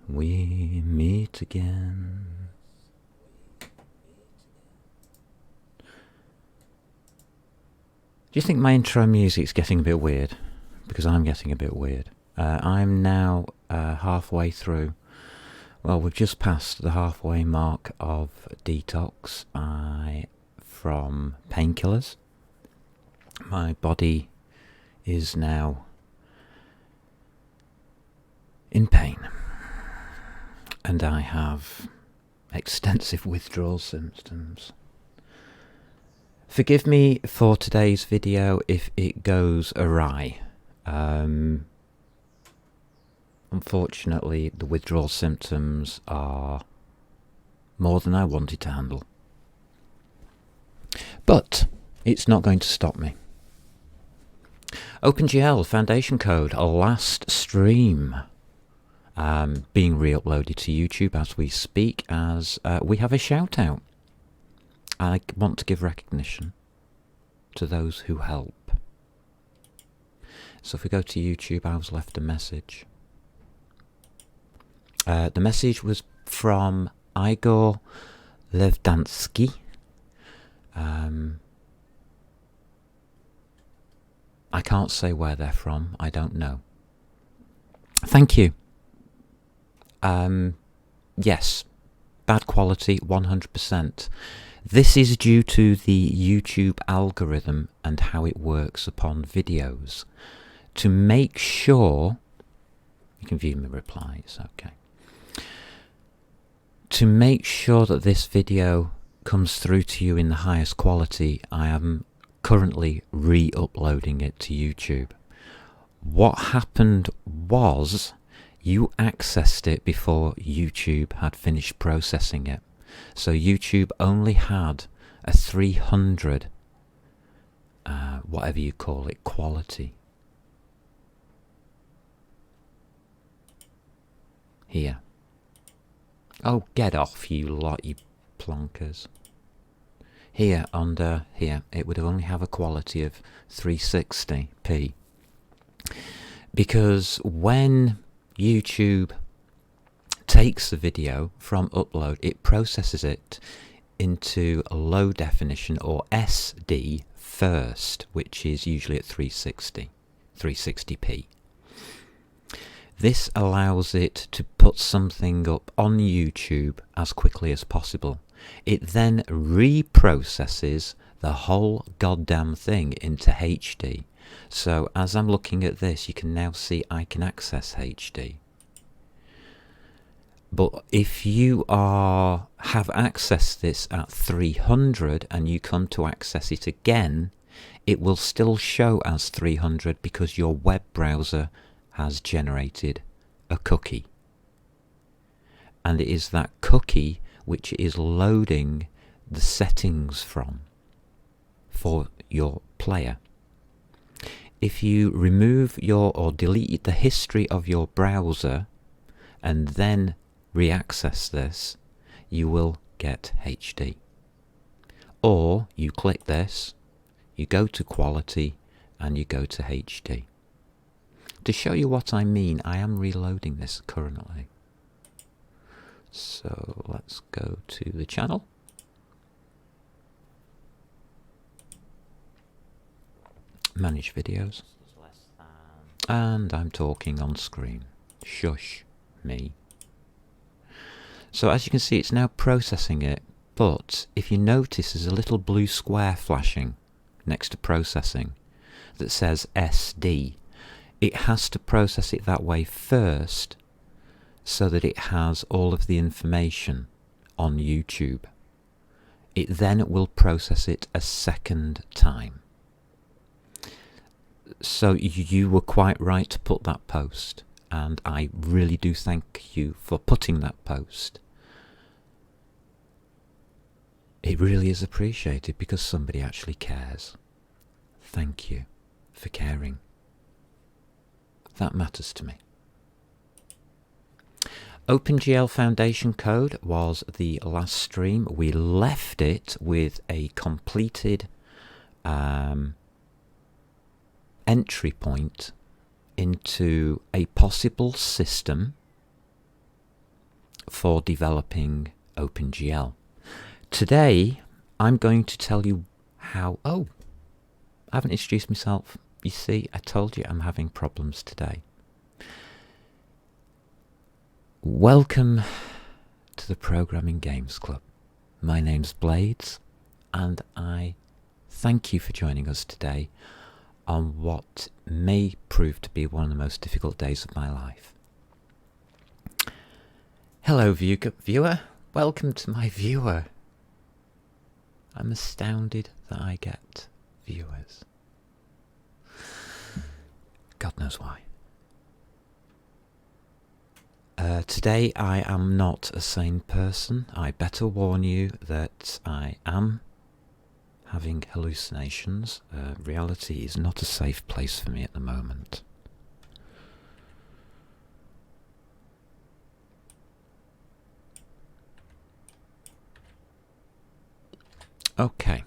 we meet again. Do you think my intro music's getting a bit weird? Because I'm getting a bit weird. I'm now halfway through. Well, we've just passed the halfway mark of detox from painkillers. My body is now in pain, and I have extensive withdrawal symptoms. Forgive me for today's video if it goes awry. Unfortunately, the withdrawal symptoms are more than I wanted to handle. But it's not going to stop me. Opengl Foundation Code, last stream, being re-uploaded to YouTube as we speak, as we have a shout out. I want to give recognition to those who help. So if we go to YouTube, I was left a message. The message was from Igor Levdansky. I can't say where they're from. I don't know. Thank you. Yes, bad quality, 100%. This is due to the YouTube algorithm and how it works upon videos. To make sure, you can view my replies, okay. To make sure that this video comes through to you in the highest quality, I am currently re-uploading it to YouTube. What happened was, you accessed it before YouTube had finished processing it. So YouTube only had a 300, whatever you call it, quality. Here. Oh, get off, you lot, you plonkers. Here, under here, it would only have a quality of 360p. Because when YouTube takes the video from upload, it processes it into a low definition, or SD, first, which is usually at 360p. This allows it to put something up on YouTube as quickly as possible. It then reprocesses the whole goddamn thing into HD. So as I'm looking at this, you can now see I can access HD. But if you have accessed this at 300 and you come to access it again, it will still show as 300 because your web browser has generated a cookie. And it is that cookie which is loading the settings from for your player. If you remove or delete the history of your browser and then re-access this, you will get HD. Or you click this, you go to quality, and you go to HD. To show you what I mean, I am reloading this currently. So let's go to the channel. Manage videos. And I'm talking on screen. Shush me. So as you can see, it's now processing it, but if you notice there's a little blue square flashing next to processing that says SD. It has to process it that way first so that it has all of the information on YouTube. It then will process it a second time. So you were quite right to put that post, and I really do thank you for putting that post. It really is appreciated because somebody actually cares. Thank you for caring. That matters to me. Opengl Foundation Code was the last stream. We left it with a completed entry point into a possible system for developing OpenGL. Today I'm going to tell you how... Oh, I haven't introduced myself. You see, I told you I'm having problems today. Welcome to the Programming Games Club. My name's Blades, and I thank you for joining us today on what may prove to be one of the most difficult days of my life. Hello, viewer. Welcome to my viewer. I'm astounded that I get viewers. God knows why. Today I am not a sane person. I better warn you that I am having hallucinations. Reality is not a safe place for me at the moment. Okay.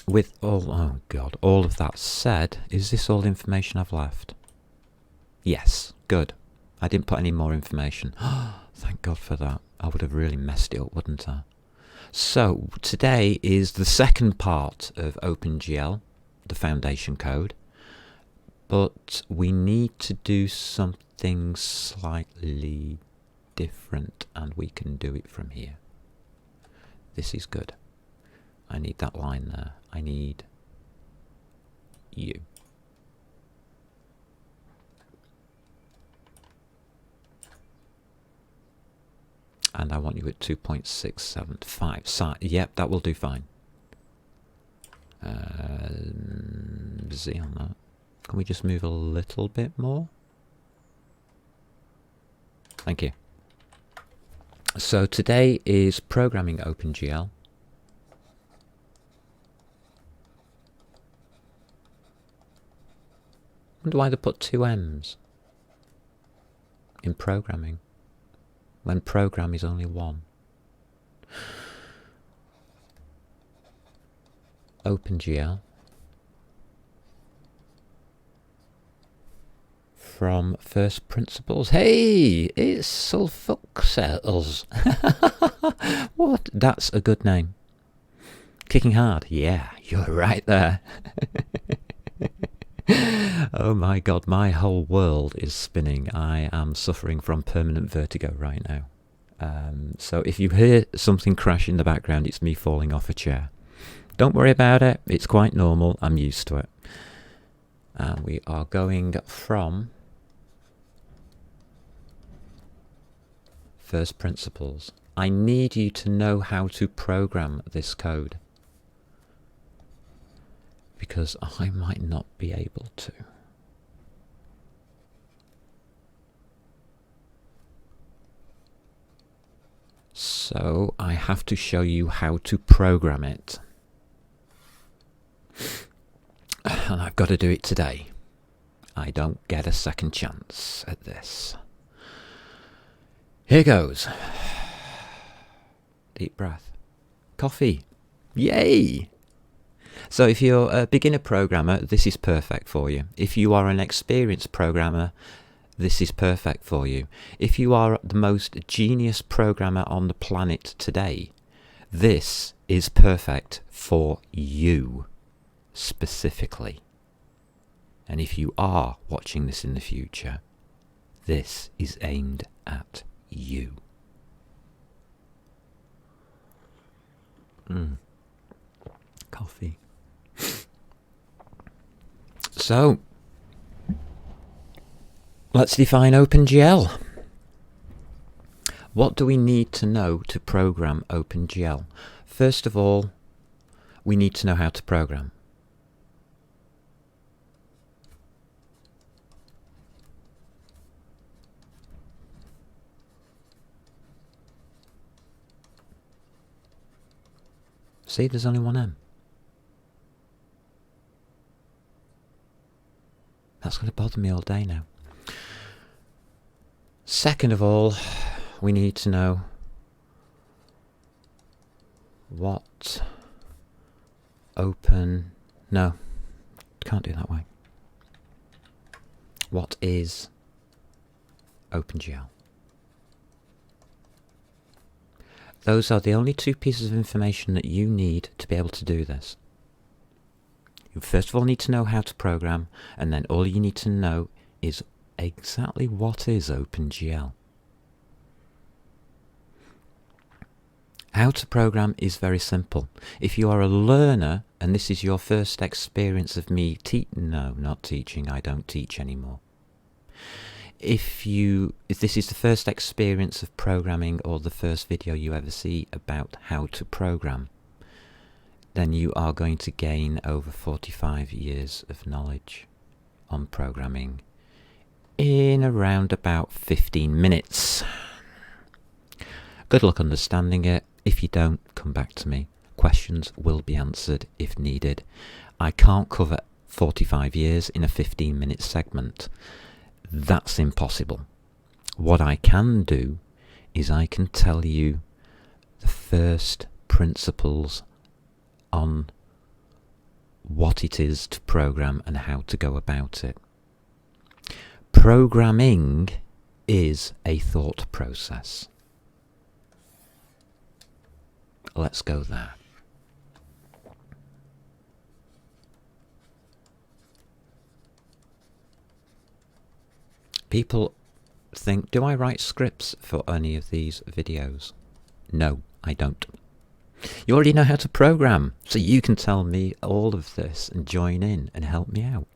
With all of that said, is this all information I've left? Yes, good. I didn't put any more information. Thank God for that. I would have really messed it up, wouldn't I? So, today is the second part of OpenGL, the foundation code. But we need to do something slightly different, and we can do it from here. This is good. I need that line there. I need you. And I want you at 2.675. So, yep, that will do fine. Z on that. Can we just move a little bit more? Thank you. So today is programming OpenGL. I wonder why they put two M's in programming when program is only one. OpenGL from first principles. Hey, it's Sulfuxels. What? That's a good name. Kicking hard. Yeah, you're right there. Oh my God, my whole world is spinning. I am suffering from permanent vertigo right now. So if you hear something crash in the background, it's me falling off a chair. Don't worry about it. It's quite normal. I'm used to it. And we are going from first principles. I need you to know how to program this code, because I might not be able to. So I have to show you how to program it. And I've got to do it today. I don't get a second chance at this. Here goes. Deep breath. Coffee. Yay! So if you're a beginner programmer, this is perfect for you. If you are an experienced programmer, this is perfect for you. If you are the most genius programmer on the planet today, this is perfect for you specifically. And if you are watching this in the future, this is aimed at you. Coffee. So, let's define OpenGL. What do we need to know to program OpenGL? First of all, we need to know how to program. See, there's only one M. That's going to bother me all day now. Second of all, we need to know what no, can't do it that way. What is OpenGL. Those are the only two pieces of information that you need to be able to do this. You first of all need to know how to program, and then all you need to know is exactly what is OpenGL. How to program is very simple. If you are a learner and this is your first experience of me not teaching, I don't teach anymore. If this is the first experience of programming or the first video you ever see about how to program, then you are going to gain over 45 years of knowledge on programming in around about 15 minutes. Good luck understanding it. If you don't, come back to me. Questions will be answered if needed. I can't cover 45 years in a 15-minute segment. That's impossible. What I can do is I can tell you the first principles on what it is to program and how to go about it. Programming is a thought process. Let's go there. People think, do I write scripts for any of these videos? No, I don't. You already know how to program, so you can tell me all of this and join in and help me out.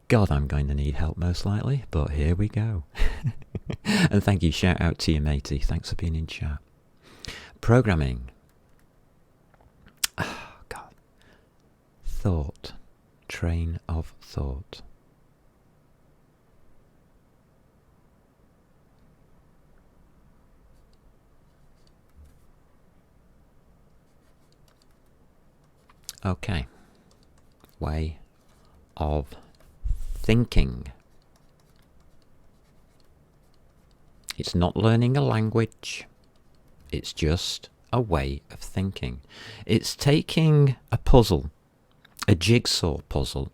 God, I'm going to need help most likely, but here we go. And thank you, shout out to you, matey. Thanks for being in chat. Programming. Oh, God. Thought. Train of thought. Okay. Way of thinking. It's not learning a language. It's just a way of thinking. It's taking a puzzle, a jigsaw puzzle,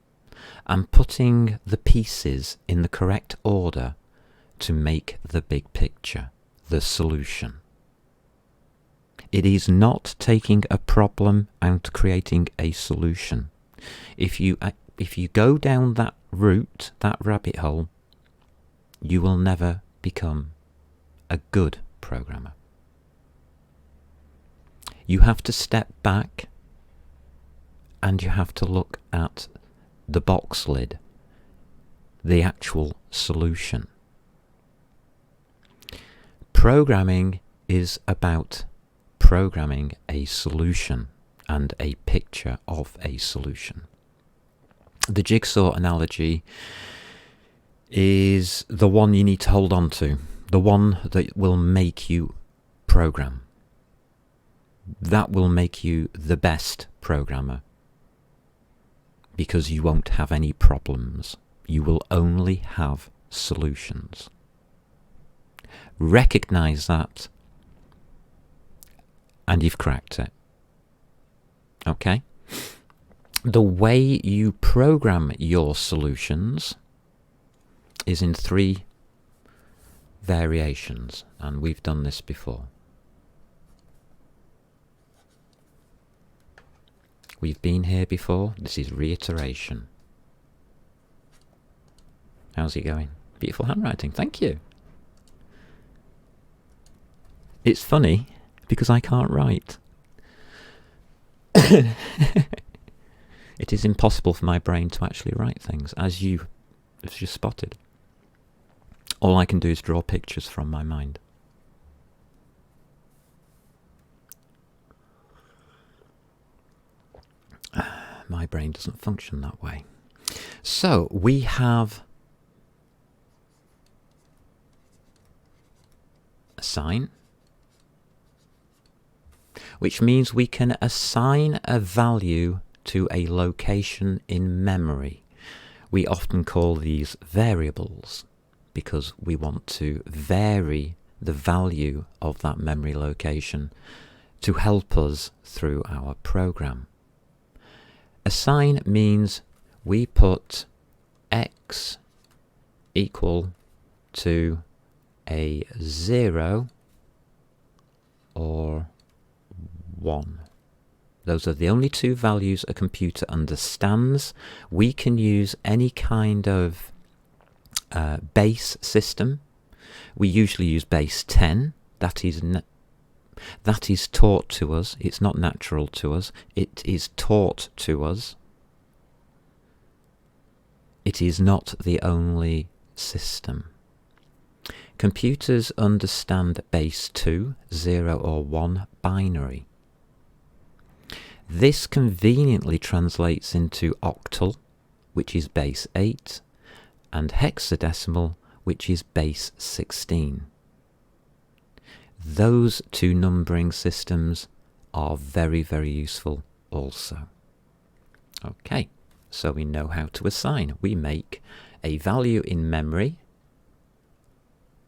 and putting the pieces in the correct order to make the big picture, the solution. It is not taking a problem and creating a solution. If you go down that route, that rabbit hole, you will never become a good programmer. You have to step back and you have to look at the box lid, the actual solution. Programming is about programming a solution and a picture of a solution. The jigsaw analogy is the one you need to hold on to, the one that will make you program. That will make you the best programmer because you won't have any problems. You will only have solutions. Recognize that and you've cracked it. Okay? The way you program your solutions is in 3 variations, and we've done this before. We've been here before. This is reiteration. How's it going? Beautiful handwriting. Thank you. It's funny because I can't write. It is impossible for my brain to actually write things, as you spotted. All I can do is draw pictures from my mind. My brain doesn't function that way. So we have assign, which means we can assign a value to a location in memory. We often call these variables because we want to vary the value of that memory location to help us through our program. Assign means we put x equal to a 0 or 1. Those are the only two values a computer understands. We can use any kind of base system. We usually use base 10. That is taught to us. It's not natural to us. It is taught to us. It is not the only system. Computers understand base 2, 0 or 1 binary. This conveniently translates into octal, which is base 8, and hexadecimal, which is base 16. Those two numbering systems are very, very useful also. Okay, so we know how to assign. We make a value in memory.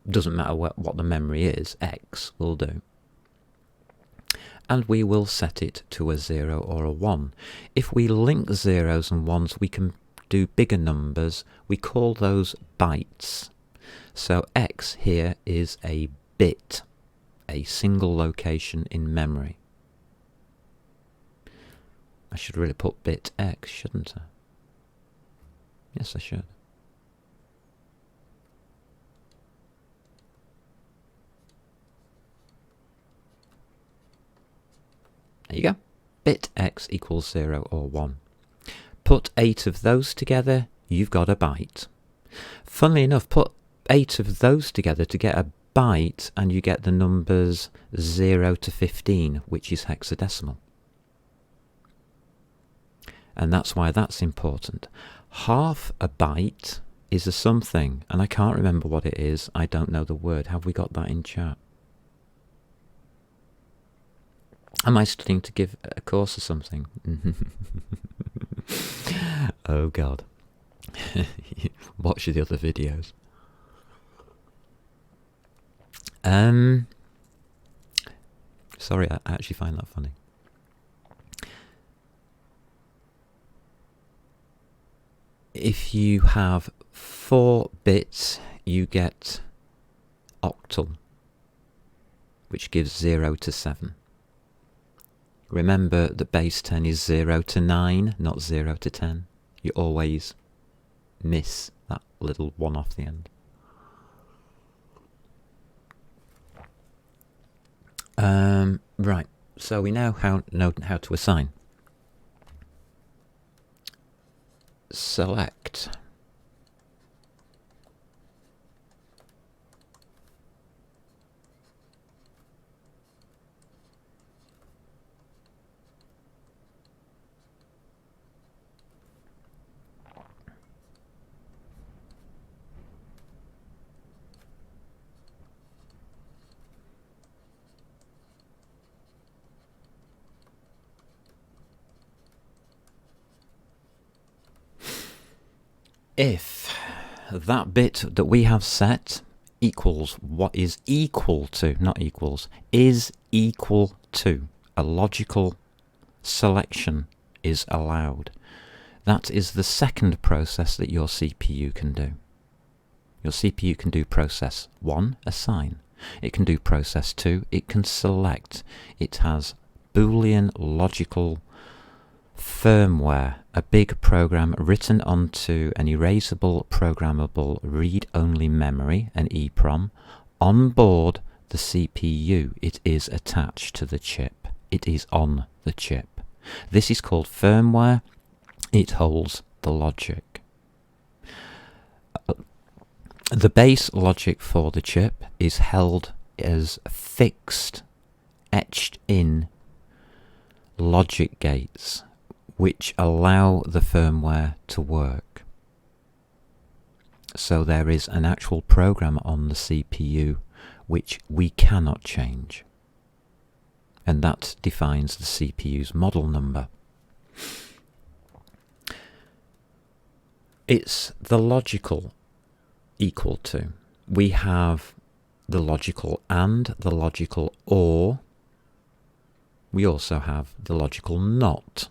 Doesn't matter what the memory is, X will do. And we will set it to a 0 or a 1. If we link zeros and ones, we can do bigger numbers. We call those bytes. So X here is a bit, a single location in memory. I should really put bit X, shouldn't I? Yes, I should. There you go. Bit X equals 0 or 1. Put 8 of those together, you've got a byte. Funnily enough, put 8 of those together to get a byte, and you get the numbers 0 to 15, which is hexadecimal. And that's why that's important. Half a byte is a something, and I can't remember what it is. I don't know the word. Have we got that in chat? Am I studying to give a course or something? Oh God. Watch the other videos. Sorry, I actually find that funny. If you have 4 bits, you get octal, which gives 0 to 7. Remember that base 10 is 0 to 9, not 0 to 10. You always miss that little 1 off the end. Right, so we now know how to assign. Select. If that bit that we have set equals what is equal to, not equals, is equal to, a logical selection is allowed. That is the second process that your CPU can do. Your CPU can do process 1, assign. It can do process 2, it can select. It has Boolean logical firmware, a big program written onto an erasable programmable read-only memory, an EEPROM, on board the CPU. It is attached to the chip. It is on the chip. This is called firmware. It holds the logic. The base logic for the chip is held as fixed, etched in logic gates, which allow the firmware to work. So there is an actual program on the CPU which we cannot change. And that defines the CPU's model number. It's the logical equal to. We have the logical and, the logical or. We also have the logical not.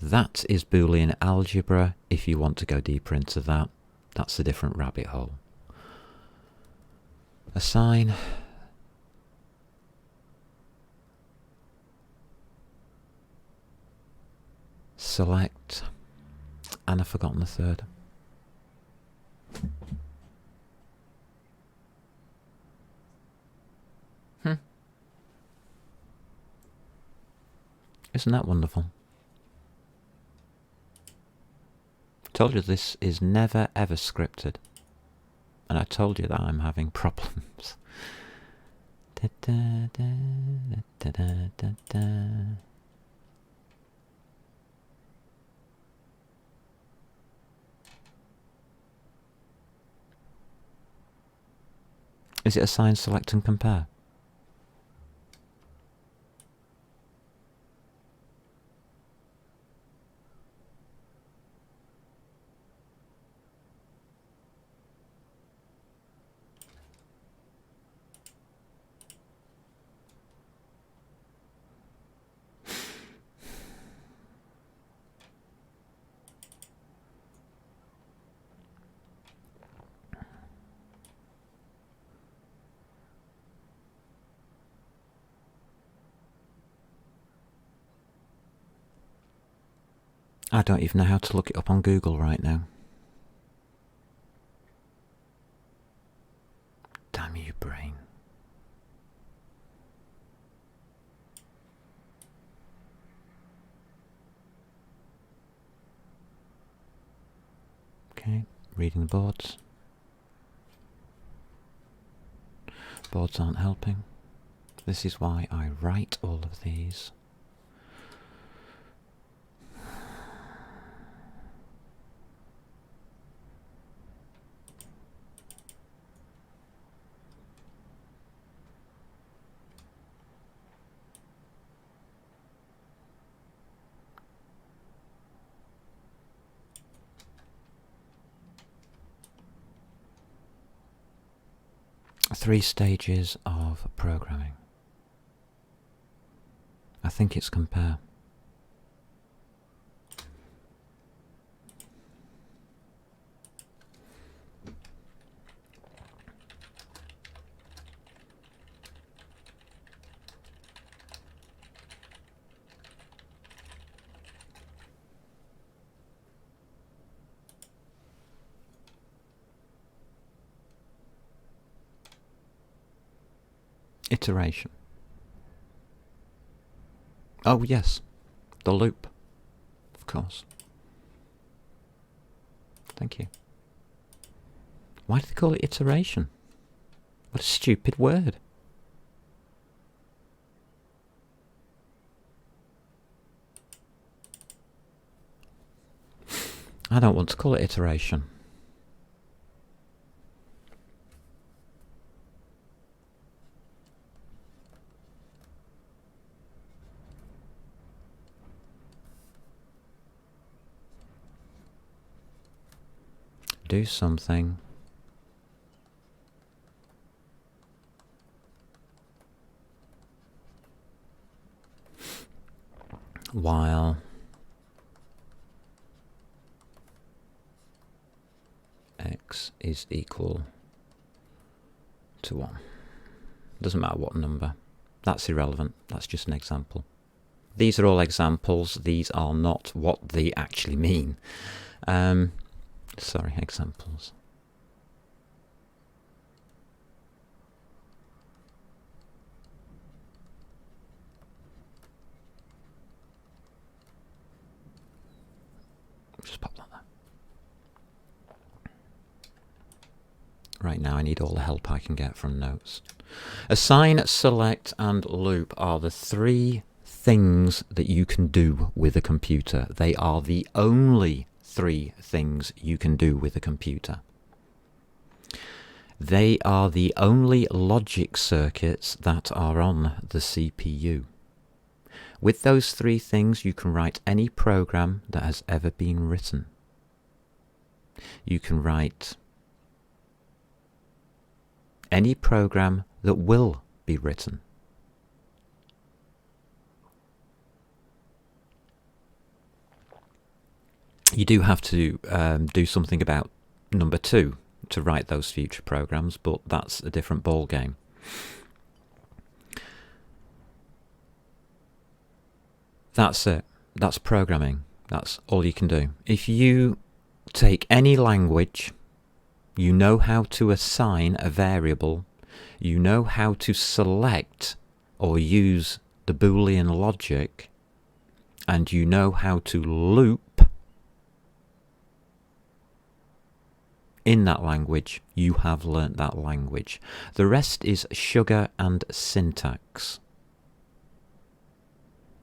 That is Boolean algebra. If you want to go deeper into that, that's a different rabbit hole. Assign select, and I've forgotten the third. Isn't that wonderful? Told you this is never ever scripted, and I told you that I'm having problems. Da, da, da, da, da, da, da. Is it assign, select and compare? I don't even know how to look it up on Google right now. Damn you, brain. Okay, reading the boards. Boards aren't helping. This is why I write all of these. Three stages of programming. I think it's compare. Iteration. Oh yes, the loop, of course. Thank you. Why do they call it iteration? What a stupid word. I don't want to call it iteration. Do something while x is equal to 1. Doesn't matter what number. That's irrelevant. That's just an example. These are all examples. These are not what they actually mean. Sorry, examples. Just pop that there. Right now I need all the help I can get from notes. Assign, select and loop are the three things that you can do with a computer. They are the only three things you can do with a computer. They are the only logic circuits that are on the CPU. With those three things you can write any program that has ever been written. You can write any program that will be written. You do have to do something about number 2, to write those future programs, but that's a different ball game. That's it. That's programming. That's all you can do. If you take any language, you know how to assign a variable, you know how to select or use the Boolean logic, and you know how to loop in that language, you have learnt that language. The rest is sugar and syntax.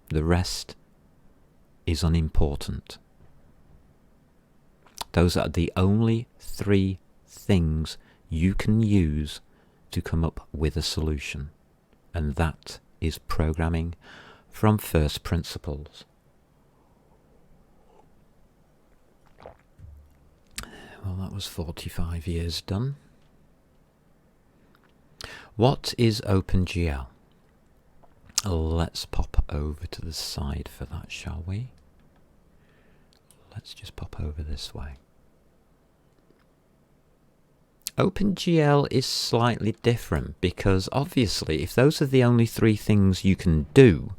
The rest is unimportant. Those are the only 3 things you can use to come up with a solution. And that is programming from first principles. Well, that was 45 years done. What is OpenGL? Let's pop over to the side for that, shall we? Let's just pop over this way. OpenGL is slightly different because obviously if those are the only 3 things you can do,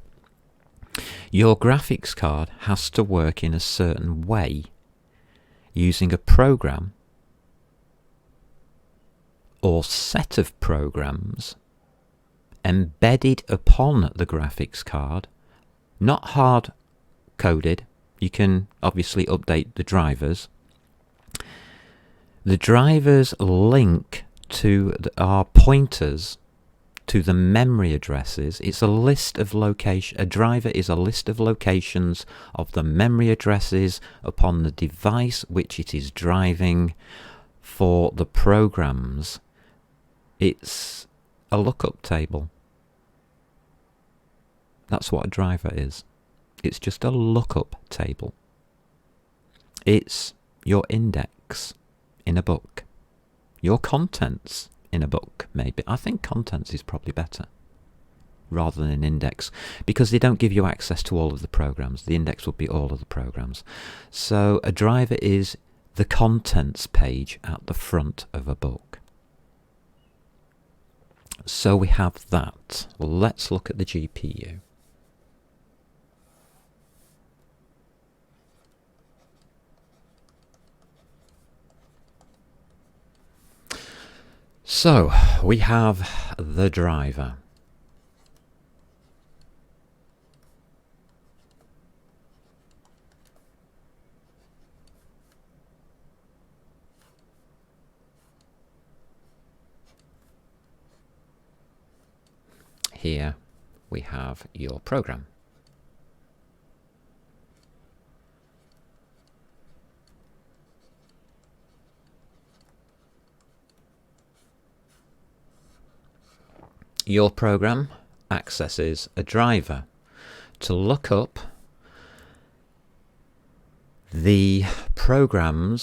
your graphics card has to work in a certain way using a program or set of programs embedded upon the graphics card, not hard coded. You can obviously update the drivers. The drivers link to our pointers to the memory addresses. It's a list of location. A driver is a list of locations of the memory addresses upon the device which it is driving for the programs. It's a lookup table. That's what a driver is. It's just a lookup table. It's your index in a book. Your contents in a book, maybe. I think contents is probably better rather than an index, because they don't give you access to all of the programs. The index would be all of the programs. So a driver is the contents page at the front of a book. So we have that. Let's look at the GPU. So we have the driver. Here we have your program. Your program accesses a driver to look up the program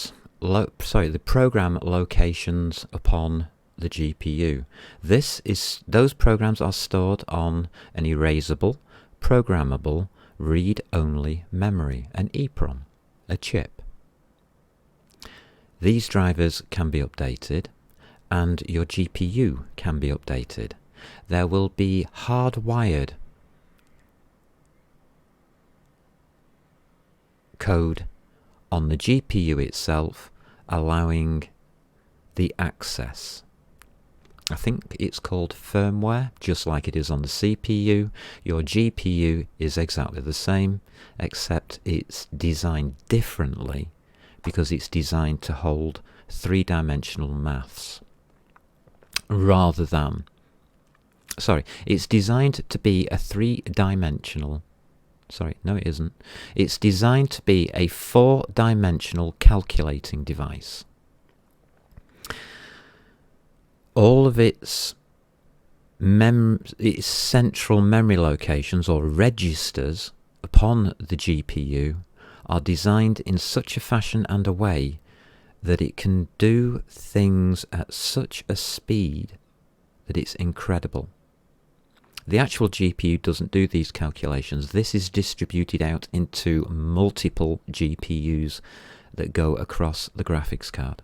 locations upon the GPU. Those programs are stored on an erasable, programmable, read-only memory, an EEPROM, a chip. These drivers can be updated, and your GPU can be updated. There will be hardwired code on the GPU itself, allowing the access. I think it's called firmware, just like it is on the CPU. Your GPU is exactly the same, except it's designed differently because it's designed to hold 3-dimensional maths rather than... Sorry, it's designed to be a 3-dimensional... Sorry, no it isn't. It's designed to be a 4-dimensional calculating device. All of its central memory locations or registers upon the GPU are designed in such a fashion and a way that it can do things at such a speed that it's incredible. The actual GPU doesn't do these calculations. This is distributed out into multiple GPUs that go across the graphics card.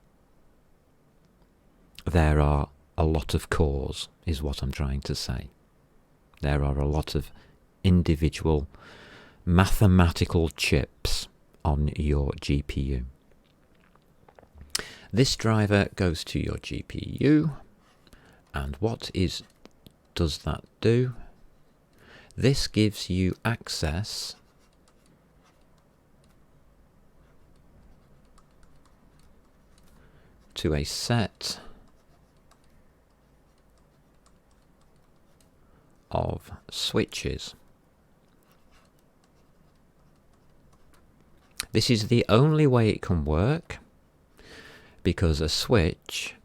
there are a lot of cores, is what I'm trying to say. There are a lot of individual mathematical chips on your GPU. This driver goes to your GPU, and what does that do? This gives you access to a set of switches. This is the only way it can work, because a switch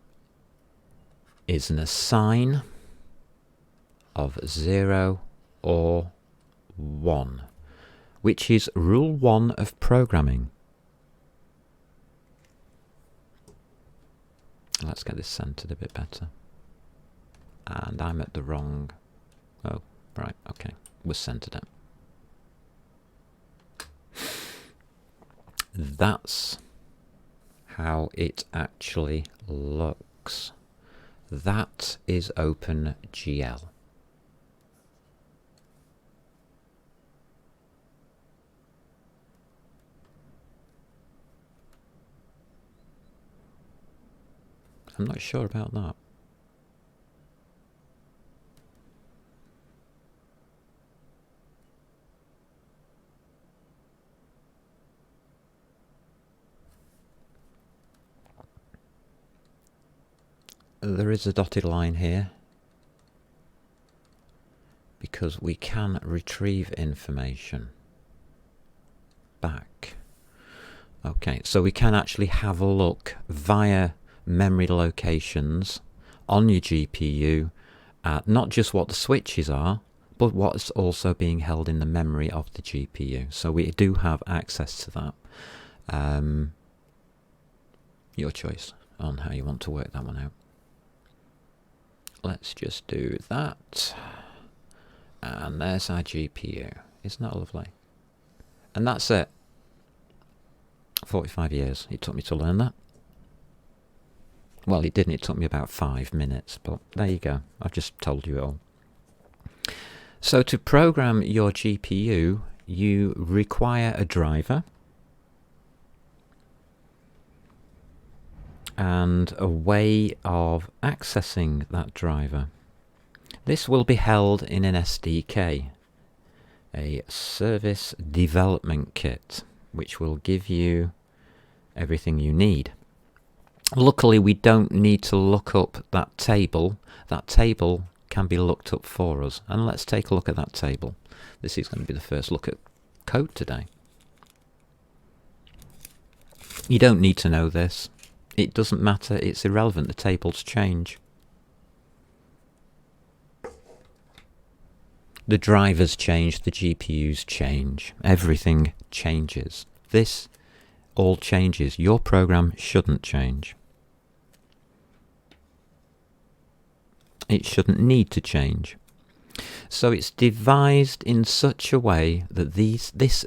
is an assign of 0 or 1, which is rule 1 of programming. Let's get this centered a bit better. And I'm at the wrong... Oh, right, okay. We're centered it. That's how it actually looks. That is OpenGL. I'm not sure about that. There is a dotted line here because we can retrieve information back. Okay, so we can actually have a look via memory locations on your GPU at not just what the switches are, but what's also being held in the memory of the GPU. So we do have access to that. Your choice on how you want to work that one out. Let's just do that. And there's our GPU. Isn't that lovely? And that's it. 45 years it took me to learn that. Well, it didn't. It took me about 5 minutes, but there you go. I've just told you it all. So to program your GPU, you require a driver and a way of accessing that driver. This will be held in an SDK, a service development kit, which will give you everything you need. Luckily, we don't need to look up that table. That table can be looked up for us. And let's take a look at that table. This is going to be the first look at code today. You don't need to know this. It doesn't matter. It's irrelevant. The tables change. The drivers change. The GPUs change. Everything changes. This all changes. Your program shouldn't change. It shouldn't need to change. So it's devised in such a way that this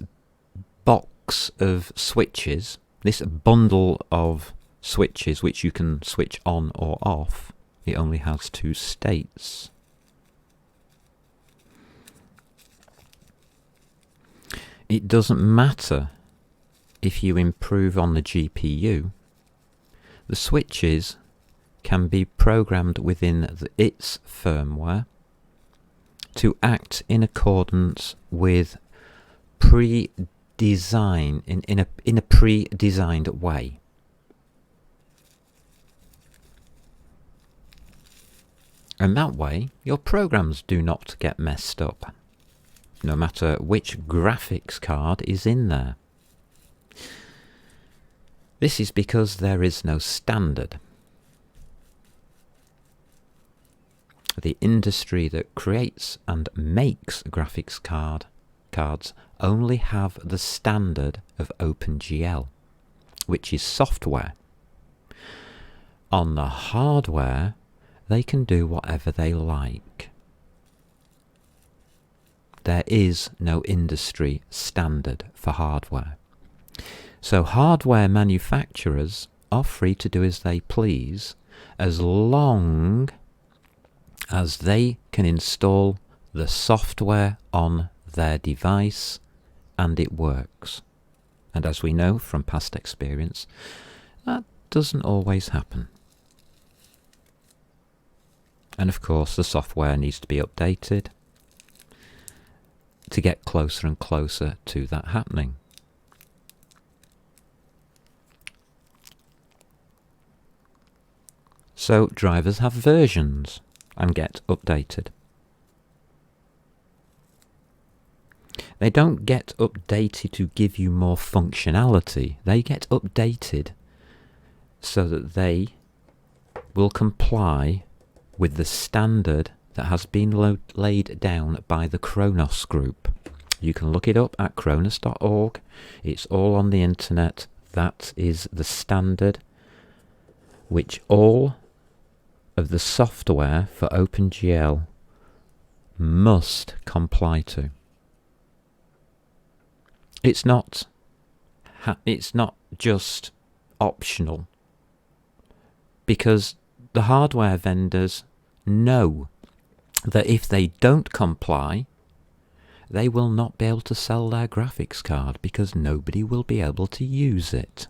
box of switches, this bundle of switches which you can switch on or off, it only has 2 states. It doesn't matter if you improve on the GPU. The switches can be programmed within its firmware to act in accordance with pre-design in a pre-designed way. And that way, your programs do not get messed up, no matter which graphics card is in there. This is because there is no standard. The industry that creates and makes graphics cards only have the standard of OpenGL, which is software. On the hardware, they can do whatever they like. There is no industry standard for hardware. So hardware manufacturers are free to do as they please as long as they can install the software on their device and it works. And as we know from past experience, that doesn't always happen. And of course the software needs to be updated to get closer and closer to that happening. So drivers have versions and get updated. They don't get updated to give you more functionality. They get updated so that they will comply with the standard that has been laid down by the Kronos group. You can look it up at kronos.org. It's all on the internet. That is the standard which all of the software for OpenGL must comply to. It's not just optional, because the hardware vendors know that if they don't comply, they will not be able to sell their graphics card because nobody will be able to use it.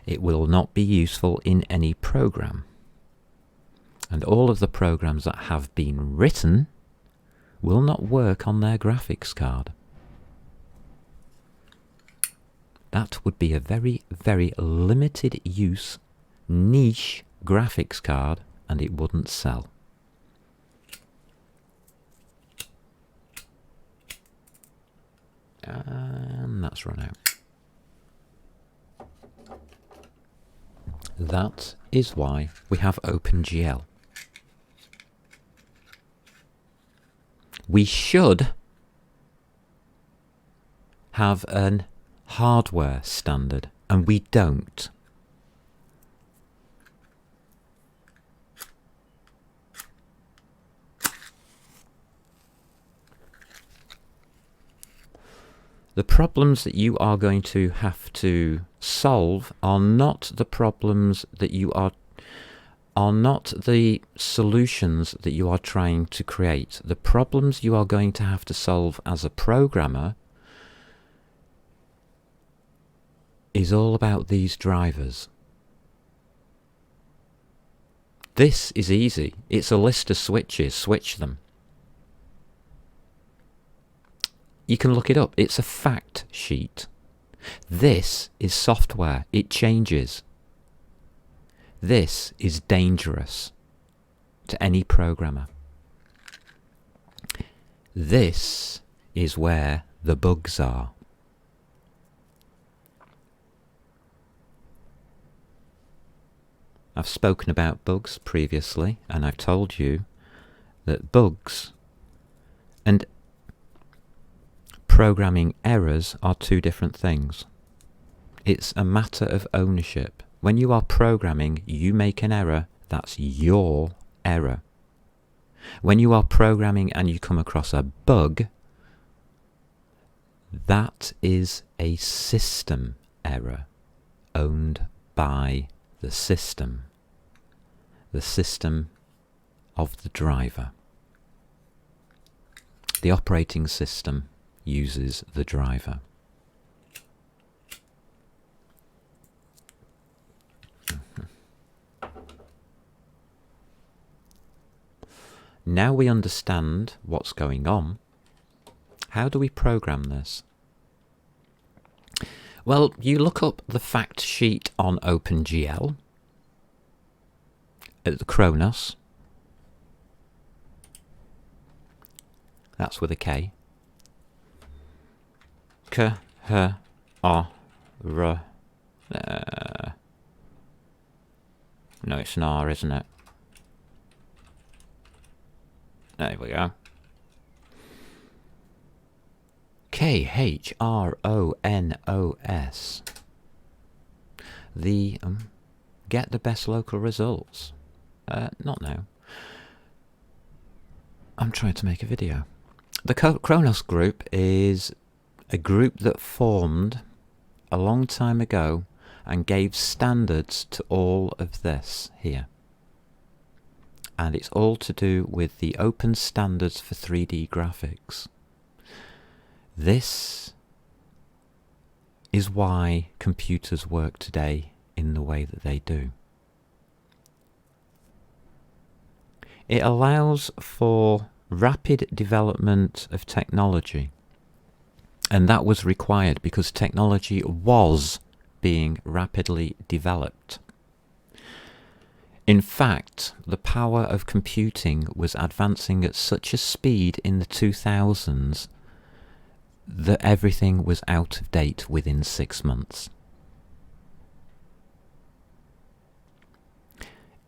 It will not be useful in any program. And all of the programs that have been written will not work on their graphics card. That would be a very, very limited use, niche graphics card, and it wouldn't sell. And that's run out. That is why we have OpenGL. We should have an hardware standard, and we don't. The problems that you are going to have to solve are not the problems that you are not the solutions that you are trying to create. The problems you are going to have to solve as a programmer is all about these drivers. This is easy. It's a list of switches. Switch them. You can look it up. It's a fact sheet. This is software. It changes. This is dangerous to any programmer. This is where the bugs are. I've spoken about bugs previously, and I've told you that bugs and programming errors are two different things. It's a matter of ownership. When you are programming, you make an error, that's your error. When you are programming and you come across a bug, that is a system error owned by the system of the driver. The operating system uses the driver. Now we understand what's going on. How do we program this? Well, you look up the fact sheet on OpenGL at the Kronos. That's with a K. No, it's an R, isn't it? There we go. KHRONOS. The get the best local results. Not now. I'm trying to make a video. The Kronos group is a group that formed a long time ago and gave standards to all of this here. And it's all to do with the open standards for 3D graphics. This is why computers work today in the way that they do. It allows for rapid development of technology, and that was required because technology was being rapidly developed. In fact, the power of computing was advancing at such a speed in the 2000s that everything was out of date within 6 months.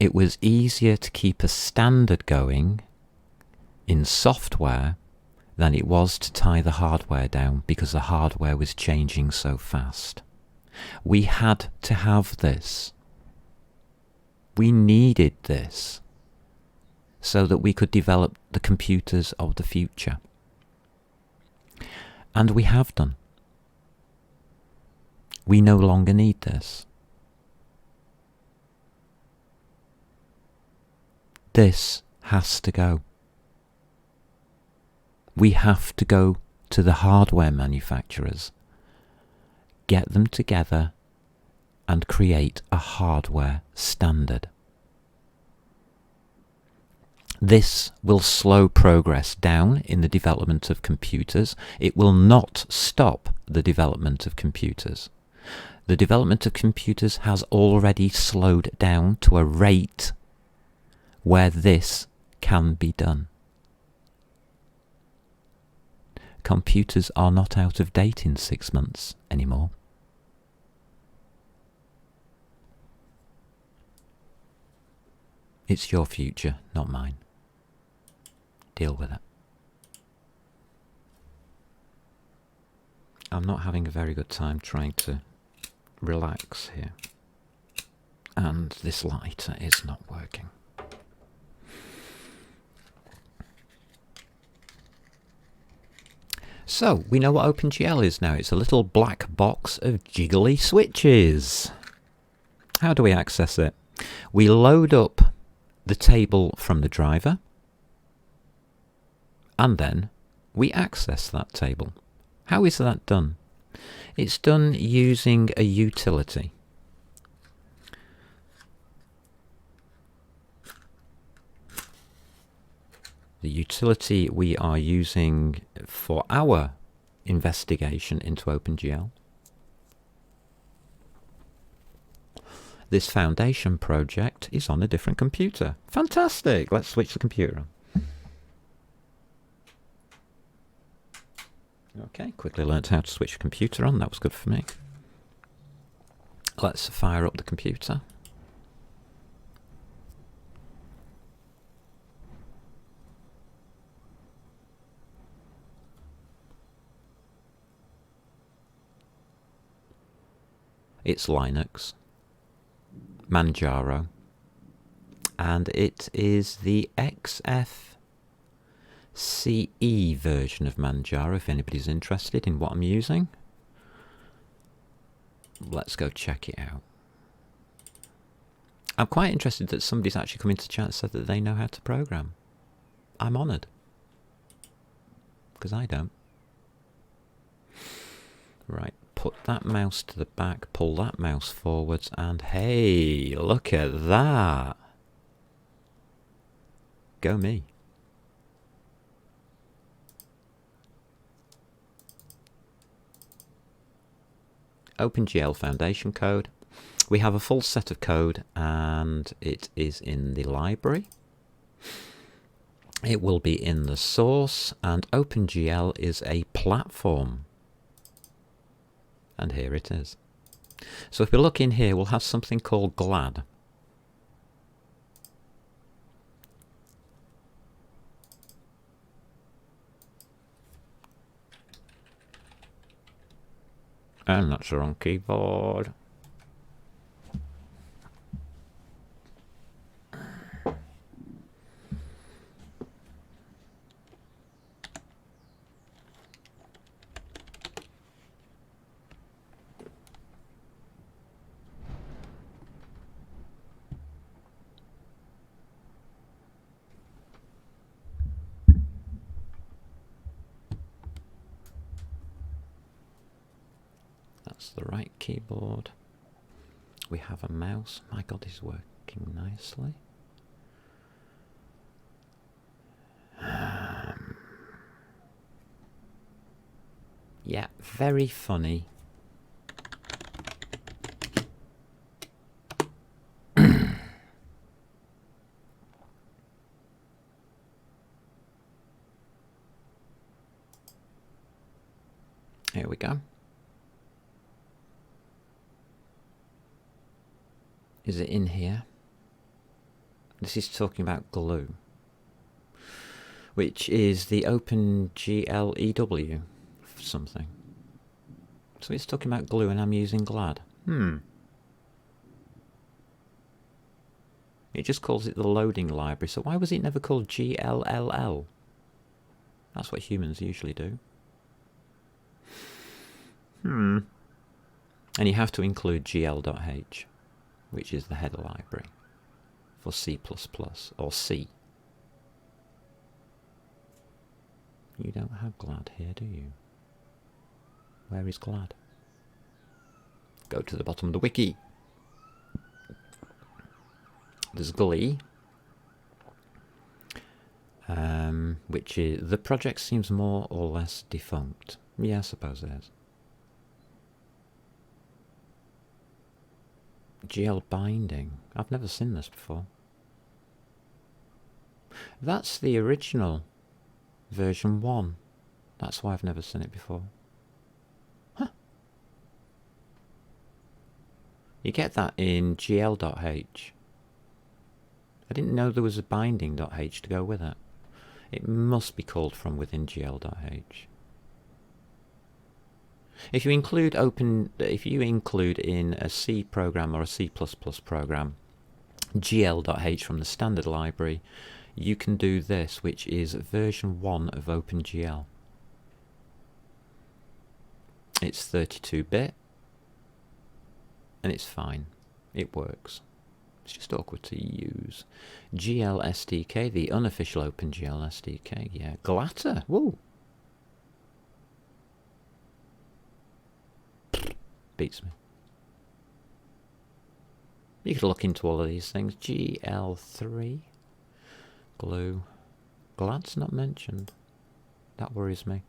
It was easier to keep a standard going in software than it was to tie the hardware down because the hardware was changing so fast. We had to have this. We needed this so that we could develop the computers of the future. And we have done. We no longer need this. This has to go. We have to go to the hardware manufacturers, get them together and create a hardware standard. This will slow progress down in the development of computers. It will not stop the development of computers. The development of computers has already slowed down to a rate where this can be done. Computers are not out of date in 6 months anymore. It's your future, not mine. Deal with it. I'm not having a very good time trying to relax here. And this lighter is not working. So, we know what OpenGL is now. It's a little black box of jiggly switches. How do we access it? We load up the table from the driver, and then we access that table. How is that done? It's done using a utility. The utility we are using for our investigation into OpenGL. This foundation project is on a different computer. Fantastic! Let's switch the computer on. Okay, quickly learnt how to switch the computer on. That was good for me. Let's fire up the computer. It's Linux, Manjaro, and it is the XFCE version of Manjaro, if anybody's interested in what I'm using. Let's go check it out. I'm quite interested that somebody's actually come into chat and said that they know how to program. I'm honoured, because I don't. Right. Put that mouse to the back, pull that mouse forwards, and hey, look at that. Go me. OpenGL Foundation code. We have a full set of code, and it is in the library. It will be in the source, and OpenGL is a platform. And here it is. So if we look in here, we'll have something called GLAD. And that's the wrong keyboard. That's the right keyboard. We have a mouse. My God, this is working nicely. Yeah, very funny. Here we go. Is it in here? This is talking about glue, which is the OpenGL something. So it's talking about glue and I'm using GLAD. It just calls it the loading library, so why was it never called GLLL? That's what humans usually do. And you have to include gl.h, which is the header library for C++ or C. You don't have GLAD here, do you? Where is GLAD? Go to the bottom of the wiki. There's GLE, which is, the project seems more or less defunct. Yeah, I suppose it is. GL binding. I've never seen this before. That's the original version 1. That's why I've never seen it before. Huh. You get that in gl.h. I didn't know there was a binding.h to go with it. It must be called from within gl.h. If you include in a C program or a C++ program gl.h from the standard library, you can do this, which is version 1 of OpenGL. It's 32-bit and it's fine. It works. It's just awkward to use. GL SDK, the unofficial OpenGL SDK. Yeah, Glatter. Woo. Beats me. You could look into all of these things. GL3. Glue. GLAD's not mentioned. That worries me.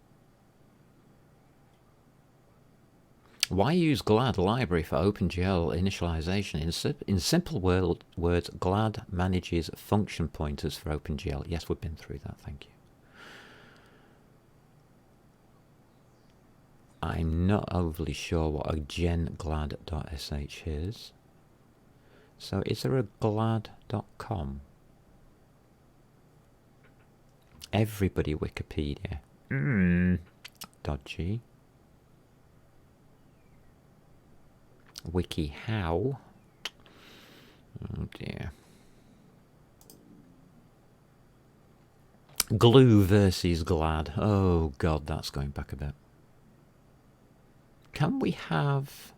Why use GLAD library for OpenGL initialization? In simple words, GLAD manages function pointers for OpenGL. Yes, we've been through that, thank you. I'm not overly sure what a genglad.sh is. So is there a glad.com? Everybody Wikipedia. Dodgy. WikiHow. Oh dear. Glue versus GLAD. Oh god, that's going back a bit. Can we have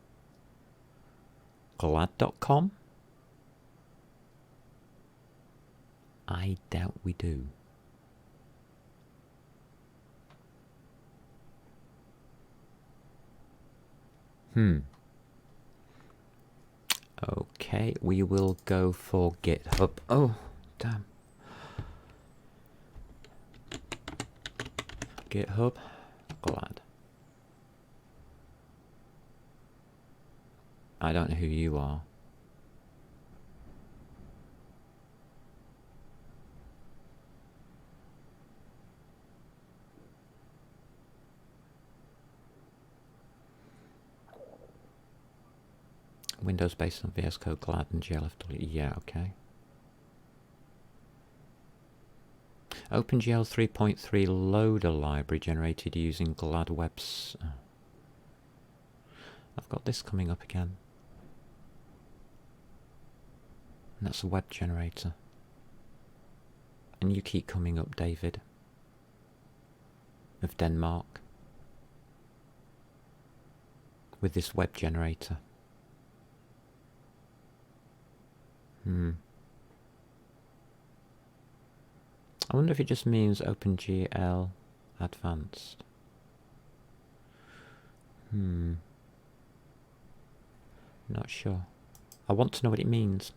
glad.com? I doubt we do. Okay, we will go for GitHub. Oh, damn. GitHub, GLAD. I don't know who you are. Windows based on VS Code, GLAD and GLFW. Yeah, okay. OpenGL 3.3 loader library generated using GLAD webs. Oh. I've got this coming up again. And that's a web generator. And you keep coming up, David. Of Denmark. With this web generator. I wonder if it just means OpenGL Advanced. Not sure. I want to know what it means.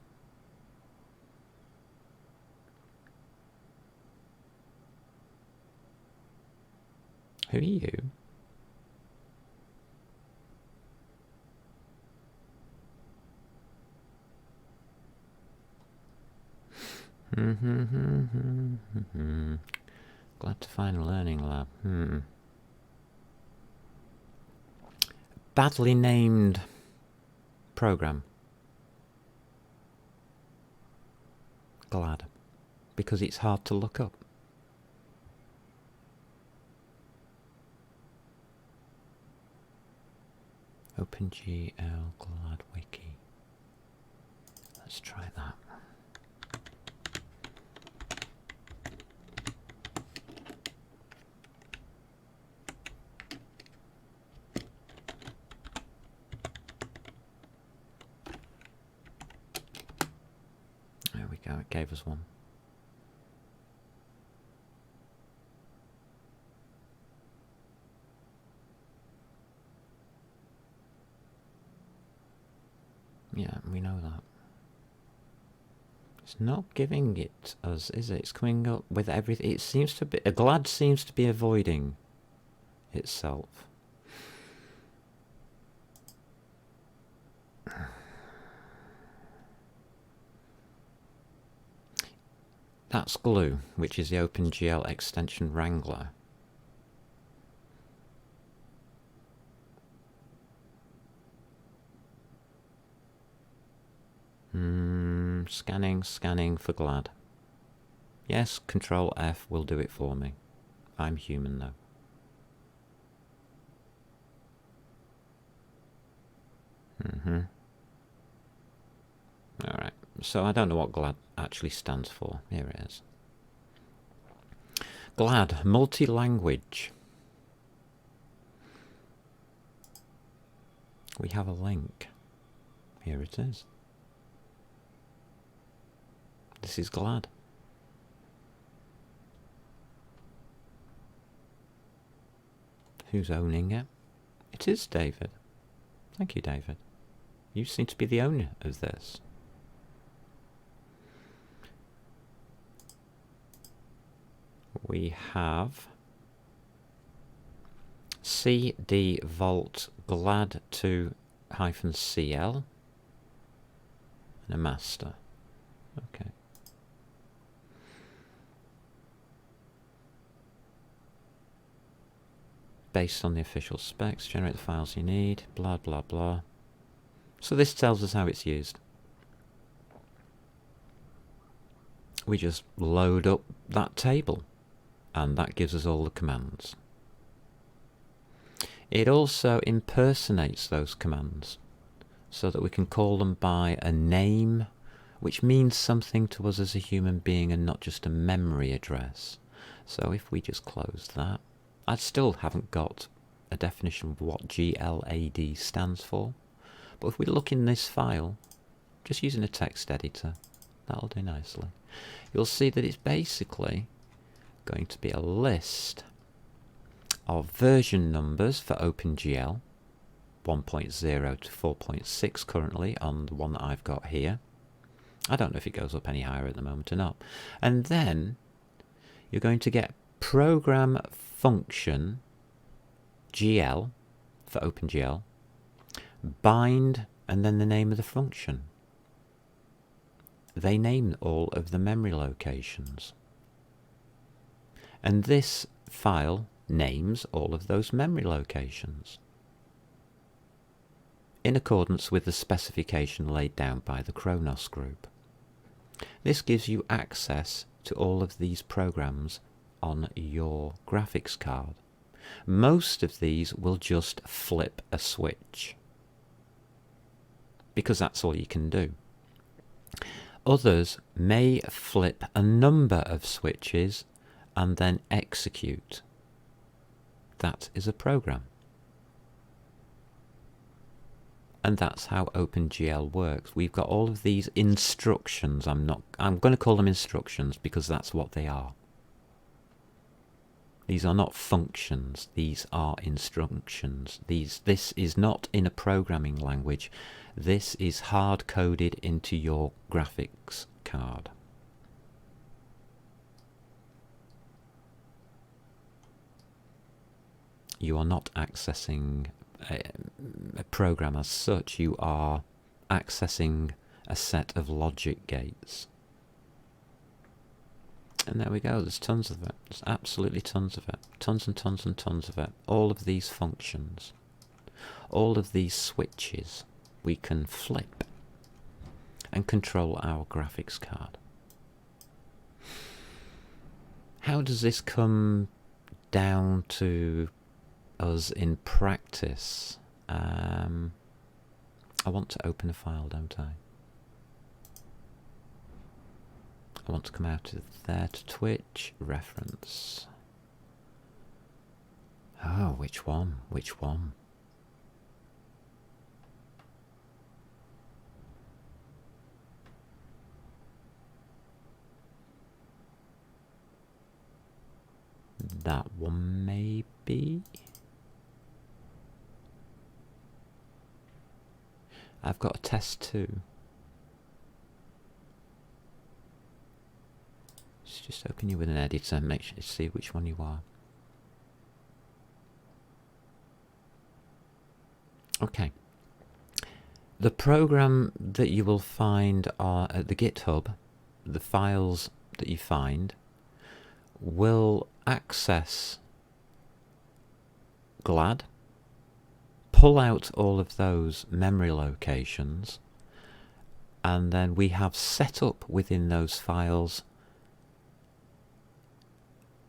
Who are you? Glad to find a learning lab. Badly named program. Glad. Because it's hard to look up. OpenGL Glad Wiki. Let's try that. There we go, it gave us one. Yeah, we know that. It's not giving it us, is it? It's coming up with everything. It seems to be, Glad seems to be avoiding itself. That's Glue, which is the OpenGL extension wrangler. Scanning for Glad. Yes, Control F will do it for me. I'm human though. Alright, so I don't know what Glad actually stands for. Here it is. Glad, multi-language. We have a link. Here it is. This is Glad. Who's owning it? It is David. Thank you, David. You seem to be the owner of this. We have cd vault glad 2-cl and a master. Okay. Based on the official specs, generate the files you need, blah blah blah. So this tells us how it's used. We just load up that table and that gives us all the commands. It also impersonates those commands so that we can call them by a name which means something to us as a human being and not just a memory address. So if we just close that, I still haven't got a definition of what GLAD stands for, but if we look in this file, just using a text editor, that'll do nicely. You'll see that it's basically going to be a list of version numbers for OpenGL, 1.0 to 4.6 currently on the one that I've got here. I don't know if it goes up any higher at the moment or not. And then you're going to get program function GL for OpenGL, bind, and then the name of the function. They name all of the memory locations. And this file names all of those memory locations in accordance with the specification laid down by the Kronos group. This gives you access to all of these programs on your graphics card. Most of these will just flip a switch because that's all you can do. Others may flip a number of switches and then execute. That is a program. And that's how OpenGL works. We've got all of these instructions. I'm going to call them instructions because that's what they are. These are not functions, these are instructions. This is not in a programming language. This is hard-coded into your graphics card. You are not accessing a program as such, you are accessing a set of logic gates. And there we go, there's tons of it. There's absolutely tons of it. Tons and tons and tons of it. All of these functions, all of these switches, we can flip and control our graphics card. How does this come down to us in practice? I want to open a file, don't I? I want to come out of there to Twitch, reference. Oh, which one? Which one? That one maybe? I've got a test too. Just open you with an editor and make sure you see which one you are. Okay. The program that you will find are at the GitHub, the files that you find, will access GLAD, pull out all of those memory locations, and then we have set up within those files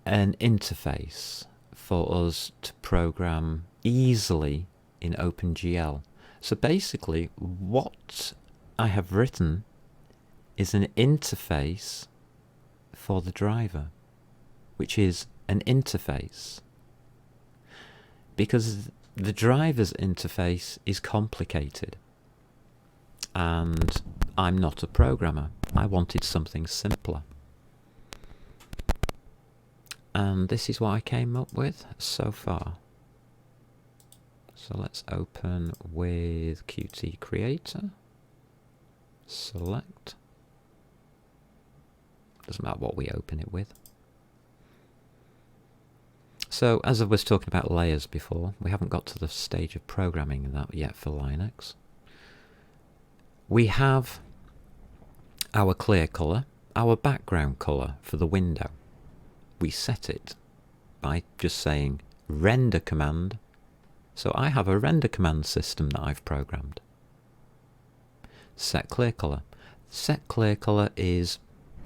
an interface for us to program easily in OpenGL. So basically what I have written is an interface for the driver, which is an interface, because the driver's interface is complicated and I'm not a programmer. I wanted something simpler. And this is what I came up with so far. So let's open with Qt Creator. Select. Doesn't matter what we open it with. So as I was talking about layers before, we haven't got to the stage of programming that yet for Linux. We have our clear color, our background color for the window. We set it by just saying render command. So I have a render command system that I've programmed. Set clear color. Set clear color is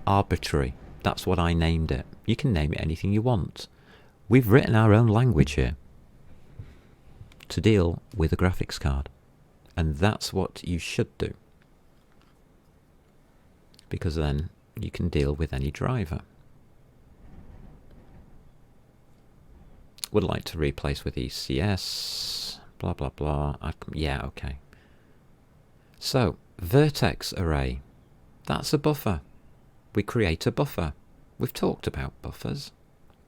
arbitrary. That's what I named it. You can name it anything you want. We've written our own language here to deal with a graphics card. And that's what you should do, because then you can deal with any driver. Would like to replace with ECS, blah blah blah. Yeah, okay. So, Vertex Array. That's a buffer. We create a buffer. We've talked about buffers.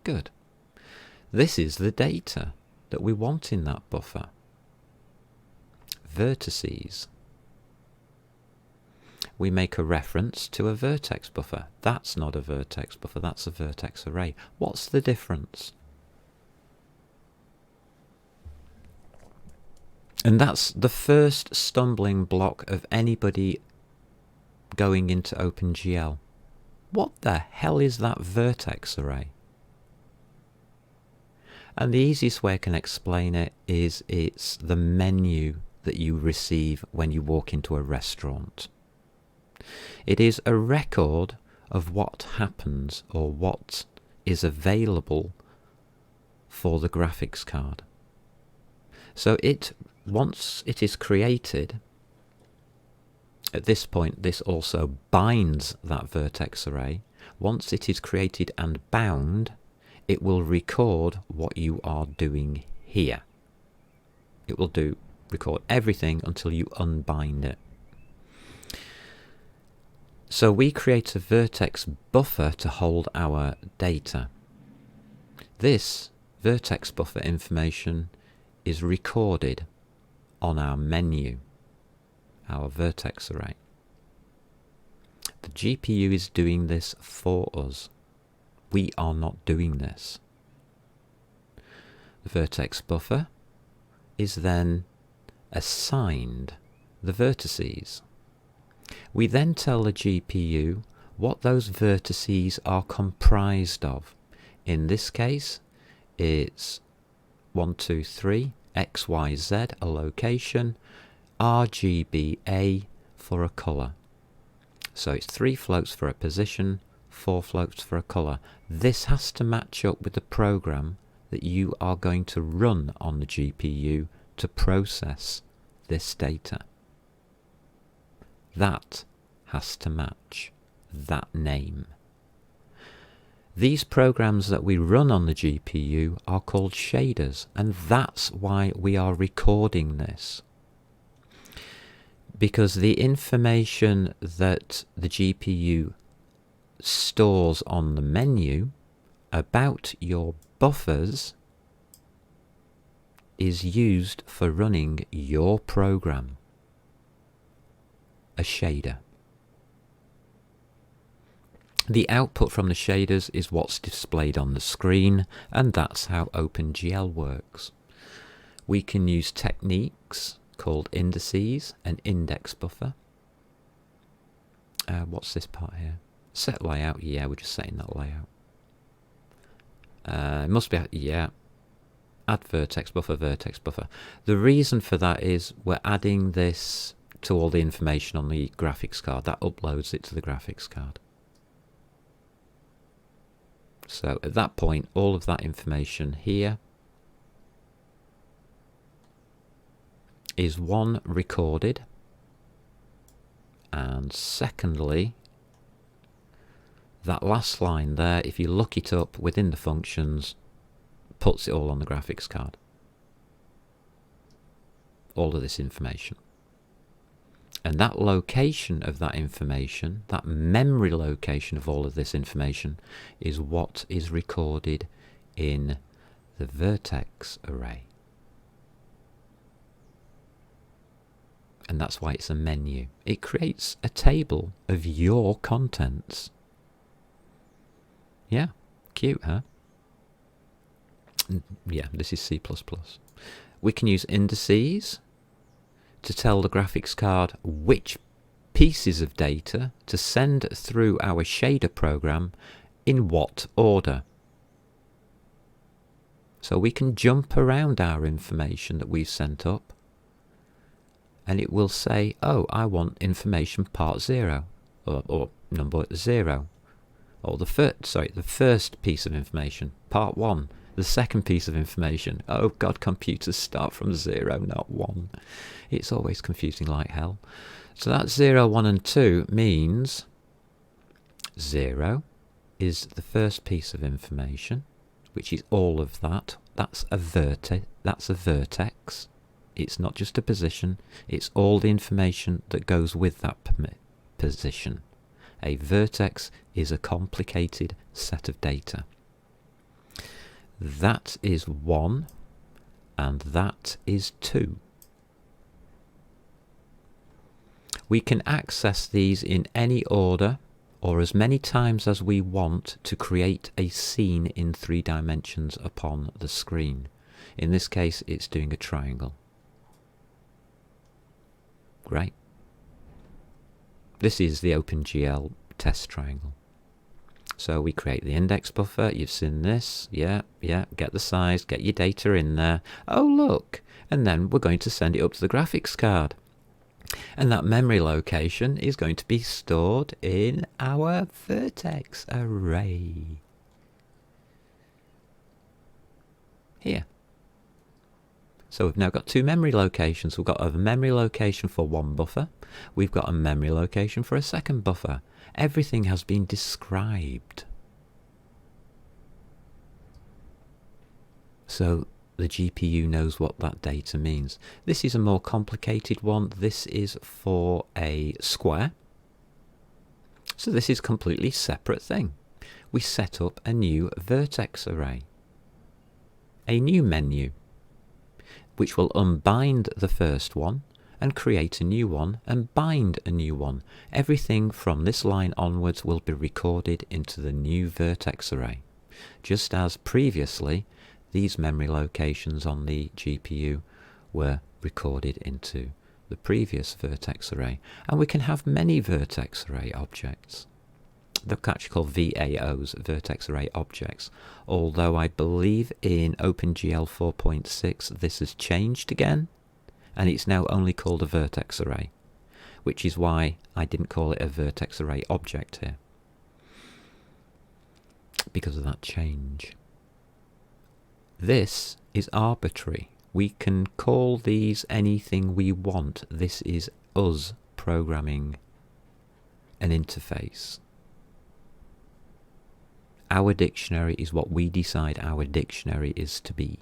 Good. This is the data that we want in that buffer. Vertices. We make a reference to a vertex buffer. That's not a vertex buffer, that's a vertex array. What's the difference? And that's the first stumbling block of anybody going into OpenGL. What the hell is that vertex array? And the easiest way I can explain it is it's the menu that you receive when you walk into a restaurant. It is a record of what happens or what is available for the graphics card. So once it is created, at this point this also binds that vertex array. Once it is created and bound, it will record what you are doing here. It will record everything until you unbind it. So we create a vertex buffer to hold our data. This vertex buffer information is recorded on our menu, our vertex array. The GPU is doing this for us. We are not doing this. The vertex buffer is then assigned the vertices. We then tell the GPU what those vertices are comprised of. In this case, it's 1, 2, 3, X, Y, Z, a location, RGBA for a colour. So it's 3 floats for a position, 4 floats for a colour. This has to match up with the program that you are going to run on the GPU to process this data. That has to match that name. These programs that we run on the GPU are called shaders, and that's why we are recording this. Because the information that the GPU stores on the menu about your buffers is used for running your program, a shader. The output from the shaders is what's displayed on the screen, and that's how OpenGL works. We can use techniques called indices and index buffer. What's this part here? Set layout, yeah, we're just setting that layout. It must be, yeah, add vertex buffer, vertex buffer. The reason for that is we're adding this to all the information on the graphics card. That uploads it to the graphics card. So at that point, all of that information here is one, recorded, and secondly, that last line there, if you look it up within the functions, puts it all on the graphics card. All of this information. And that location of that information, that memory location of all of this information, is what is recorded in the vertex array. And that's why it's a menu. It creates a table of your contents. Yeah, cute, huh? Yeah, this is C++. We can use indices to tell the graphics card which pieces of data to send through our shader program in what order. So we can jump around our information that we've sent up, and it will say, oh, I want information part 0, or number 0, or the first piece of information, part 1. The second piece of information, oh God, computers start from 0, not 1. It's always confusing like hell. So that 0, 1 and 2 means 0 is the first piece of information, which is all of that. That's a vertex. It's not just a position, it's all the information that goes with that position. A vertex is a complicated set of data. That is 1, and that is 2. We can access these in any order or as many times as we want to create a scene in 3 dimensions upon the screen. In this case, it's doing a triangle. Great. This is the OpenGL test triangle. So we create the index buffer. You've seen this. Yeah, get the size, get your data in there. Oh, look. And then we're going to send it up to the graphics card. And that memory location is going to be stored in our vertex array. Here. So we've now got 2 memory locations. We've got a memory location for one buffer. We've got a memory location for a second buffer. Everything has been described. So the GPU knows what that data means. This is a more complicated one. This is for a square. So this is a completely separate thing. We set up a new vertex array. a new menu, which will unbind the first one and create a new one and bind a new one. Everything from this line onwards will be recorded into the new vertex array, just as previously these memory locations on the GPU were recorded into the previous vertex array. And we can have many vertex array objects. They're actually called VAOs, vertex array objects, although I believe in OpenGL 4.6 this has changed again, and it's now only called a vertex array, which is why I didn't call it a vertex array object here, because of that change. This is arbitrary. We can call these anything we want. This is us programming an interface. Our dictionary is what we decide our dictionary is to be.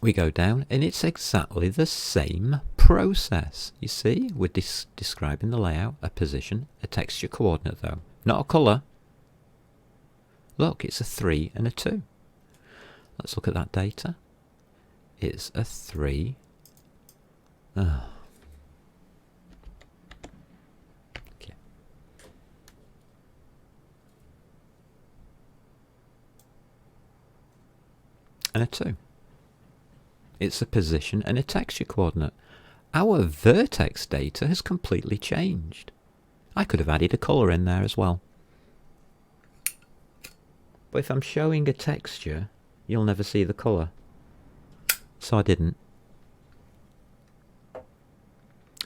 We go down and it's exactly the same process. You see, we're describing the layout, a position, a texture coordinate though, not a colour. Look, it's a 3 and a 2. Let's look at that data. It's a 3. Oh. Okay. And a 2. It's a position and a texture coordinate. Our vertex data has completely changed. I could have added a colour in there as well. But if I'm showing a texture, you'll never see the colour. So I didn't.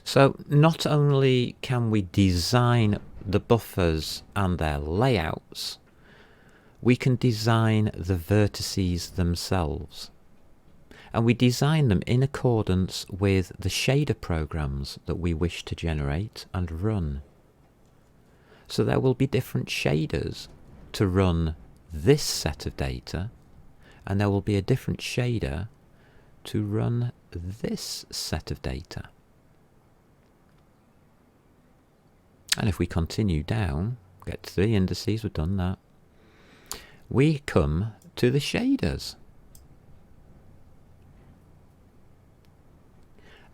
So not only can we design the buffers and their layouts, we can design the vertices themselves. And we design them in accordance with the shader programs that we wish to generate and run. So there will be different shaders to run this set of data, and there will be a different shader to run this set of data. And if we continue down, get to the indices, we've done that, we come to the shaders.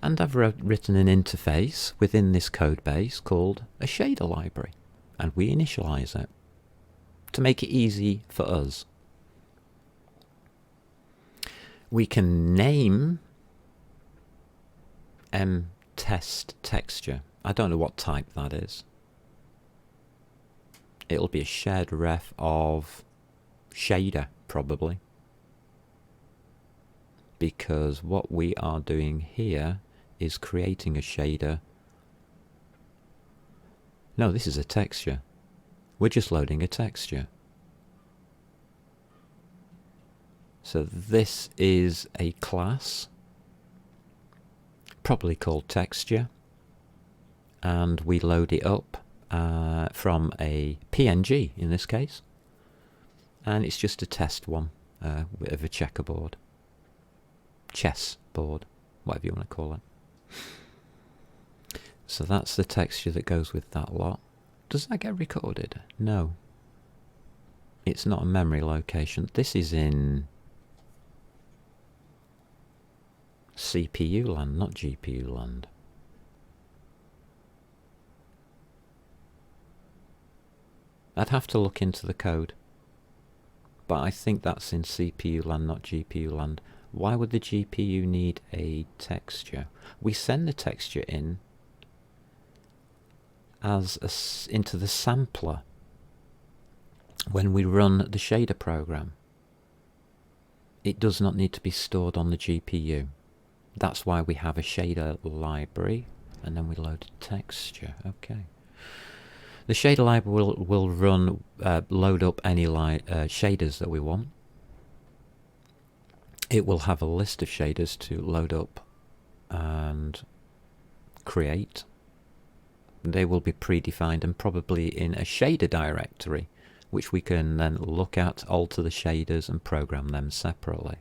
And I've written an interface within this code base called a shader library, and we initialize it to make it easy for us. We can name test texture. I don't know what type that is. It'll be a shared ref of shader, probably, because what we are doing here is creating a shader. No, this is a texture. We're just loading a texture. So this is a class, probably called texture, and we load it up from a PNG in this case, and it's just a test one with a checkerboard, chess board, whatever you want to call it. So that's the texture that goes with that lot. Does that get recorded? No. It's not a memory location. This is in CPU land, not GPU land. I'd have to look into the code, but I think that's in CPU land, not GPU land. Why would the GPU need a texture? We send the texture in as into the sampler when we run the shader program. It does not need to be stored on the GPU. That's why we have a shader library, and then we load a texture. Okay. The shader library will run, load up any shaders that we want. It will have a list of shaders to load up and create. They will be predefined and probably in a shader directory, which we can then look at, alter the shaders and program them separately.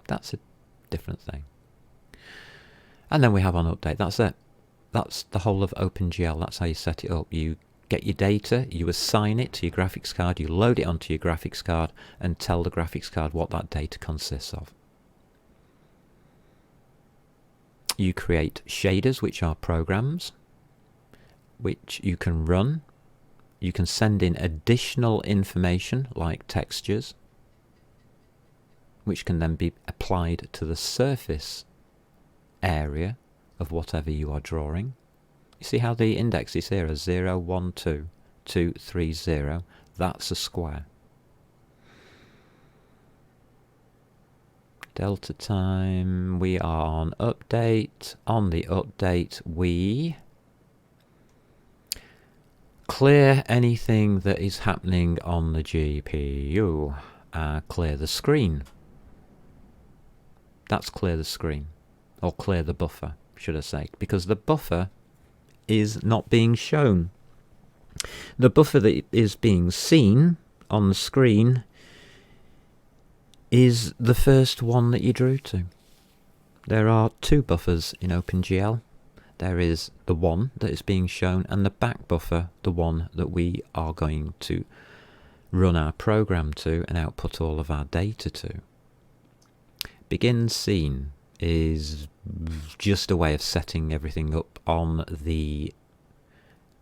That's a different thing. And then we have on update. That's it. That's the whole of OpenGL. That's how you set it up. You get your data, you assign it to your graphics card, you load it onto your graphics card and tell the graphics card what that data consists of. You create shaders, which are programs, which you can run. You can send in additional information like textures, which can then be applied to the surface area of whatever you are drawing. You see how the indexes here are 0, 1, 2, 2, 3, 0. That's a square. Delta time, we are on update. On the update, we clear anything that is happening on the GPU. Clear the screen. That's clear the screen. Or clear the buffer, should I say. Because the buffer is not being shown. The buffer that is being seen on the screen is the first one that you drew to. There are two buffers in OpenGL. There is the one that is being shown and the back buffer, the one that we are going to run our program to and output all of our data to. Begin scene is just a way of setting everything up on the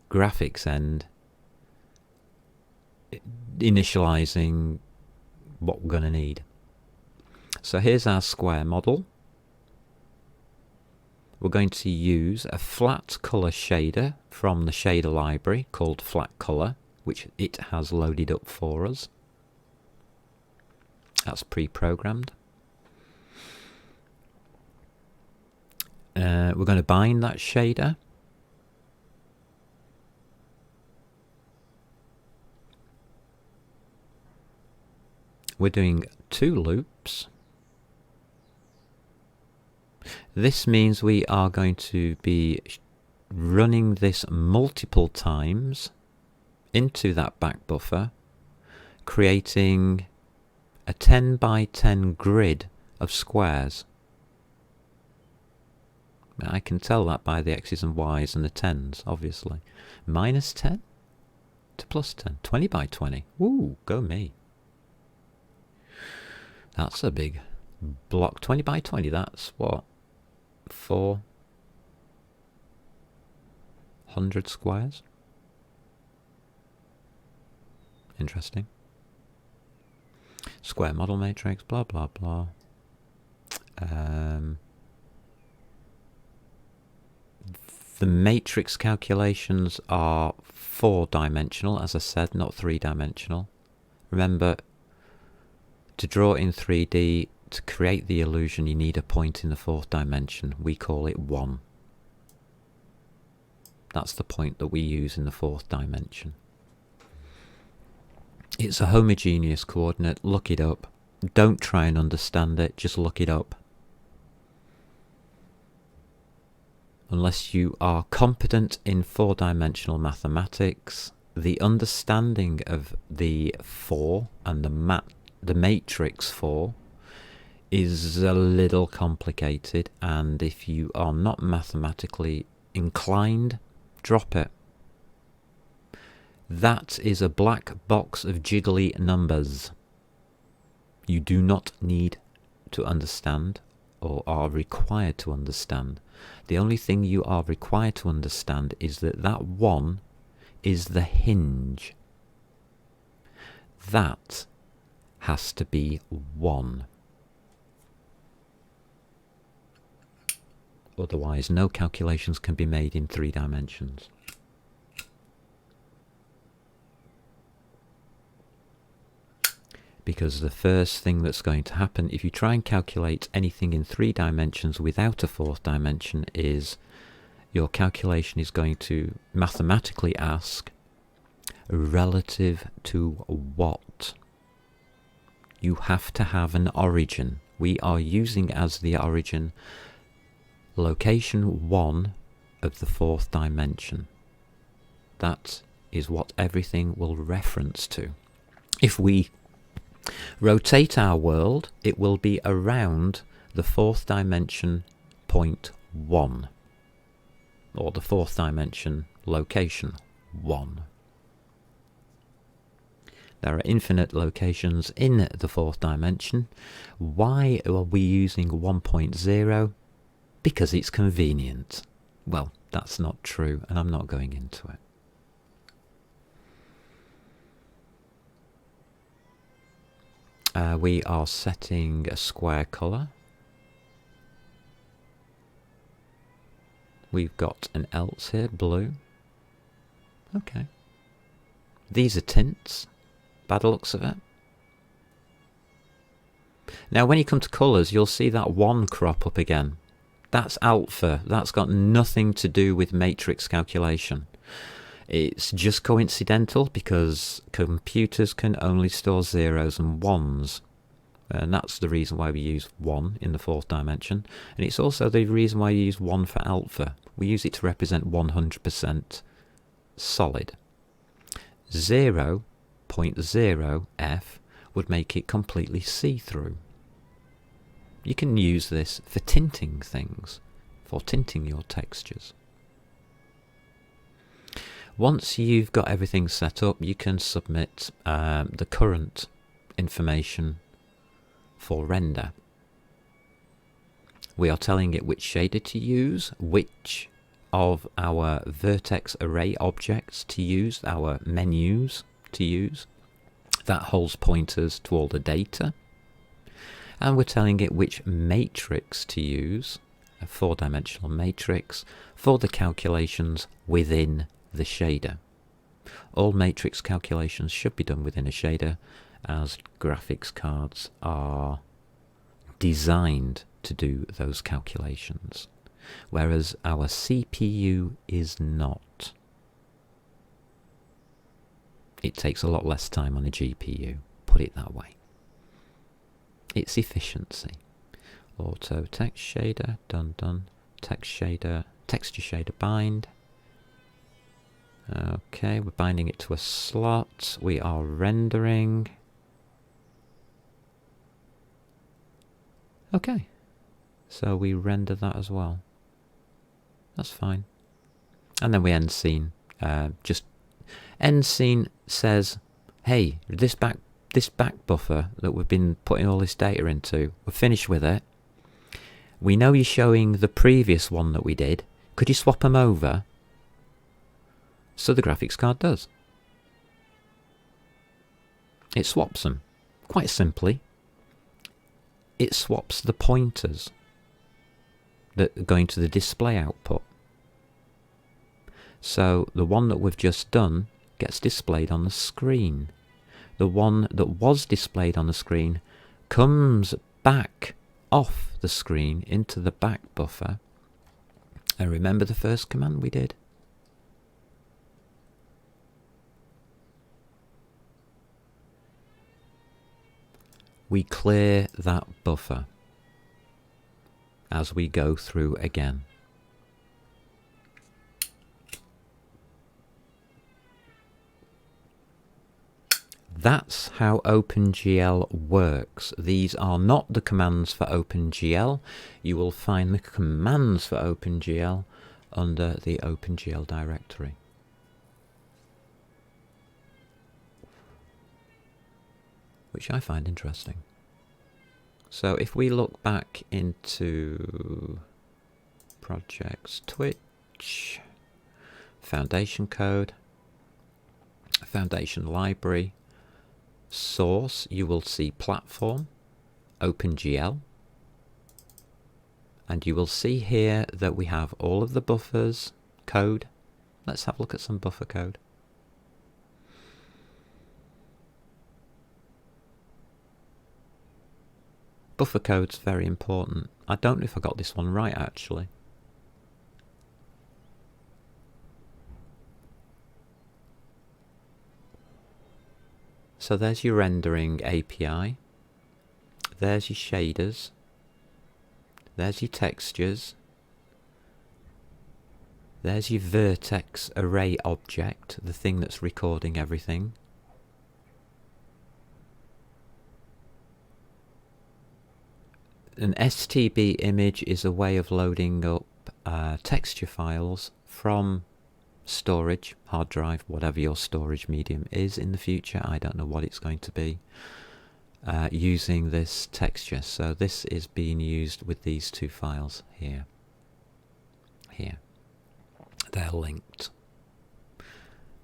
graphics end, initializing what we're going to need. So here's our square model. We're going to use a flat color shader from the shader library called flat color, which it has loaded up for us. That's pre-programmed. We're going to bind that shader. We're doing 2 loops. This means we are going to be running this multiple times into that back buffer, creating a 10 by 10 grid of squares. I can tell that by the X's and Y's and the 10s, obviously. Minus 10 to plus 10. 20 by 20. Ooh, go me. That's a big block. 20 by 20, that's what? 400 squares? Interesting. Square model matrix, blah, blah, blah. The matrix calculations are 4-dimensional, as I said, not 3-dimensional. Remember, to draw in 3D, to create the illusion, you need a point in the 4th dimension. We call it 1. That's the point that we use in the 4th dimension. It's a homogeneous coordinate. Look it up. Don't try and understand it, just look it up. Unless you are competent in 4-dimensional mathematics, the understanding of the 4 and the matrix 4 is a little complicated, and if you are not mathematically inclined, drop it. That is a black box of jiggly numbers. You do not need to understand or are required to understand. The only thing you are required to understand is that that 1 is the hinge. That has to be 1. Otherwise, no calculations can be made in 3 dimensions. Because the first thing that's going to happen if you try and calculate anything in 3 dimensions without a 4th dimension is your calculation is going to mathematically ask relative to what? You have to have an origin. We are using as the origin location 1 of the 4th dimension. That is what everything will reference to. If we rotate our world, it will be around the 4th dimension point 1, or the 4th dimension location 1. There are infinite locations in the fourth dimension. Why are we using 1.0? Because it's convenient. Well, that's not true, and I'm not going into it. We are setting a square colour. We've got an else here, blue. Okay. These are tints, by the looks of it. Now when you come to colours, you'll see that 1 crop up again. That's alpha. That's got nothing to do with matrix calculation. It's just coincidental because computers can only store zeros and ones. And that's the reason why we use 1 in the fourth dimension. And it's also the reason why you use 1 for alpha. We use it to represent 100% solid. 0.0f would make it completely see-through. You can use this for tinting things, for tinting your textures. Once you've got everything set up, you can submit the current information for render. We are telling it which shader to use, which of our Vertex Array objects to use, our menus to use. That holds pointers to all the data. And we're telling it which matrix to use, a 4-dimensional matrix, for the calculations within the shader. All matrix calculations should be done within a shader, as graphics cards are designed to do those calculations, whereas our CPU is not. It takes a lot less time on a GPU, put it that way. It's efficiency. Auto text shader, done. Text shader, texture shader bind. Okay, we're binding it to a slot. We are rendering. Okay, so we render that as well. That's fine. And then we end scene. Just end scene says, hey, this back buffer that we've been putting all this data into, we're finished with it. We know you're showing the previous one that we did. Could you swap them over? So the graphics card does. It swaps them. Quite simply. It swaps the pointers that are going to the display output. So the one that we've just done gets displayed on the screen. The one that was displayed on the screen comes back off the screen into the back buffer. And remember the first command we did? We clear that buffer as we go through again. That's how OpenGL works. These are not the commands for OpenGL. You will find the commands for OpenGL under the OpenGL directory. Which I find interesting. So if we look back into projects, Twitch, foundation code, foundation library, source, you will see platform, OpenGL, and you will see here that we have all of the buffers, code. Let's have a look at some buffer code. Buffer code's very important. I don't know if I got this one right actually. So there's your rendering API. There's your shaders. There's your textures. There's your Vertex Array object, the thing that's recording everything. An STB image is a way of loading up texture files from storage, hard drive, whatever your storage medium is in the future. I don't know what it's going to be. Using this texture. So this is being used with these two files here. They're linked.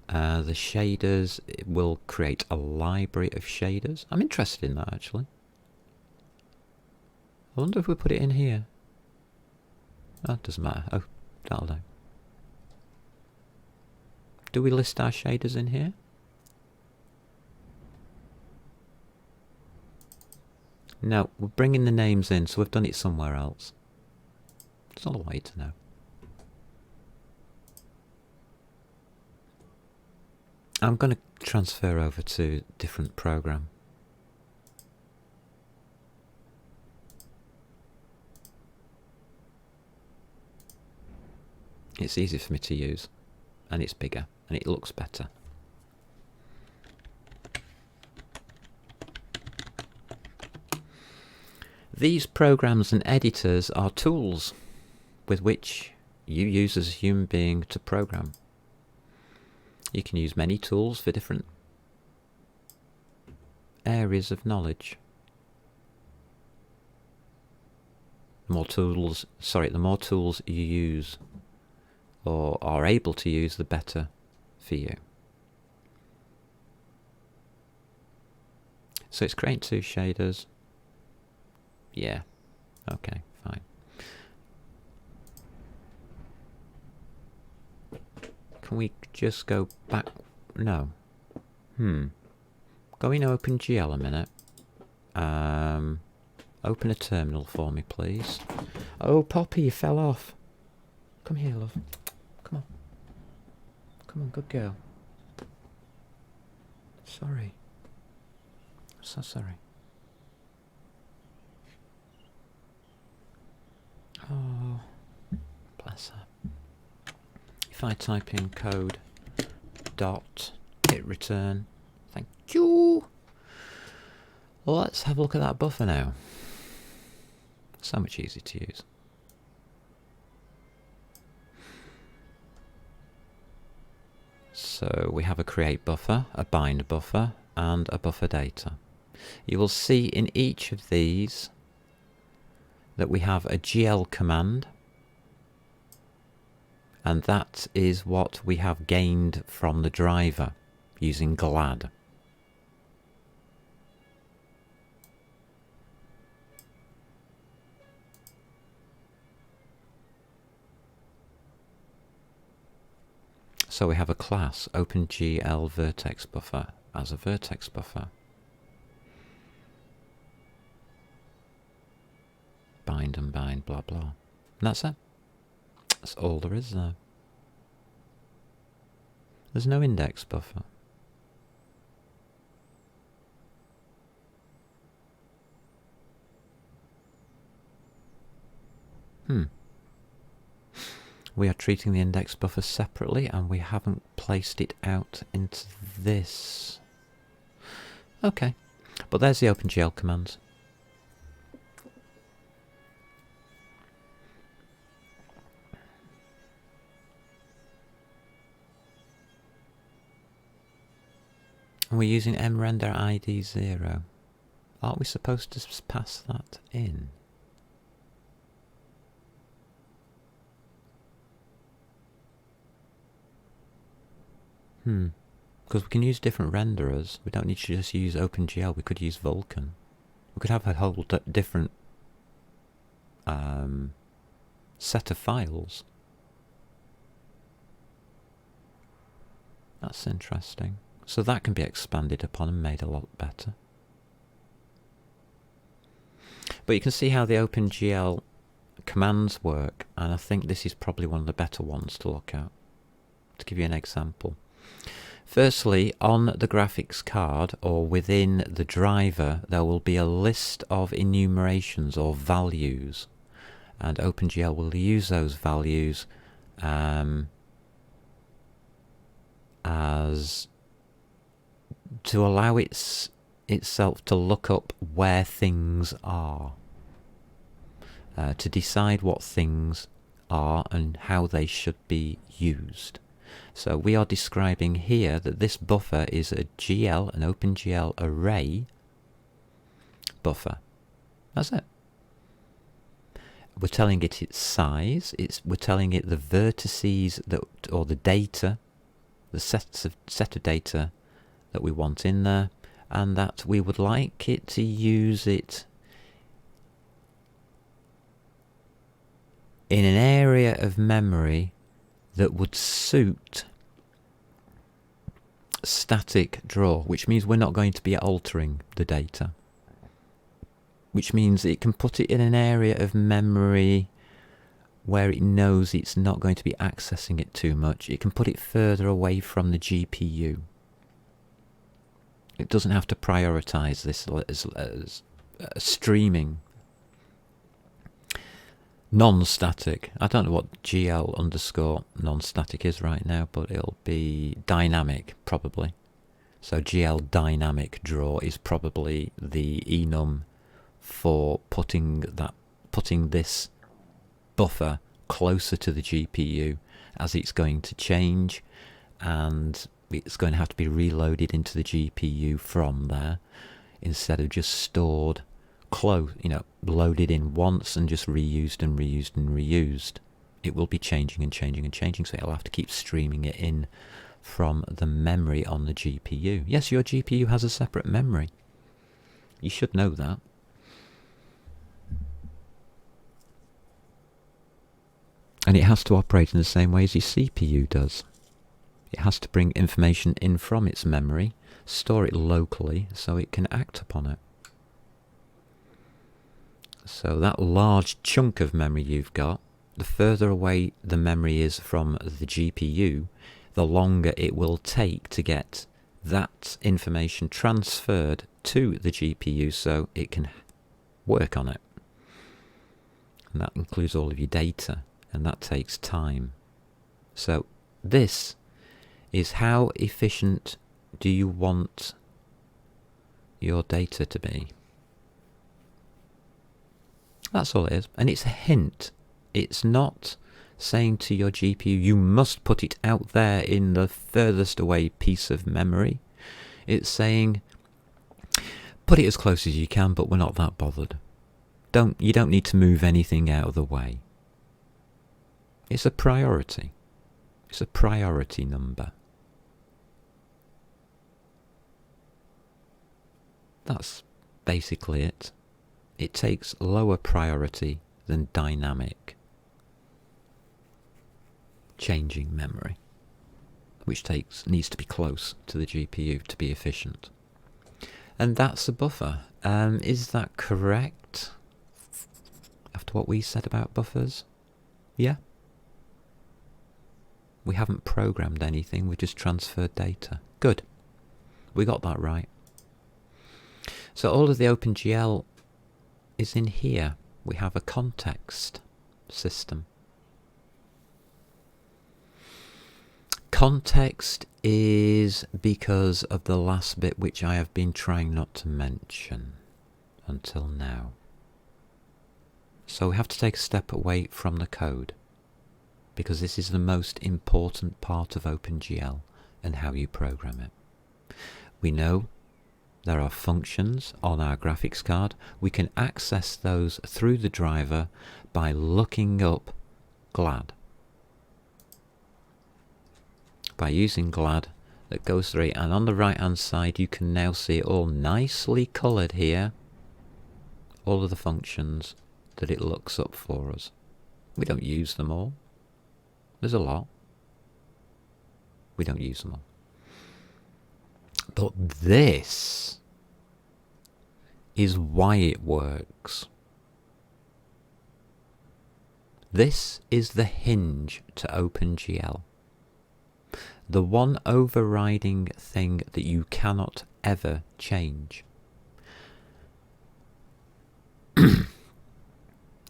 The shaders, it will create a library of shaders. I'm interested in that actually. I wonder if we put it in here. Oh, it doesn't matter. Oh, that'll do. Do we list our shaders in here? No, we're bringing the names in, so we've done it somewhere else. That's all I want you to know. I'm going to transfer over to a different program. It's easy for me to use, and it's bigger, and it looks better. These programs and editors are tools with which you use as a human being to program. You can use many tools for different areas of knowledge. The more tools you use or are able to use, the better for you. So it's creating two shaders. Yeah, okay, fine. Can we just go back? No. Go in OpenGL a minute. Open a terminal for me, please. Oh, Poppy, you fell off. Come here, love. Come on. Come on, good girl. Sorry. I'm so sorry. Oh, bless her. If I type in code dot hit return, thank you. Let's have a look at that buffer now. So much easier to use. So we have a create buffer, a bind buffer, and a buffer data. You will see in each of these that we have a GL command, and that is what we have gained from the driver using glad. So we have a class, OpenGL Vertex Buffer, as a vertex buffer. Bind and bind, blah blah. And that's it. That's all there is there. There's no index buffer. We are treating the index buffer separately, and we haven't placed it out into this. Okay, but there's the OpenGL commands. And we're using mrender ID 0. Aren't we supposed to pass that in? Because we can use different renderers. We don't need to just use OpenGL. We could use Vulkan. We could have a whole different set of files. That's interesting. So that can be expanded upon and made a lot better. But you can see how the OpenGL commands work, and I think this is probably one of the better ones to look at. To give you an example. Firstly, on the graphics card or within the driver, there will be a list of enumerations or values, and OpenGL will use those values as to allow itself to look up where things are, to decide what things are and how they should be used. So we are describing here that this buffer is a GL, an OpenGL array buffer. That's it. We're telling it its size. We're telling it the vertices that, or the data, the set of data that we want in there, and that we would like it to use it in an area of memory that would suit static draw, which means we're not going to be altering the data, which means it can put it in an area of memory where it knows it's not going to be accessing it too much. It can put it further away from the GPU. It doesn't have to prioritize this as streaming. Non-static. I don't know what GL underscore non-static is right now, but it'll be dynamic probably. So GL dynamic draw is probably the enum for putting this buffer closer to the GPU as it's going to change, and it's going to have to be reloaded into the GPU from there instead of just stored close, loaded in once and just reused and reused and reused. It will be changing and changing and changing, so it'll have to keep streaming it in from the memory on the GPU. Yes, your GPU has a separate memory. You should know that. And it has to operate in the same way as your CPU does. It has to bring information in from its memory, store it locally so it can act upon it. So that large chunk of memory you've got, the further away the memory is from the GPU, the longer it will take to get that information transferred to the GPU so it can work on it. And that includes all of your data, and that takes time. So this is how efficient do you want your data to be. That's all it is. And it's a hint. It's not saying to your GPU, you must put it out there in the furthest away piece of memory. It's saying, put it as close as you can, but we're not that bothered. You don't need to move anything out of the way. It's a priority. It's a priority number. That's basically it. It takes lower priority than dynamic changing memory, which needs to be close to the GPU to be efficient. And that's a buffer. Is that correct? After what we said about buffers? Yeah. We haven't programmed anything, we just transferred data. Good. We got that right. So all of the OpenGL is in here. We have a context system. Context is because of the last bit which I have been trying not to mention until now. So we have to take a step away from the code, because this is the most important part of OpenGL and how you program it. We know there are functions on our graphics card. We can access those through the driver by looking up GLAD. By using GLAD, that goes through, and on the right hand side you can now see it all nicely coloured here, all of the functions that it looks up for us. We don't use them all. There's a lot. We don't use them all. But this is why it works. This is the hinge to OpenGL. The one overriding thing that you cannot ever change.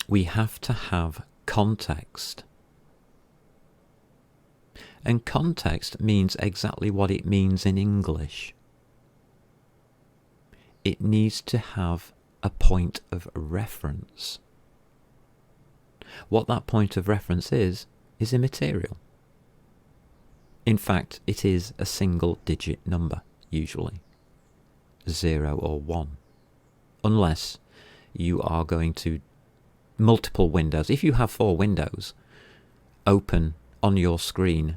We have to have context. And context means exactly what it means in English. It needs to have a point of reference. What that point of reference is immaterial. In fact, it is a single digit number, usually 0 or 1, unless you are going to multiple windows. If you have 4 windows open on your screen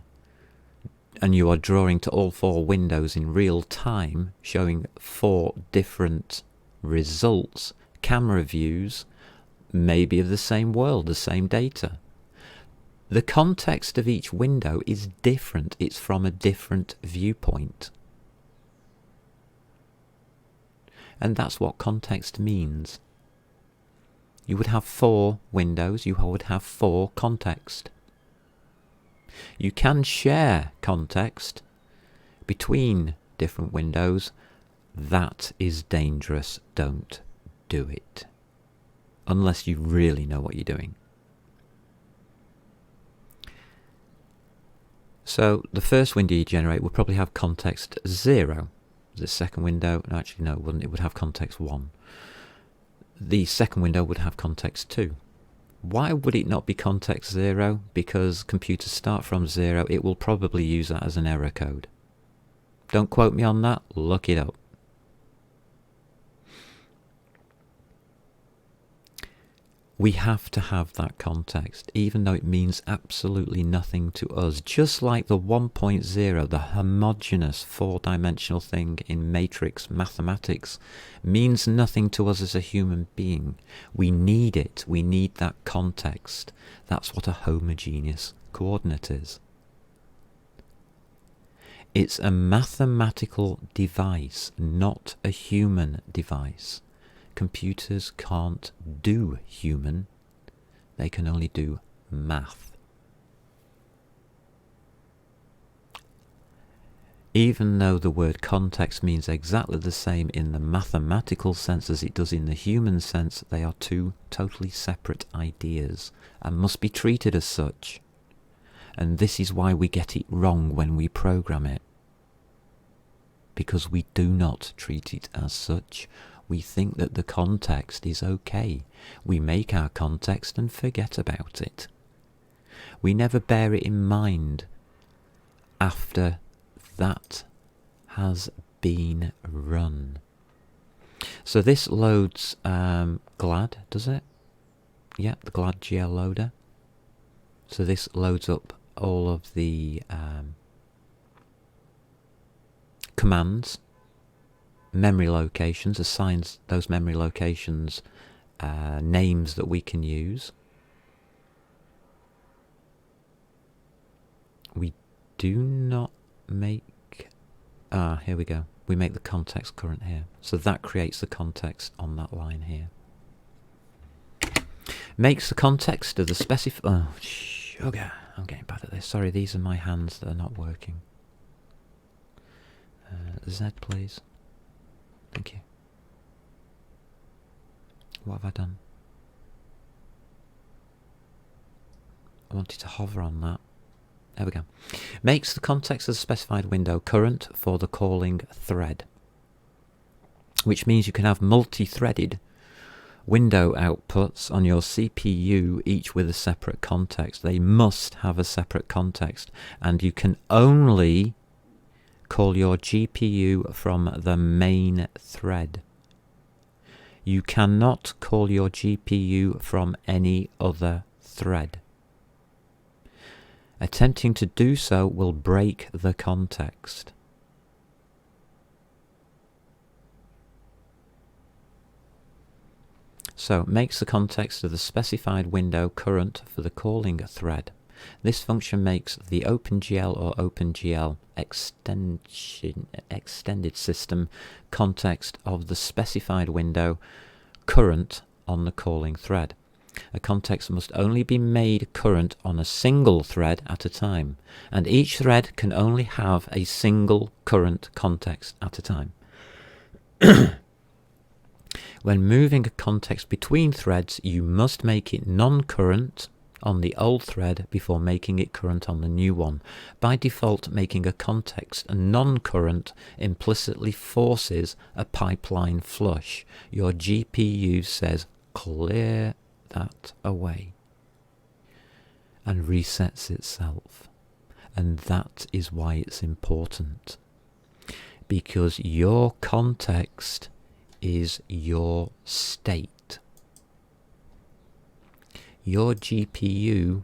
and you are drawing to all 4 windows in real time, showing 4 different results, camera views, maybe of the same world, the same data, the context of each window is different. It's from a different viewpoint. And that's what context means. You would have 4 windows, you would have 4 context. You can share context between different windows. That is dangerous. Don't do it. Unless you really know what you're doing. So the first window you generate will probably have context 0. The second window, actually no, it wouldn't. It would have context 1. The second window would have context 2. Why would it not be context 0? Because computers start from 0. It will probably use that as an error code. Don't quote me on that. Look it up. We have to have that context, even though it means absolutely nothing to us. Just like the 1.0, the homogeneous 4-dimensional thing in matrix mathematics, means nothing to us as a human being. We need it. We need that context. That's what a homogeneous coordinate is. It's a mathematical device, not a human device. Computers can't do human, they can only do math. Even though the word context means exactly the same in the mathematical sense as it does in the human sense, they are 2 totally separate ideas and must be treated as such. And this is why we get it wrong when we program it. Because we do not treat it as such. We think that the context is okay. We make our context and forget about it. We never bear it in mind after that has been run. So this loads GLAD, does it? Yeah, the GLAD GL loader. So this loads up all of the commands, memory locations, assigns those memory locations names that we can use. We do not make... here we go. We make the context current here. So that creates the context on that line here. Makes the context of the specified... Oh, sugar. I'm getting bad at this. Sorry, these are my hands that are not working. Z, please. Thank you. What have I done? I wanted to hover on that. There we go. Makes the context of the specified window current for the calling thread. Which means you can have multi-threaded window outputs on your CPU, each with a separate context. They must have a separate context. And you can only call your GPU from the main thread. You cannot call your GPU from any other thread. Attempting to do so will break the context. So, makes the context of the specified window current for the calling thread. This function makes the OpenGL or OpenGL extended system context of the specified window current on the calling thread. A context must only be made current on a single thread at a time, and each thread can only have a single current context at a time. When moving a context between threads, you must make it non-current on the old thread before making it current on the new one. By default, making a context non-current implicitly forces a pipeline flush. Your GPU says, clear that away, and resets itself. And that is why it's important. Because your context is your state. Your GPU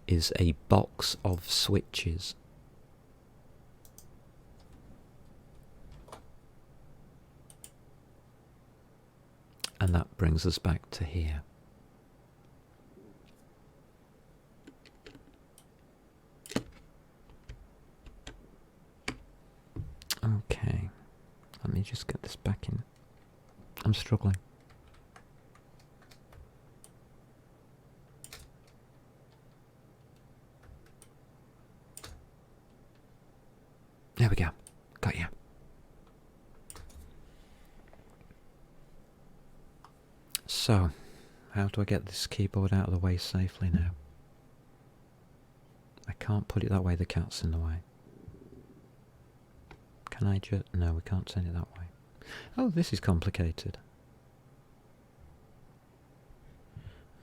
is a box of switches. And that brings us back to here. Okay, let me just get this back in. I'm struggling. There we go. Got you. So, how do I get this keyboard out of the way safely now? I can't put it that way, the cat's in the way. Can I just... No, we can't send it that way. Oh, this is complicated.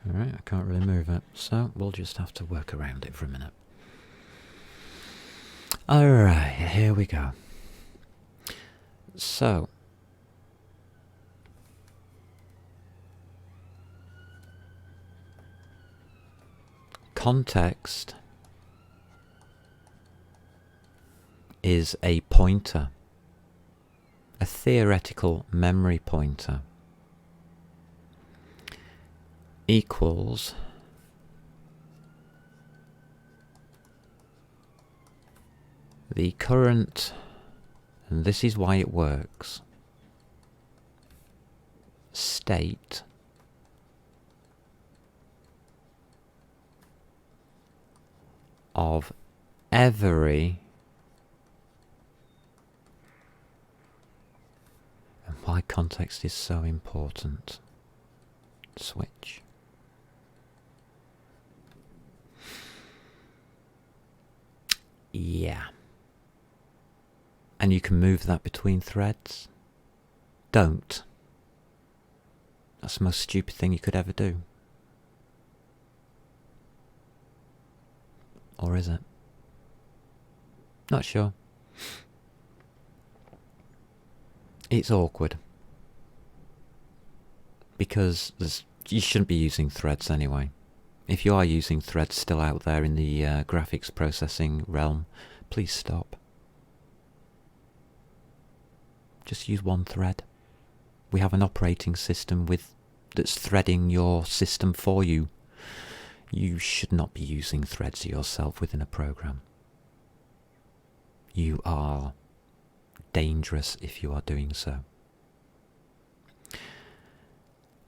Alright, I can't really move it, so we'll just have to work around it for a minute. Alright, here we go. So, context is a pointer, a theoretical memory pointer, equals the current, and this is why it works, state of every, and why context is so important, switch. Yeah. And you can move that between threads. Don't. That's the most stupid thing you could ever do. Or is it? Not sure. It's awkward. Because you shouldn't be using threads anyway. If you are using threads still out there in the graphics processing realm, please stop. Just use one thread. We have an operating system that's threading your system for you. You should not be using threads yourself within a program. You are dangerous if you are doing so.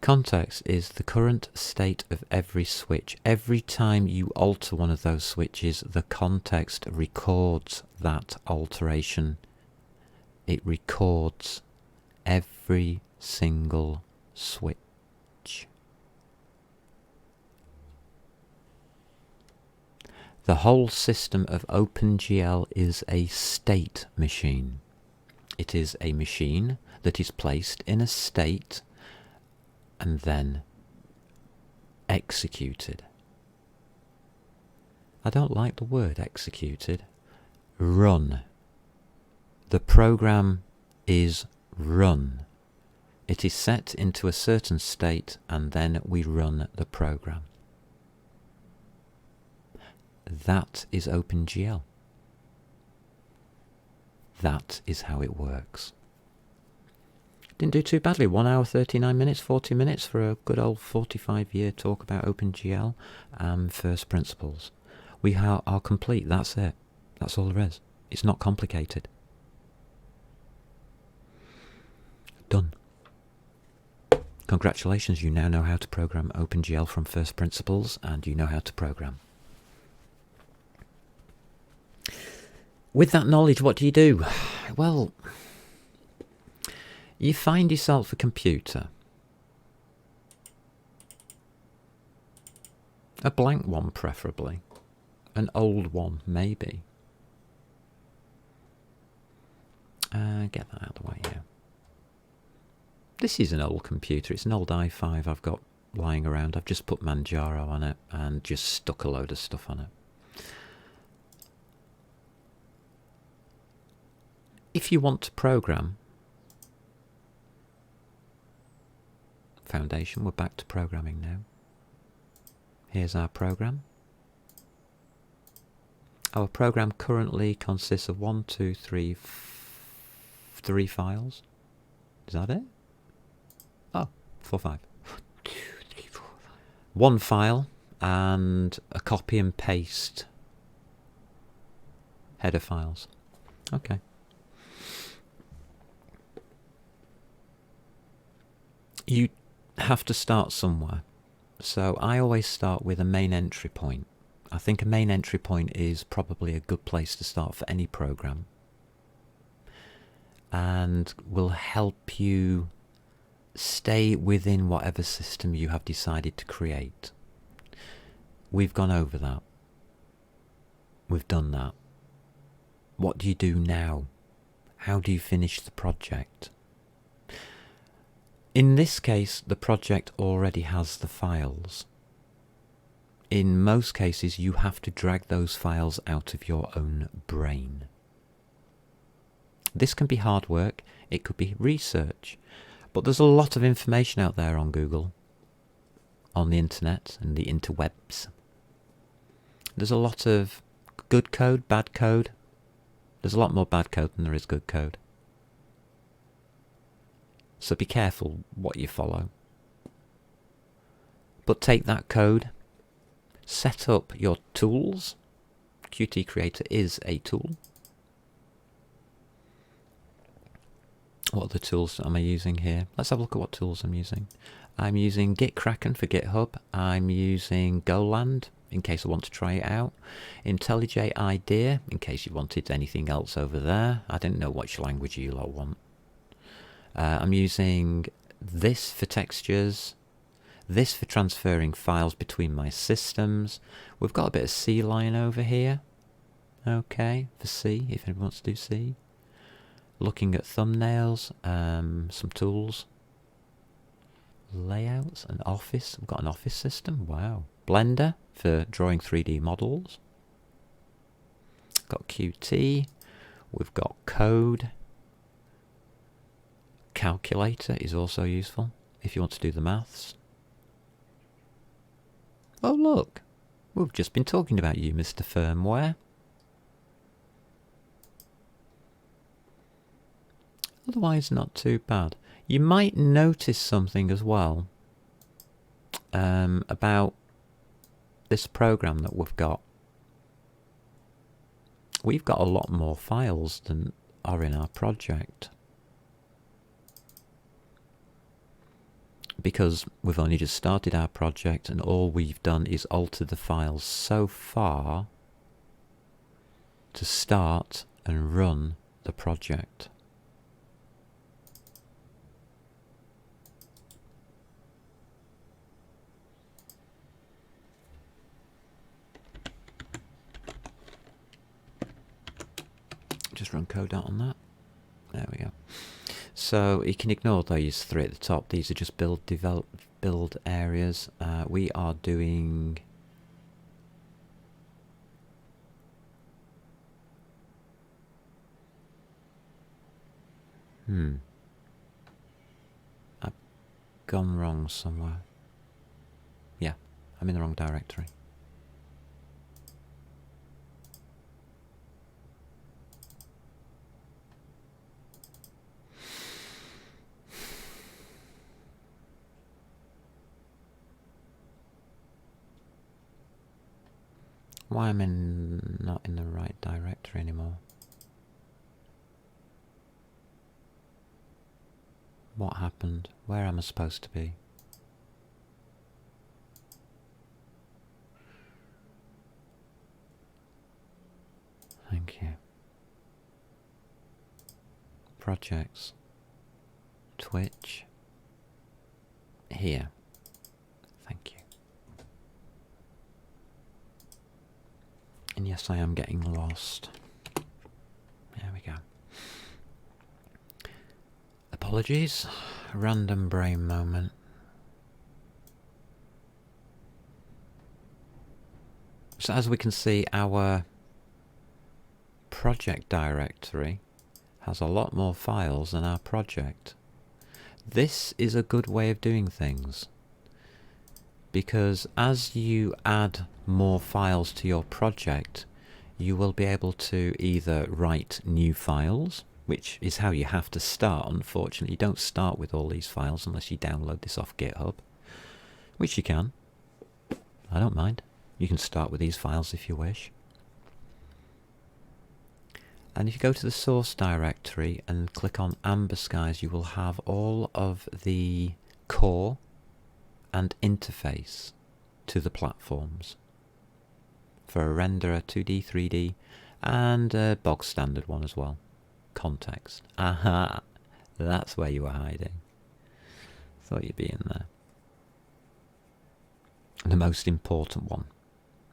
Context is the current state of every switch. Every time you alter one of those switches, the context records that alteration. It records every single switch. The whole system of OpenGL is a state machine. It is a machine that is placed in a state and then executed. I don't like the word executed. Run. The program is run. It is set into a certain state and then we run the program. That is OpenGL. That is how it works. Didn't do too badly. 1 hour, 39 minutes, 40 minutes for a good old 45-year talk about OpenGL and first principles. We are complete. That's it. That's all there is. It's not complicated. Done. Congratulations, you now know how to program OpenGL from first principles and you know how to program. With that knowledge, what do? Well, you find yourself a computer. A blank one, preferably. An old one, maybe. Get that out of the way here. This is an old computer. It's an old i5 I've got lying around. I've just put Manjaro on it and just stuck a load of stuff on it. if you want to program, Foundation, we're back to programming now. Here's our program. Our program currently consists of 3 files. Is that it? Oh, 4, 5. 1 file and a copy and paste header files. Okay. You have to start somewhere. So I always start with a main entry point. I think a main entry point is probably a good place to start for any program, and will help you stay within whatever system you have decided to create. We've gone over that. We've done that. What do you do now? How do you finish the project? In this case, the project already has the files. In most cases, you have to drag those files out of your own brain. This can be hard work, it could be research, but there's a lot of information out there on Google, on the internet and the interwebs. There's a lot of good code, bad code. There's a lot more bad code than there is good code. So be careful what you follow. But take that code, set up your tools. Qt Creator is a tool. What are the tools am I using here? Let's have a look at what tools I'm using. I'm using Gitkraken for GitHub. I'm using Goland in case I want to try it out. IntelliJ IDEA in case you wanted anything else over there. I didn't know which language you lot want. I'm using this for textures, this for transferring files between my systems. We've got a bit of C-line over here. Okay, for C, if anyone wants to do C. Looking at thumbnails, some tools. Layouts, an office. We've got an office system, wow. Blender for drawing 3D models. Got Qt. We've got code. Calculator is also useful if you want to do the maths. Oh look, we've just been talking about you, Mr. Firmware. Otherwise not too bad. You might notice something as well about this program that we've got. We've got a lot more files than are in our project, because we've only just started our project and all we've done is alter the files so far to start and run the project. Just run code out on that. There we go. So you can ignore those 3 at the top. These are just build areas. We are doing I've gone wrong somewhere. Yeah, I'm in the wrong directory. Why am I not in the right directory anymore? What happened? Where am I supposed to be? Thank you. Projects. Twitch. Here. Thank you. And yes, I am getting lost. There we go. Apologies. Random brain moment. So as we can see, our project directory has a lot more files than our project. This is a good way of doing things, because as you add more files to your project, you will be able to either write new files, which is how you have to start, unfortunately. You don't start with all these files unless you download this off GitHub, which you can. I don't mind. You can start with these files if you wish. And if you go to the source directory and click on Amber Skies, you will have all of the core and interface to the platforms for a renderer, 2D, 3D, and a bog standard one as well. Context. Aha! That's where you were hiding. Thought you'd be in there. The most important one.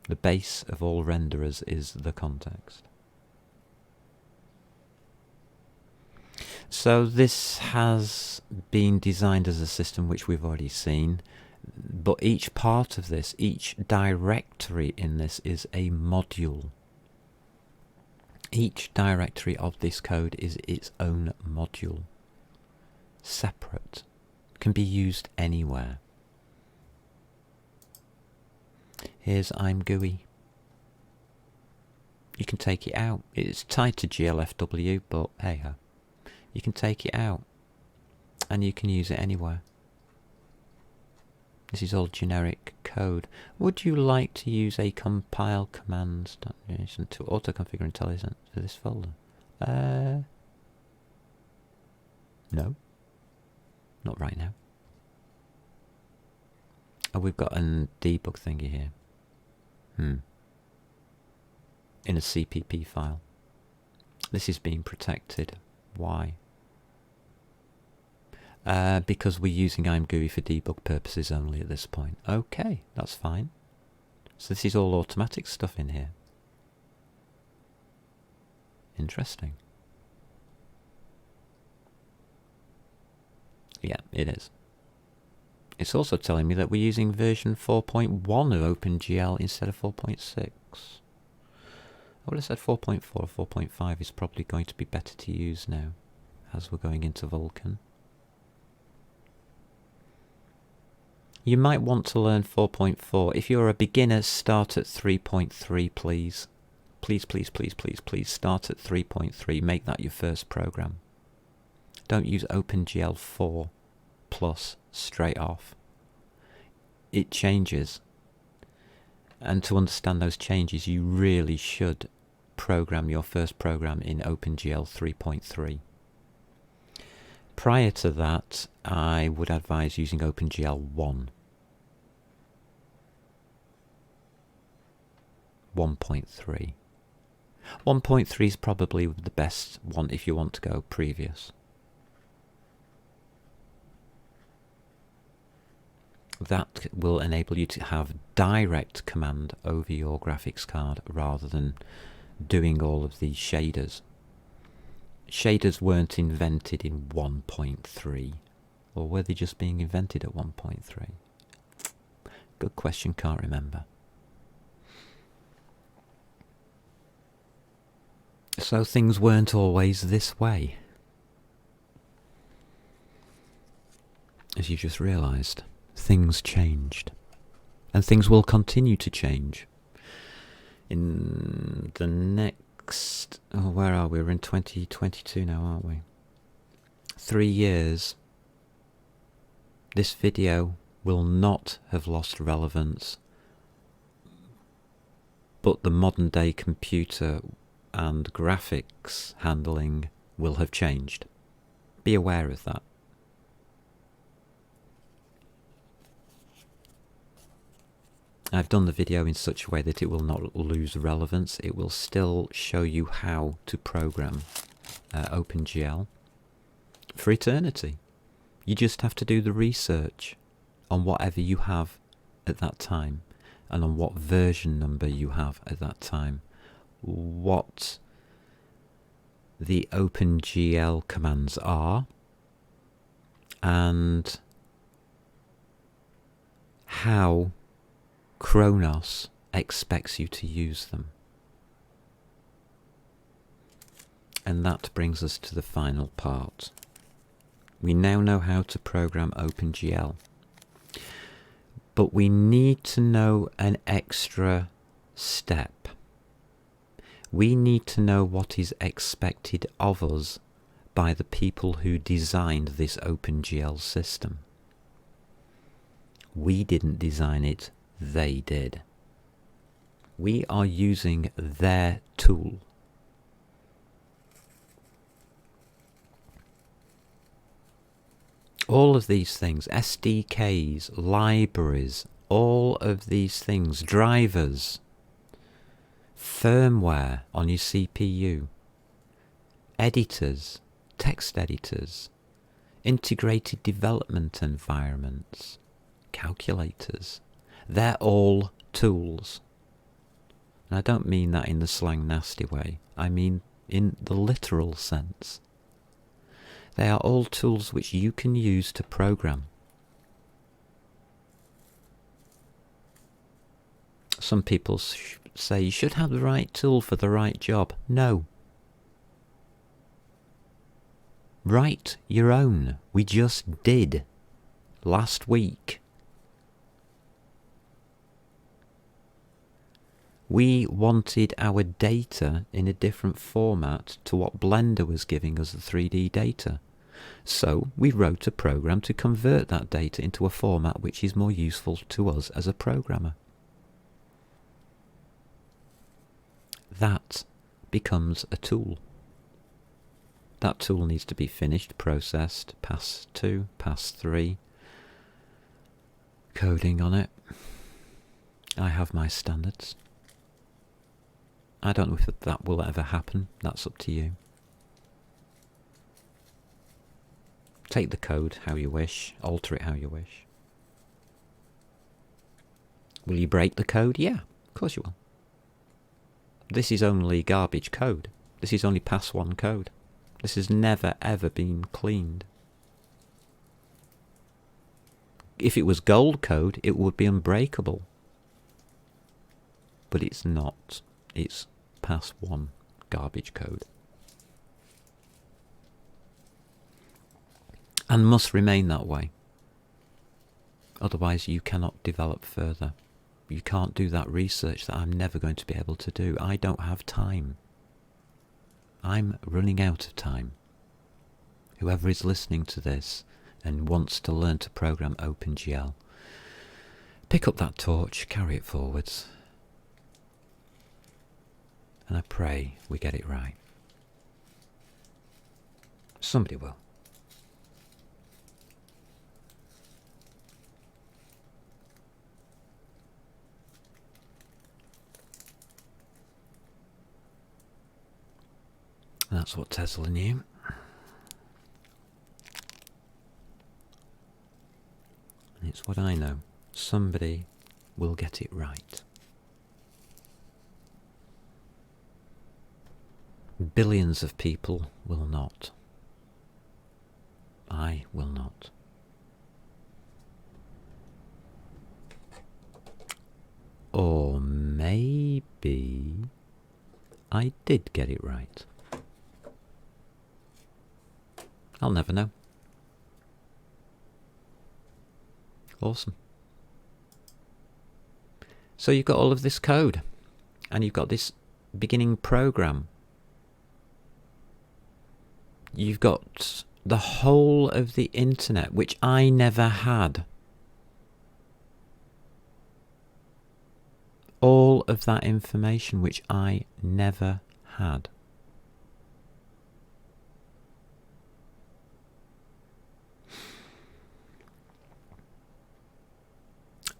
The base of all renderers is the context. So this has been designed as a system which we've already seen, but each part of this, each directory in this is a module. Each directory of this code is its own module, separate, can be used anywhere. Here's I'm GUI. You can take it out. It's tied to GLFW, but hey ho. You can take it out and you can use it anywhere. This is all generic code. Would you like to use a compile commands to auto-configure IntelliSense for this folder? No. Not right now. Oh, we've got a debug thingy here. In a CPP file. This is being protected. Why? Because we're using ImGUI for debug purposes only at this point. Okay, that's fine. So this is all automatic stuff in here. Interesting. Yeah, it is. It's also telling me that we're using version 4.1 of OpenGL instead of 4.6. I would have said 4.4 or 4.5 is probably going to be better to use now, as we're going into Vulkan. You might want to learn 4.4. If you're a beginner, start at 3.3, please. Please, please, please, please, please start at 3.3. Make that your first program. Don't use OpenGL 4 plus straight off. It changes. And to understand those changes, you really should program your first program in OpenGL 3.3. Prior to that, I would advise using OpenGL 1. 1.3. 1.3 is probably the best one if you want to go previous. That will enable you to have direct command over your graphics card rather than doing all of these shaders. Shaders weren't invented in 1.3, or were they just being invented at 1.3? Good question, can't remember. So things weren't always this way, as you just realised. Things changed, and things will continue to change. In the next, where are we? We're in 2022 now, aren't we? 3 years, this video will not have lost relevance, but the modern day computer and graphics handling will have changed. Be aware of that. I've done the video in such a way that it will not lose relevance. It will still show you how to program OpenGL for eternity. You just have to do the research on whatever you have at that time and on what version number you have at that time. What the OpenGL commands are and how Kronos expects you to use them. And that brings us to the final part. We now know how to program OpenGL. But we need to know an extra step. We need to know what is expected of us by the people who designed this OpenGL system. We didn't design it, they did. We are using their tool. All of these things, SDKs, libraries, all of these things, drivers, firmware on your CPU, editors, text editors, integrated development environments, calculators, they're all tools. And I don't mean that in the slang nasty way, I mean in the literal sense. They are all tools which you can use to program. Some people say you should have the right tool for the right job. No. Write your own. We just did last week. We wanted our data in a different format to what Blender was giving us the 3D data. So we wrote a program to convert that data into a format which is more useful to us as a programmer. That becomes a tool. That tool needs to be finished, processed, pass 2, pass 3, coding on it. I have my standards. I don't know if that will ever happen. That's up to you. Take the code how you wish, alter it how you wish. Will you break the code? Yeah, of course you will. This is only garbage code. This is only pass 1 code. This has never ever been cleaned. If it was gold code, it would be unbreakable. But it's not. It's pass 1 garbage code. And must remain that way. Otherwise you cannot develop further. You can't do that research that I'm never going to be able to do. I don't have time. I'm running out of time. Whoever is listening to this and wants to learn to program OpenGL, pick up that torch, carry it forwards. And I pray we get it right. Somebody will. That's what Tesla knew. And it's what I know. Somebody will get it right. Billions of people will not. I will not. Or maybe I did get it right. I'll never know. Awesome. So you've got all of this code, and you've got this beginning program. You've got the whole of the internet, which I never had. All of that information, which I never had.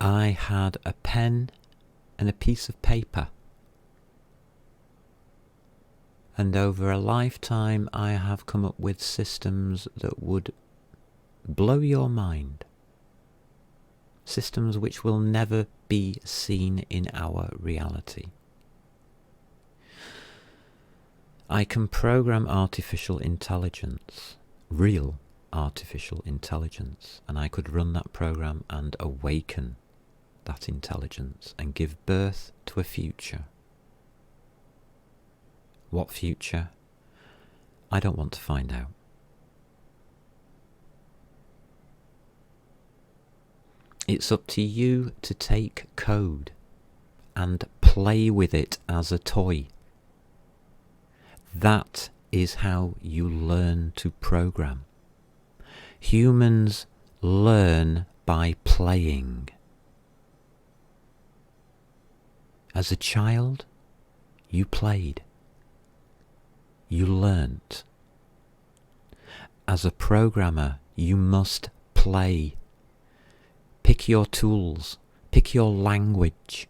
I had a pen and a piece of paper. And over a lifetime I have come up with systems that would blow your mind. Systems which will never be seen in our reality. I can program artificial intelligence, real artificial intelligence, and I could run that program and awaken that intelligence and give birth to a future. What future? I don't want to find out. It's up to you to take code and play with it as a toy. That is how you learn to program. Humans learn by playing. As a child, you played. You learnt. As a programmer, you must play. Pick your tools. Pick your language.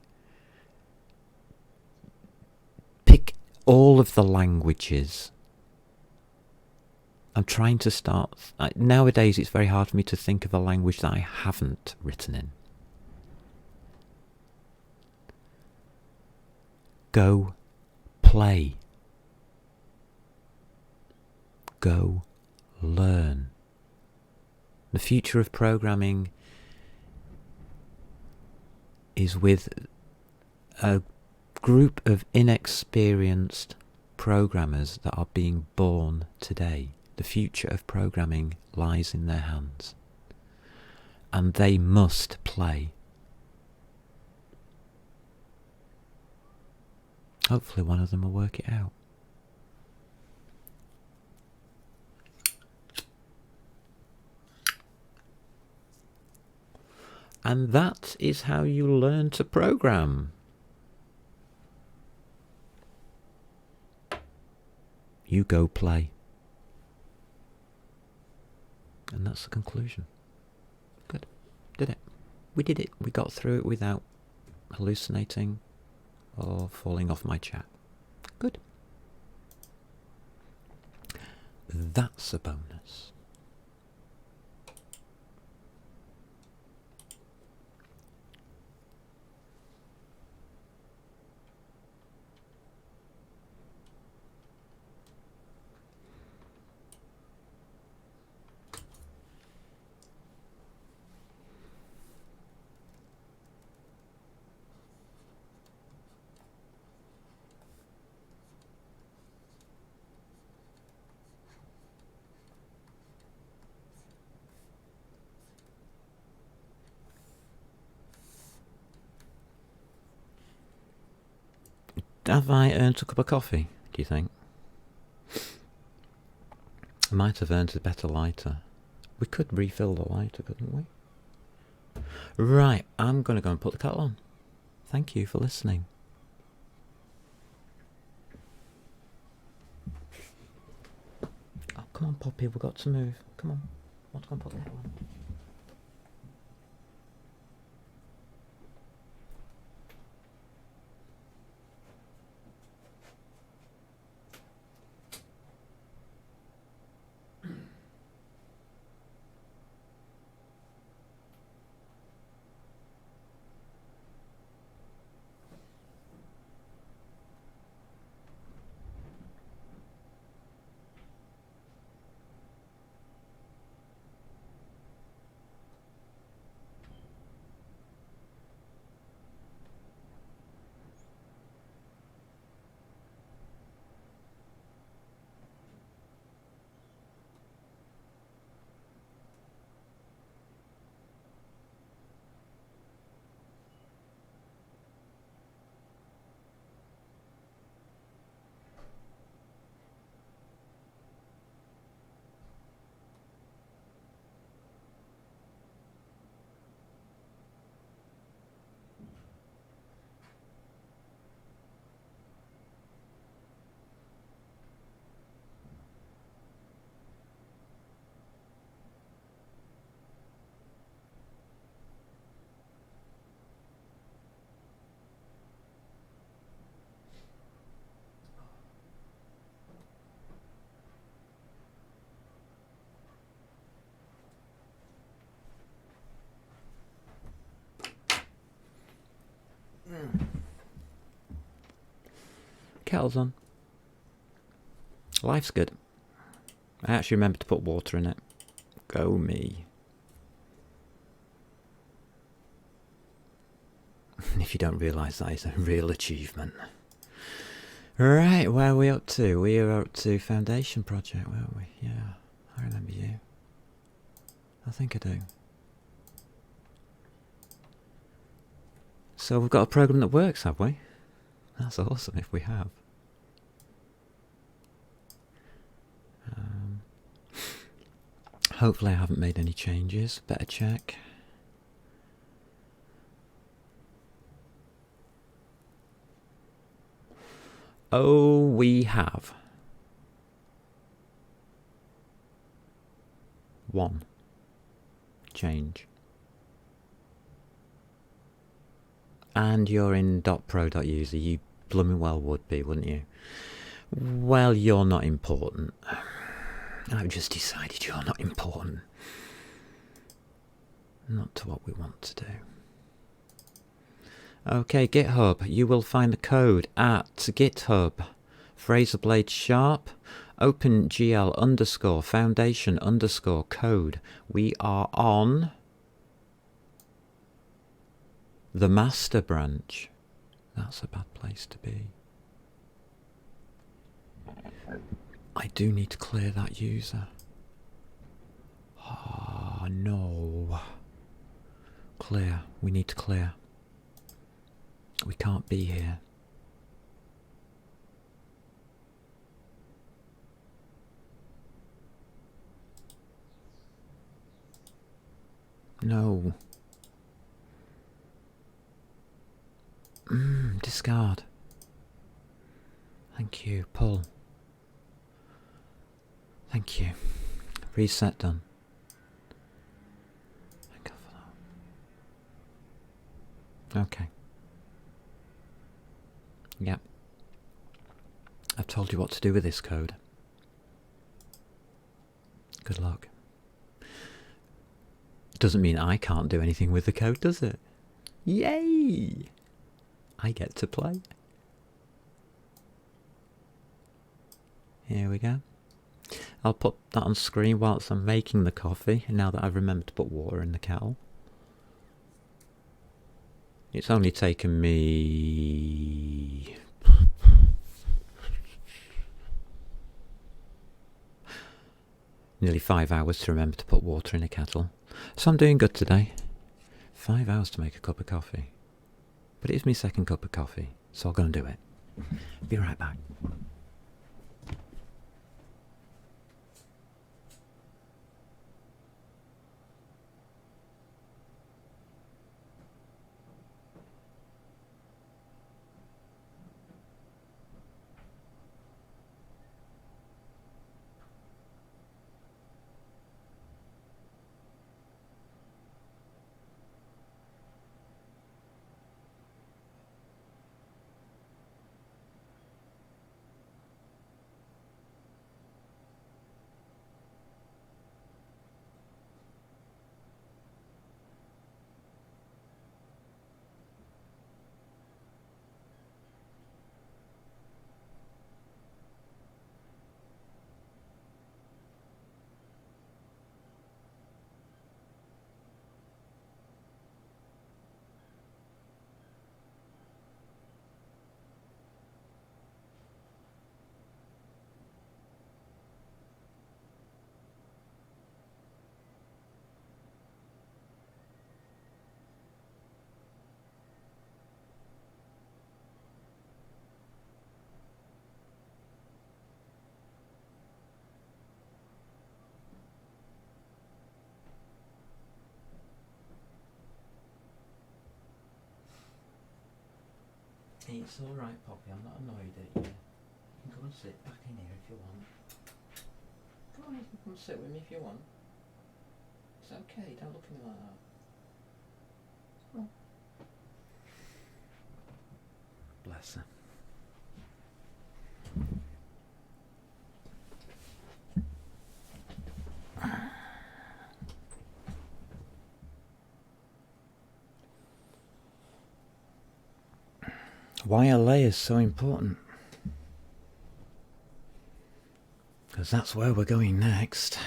Pick all of the languages. I'm trying to start... Nowadays, it's very hard for me to think of a language that I haven't written in. Go play. Go learn. The future of programming is with a group of inexperienced programmers that are being born today. The future of programming lies in their hands. And they must play. Hopefully one of them will work it out. And that is how you learn to program. You go play. And that's the conclusion. Good. Did it. We did it. We got through it without hallucinating or falling off my chat. Good. That's a bonus. Have I earned a cup of coffee, do you think? I might have earned a better lighter. We could refill the lighter, couldn't we? Right, I'm going to go and put the kettle on. Thank you for listening. Oh, come on, Poppy, we've got to move. Come on, let's go and put the kettle on. Kettle's on. Life's good. I actually remembered to put water in it. Go me. If you don't realise that is a real achievement. Right, where are we up to? We are up to Foundation Project, weren't we? Yeah, I remember you. I think I do. So we've got a program that works, have we? That's awesome if we have. Hopefully I haven't made any changes. Better check. Oh, we have. One change. And you're in .pro.user. You blooming well would be, wouldn't you? Well, you're not important. I've just decided you're not important. Not to what we want to do. Okay, GitHub. You will find the code at GitHub. Phraserblade sharp. OpenGL _ foundation _ code. We are on the master branch. That's a bad place to be. I do need to clear that user. Oh no. Clear. We need to clear. We can't be here. No. Discard. Thank you. Pull. Thank you. Reset done. Thank God for that. Okay. Yep. I've told you what to do with this code. Good luck. Doesn't mean I can't do anything with the code, does it? Yay! I get to play. Here we go. I'll put that on screen whilst I'm making the coffee, now that I've remembered to put water in the kettle. It's only taken me nearly 5 hours to remember to put water in a kettle. So I'm doing good today. 5 hours to make a cup of coffee. But it is my second cup of coffee, so I'll go and do it. Be right back. It's alright, Poppy, I'm not annoyed at you. You can come and sit back in here if you want. Come on, you can come and sit with me if you want. It's okay, don't look at me like that. Oh. Bless her. Why are layers so important? Because that's where we're going next.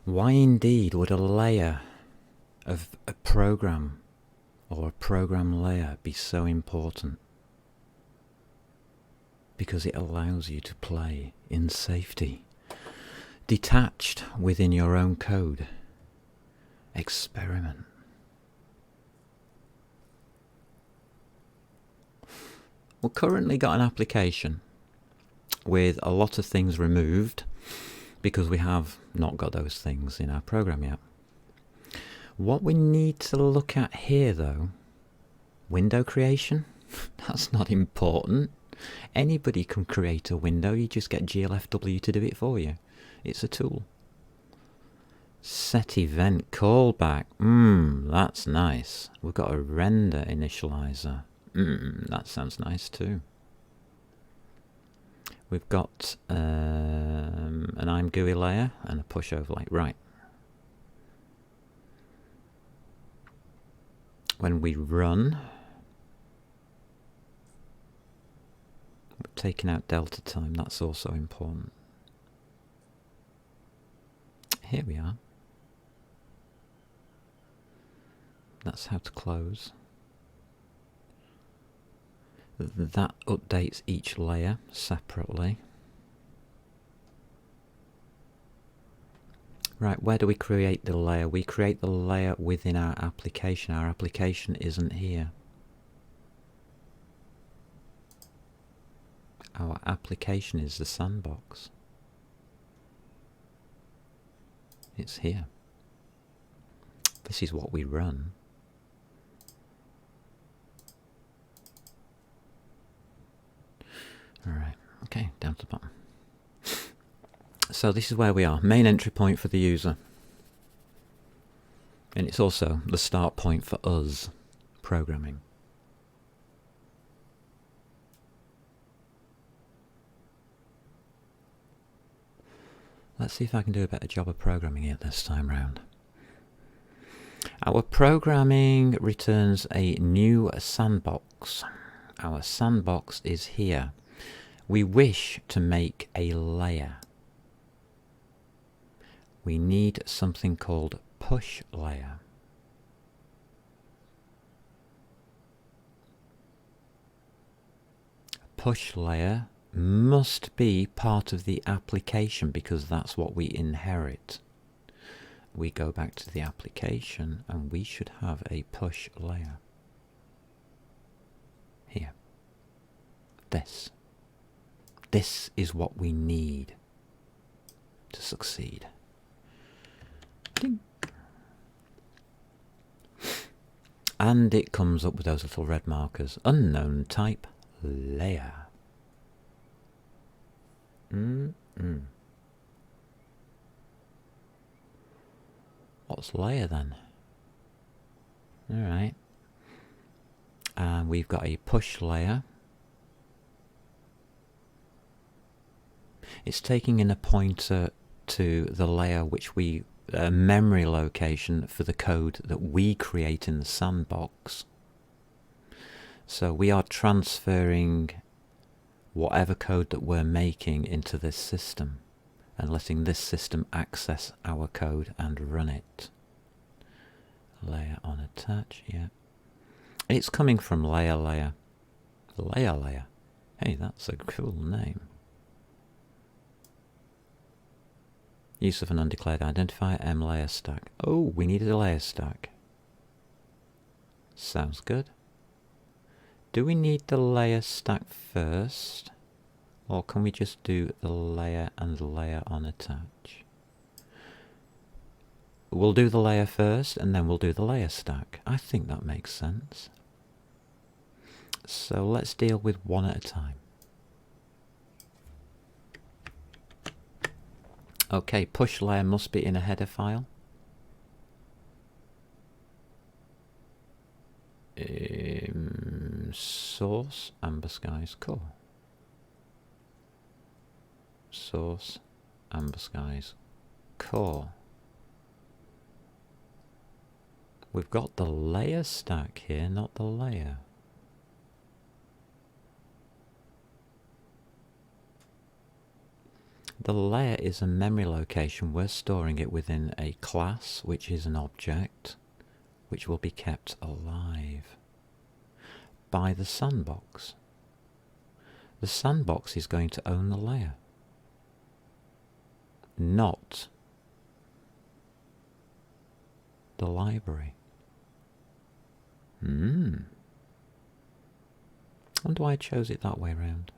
Why indeed would a layer of a program or a program layer be so important? because it allows you to play in safety, detached within your own code. Experiment. We've currently got an application with a lot of things removed because we have not got those things in our program yet. What we need to look at here though, window creation, that's not important. Anybody can create a window, you just get GLFW to do it for you. It's a tool. Set event callback, that's nice. We've got a render initializer, that sounds nice too. We've got an I'm GUI layer and a push overlay. Right. When we run, we're taking out delta time. That's also important. Here we are. That's how to close. That updates each layer separately. Right, where do we create the layer? We create the layer within our application. Our application isn't here. Our application is the sandbox. It's here. This is what we run. Alright, okay, down to the bottom. So this is where we are, main entry point for the user. And it's also the start point for us programming. Let's see if I can do a better job of programming it this time round. Our programming returns a new sandbox. Our sandbox is here. We wish to make a layer. We need something called push layer. Push layer must be part of the application because that's what we inherit. We go back to the application and we should have a push layer. Here. This. This is what we need to succeed. Ding. And it comes up with those little red markers. Unknown type layer. What's layer then? Alright. And we've got a push layer. It's taking in a pointer to the layer which we, memory location for the code that we create in the sandbox. So we are transferring whatever code that we're making into this system and letting this system access our code and run it. Layer on attach, yeah. It's coming from layer layer. Layer layer. Hey, that's a cool name. Use of an undeclared identifier, M layer stack. Oh, we needed a layer stack. Sounds good. Do we need the layer stack first? Or can we just do the layer and layer on attach? We'll do the layer first and then we'll do the layer stack. I think that makes sense. So let's deal with one at a time. Okay, push layer must be in a header file. Source Amber Skies core. Source Amber Skies core. We've got the layer stack here, not the layer. The layer is a memory location. We're storing it within a class, which is an object, which will be kept alive by the sandbox. The sandbox is going to own the layer, not the library. Wonder why I chose it that way round.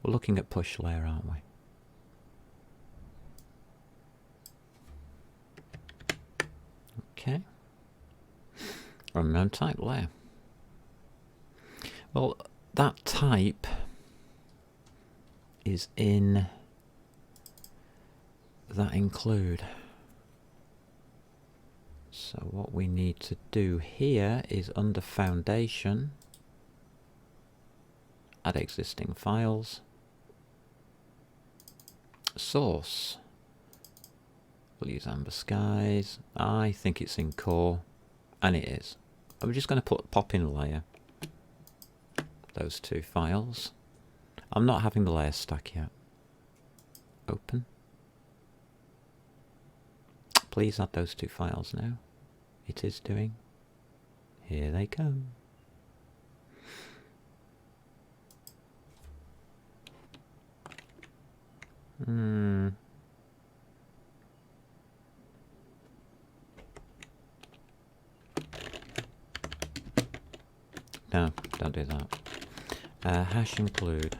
We're looking at push layer, aren't we? Okay. Unknown type layer. Well, that type is in that include. So what we need to do here is under foundation, add existing files, source. We'll use Amber Skies. I think it's in core, and it is. I'm just going to pop in layer, those two files. I'm not having the layer stack yet. Open. Please add those two files now. It is doing. Here they come. No, don't do that. Hash include.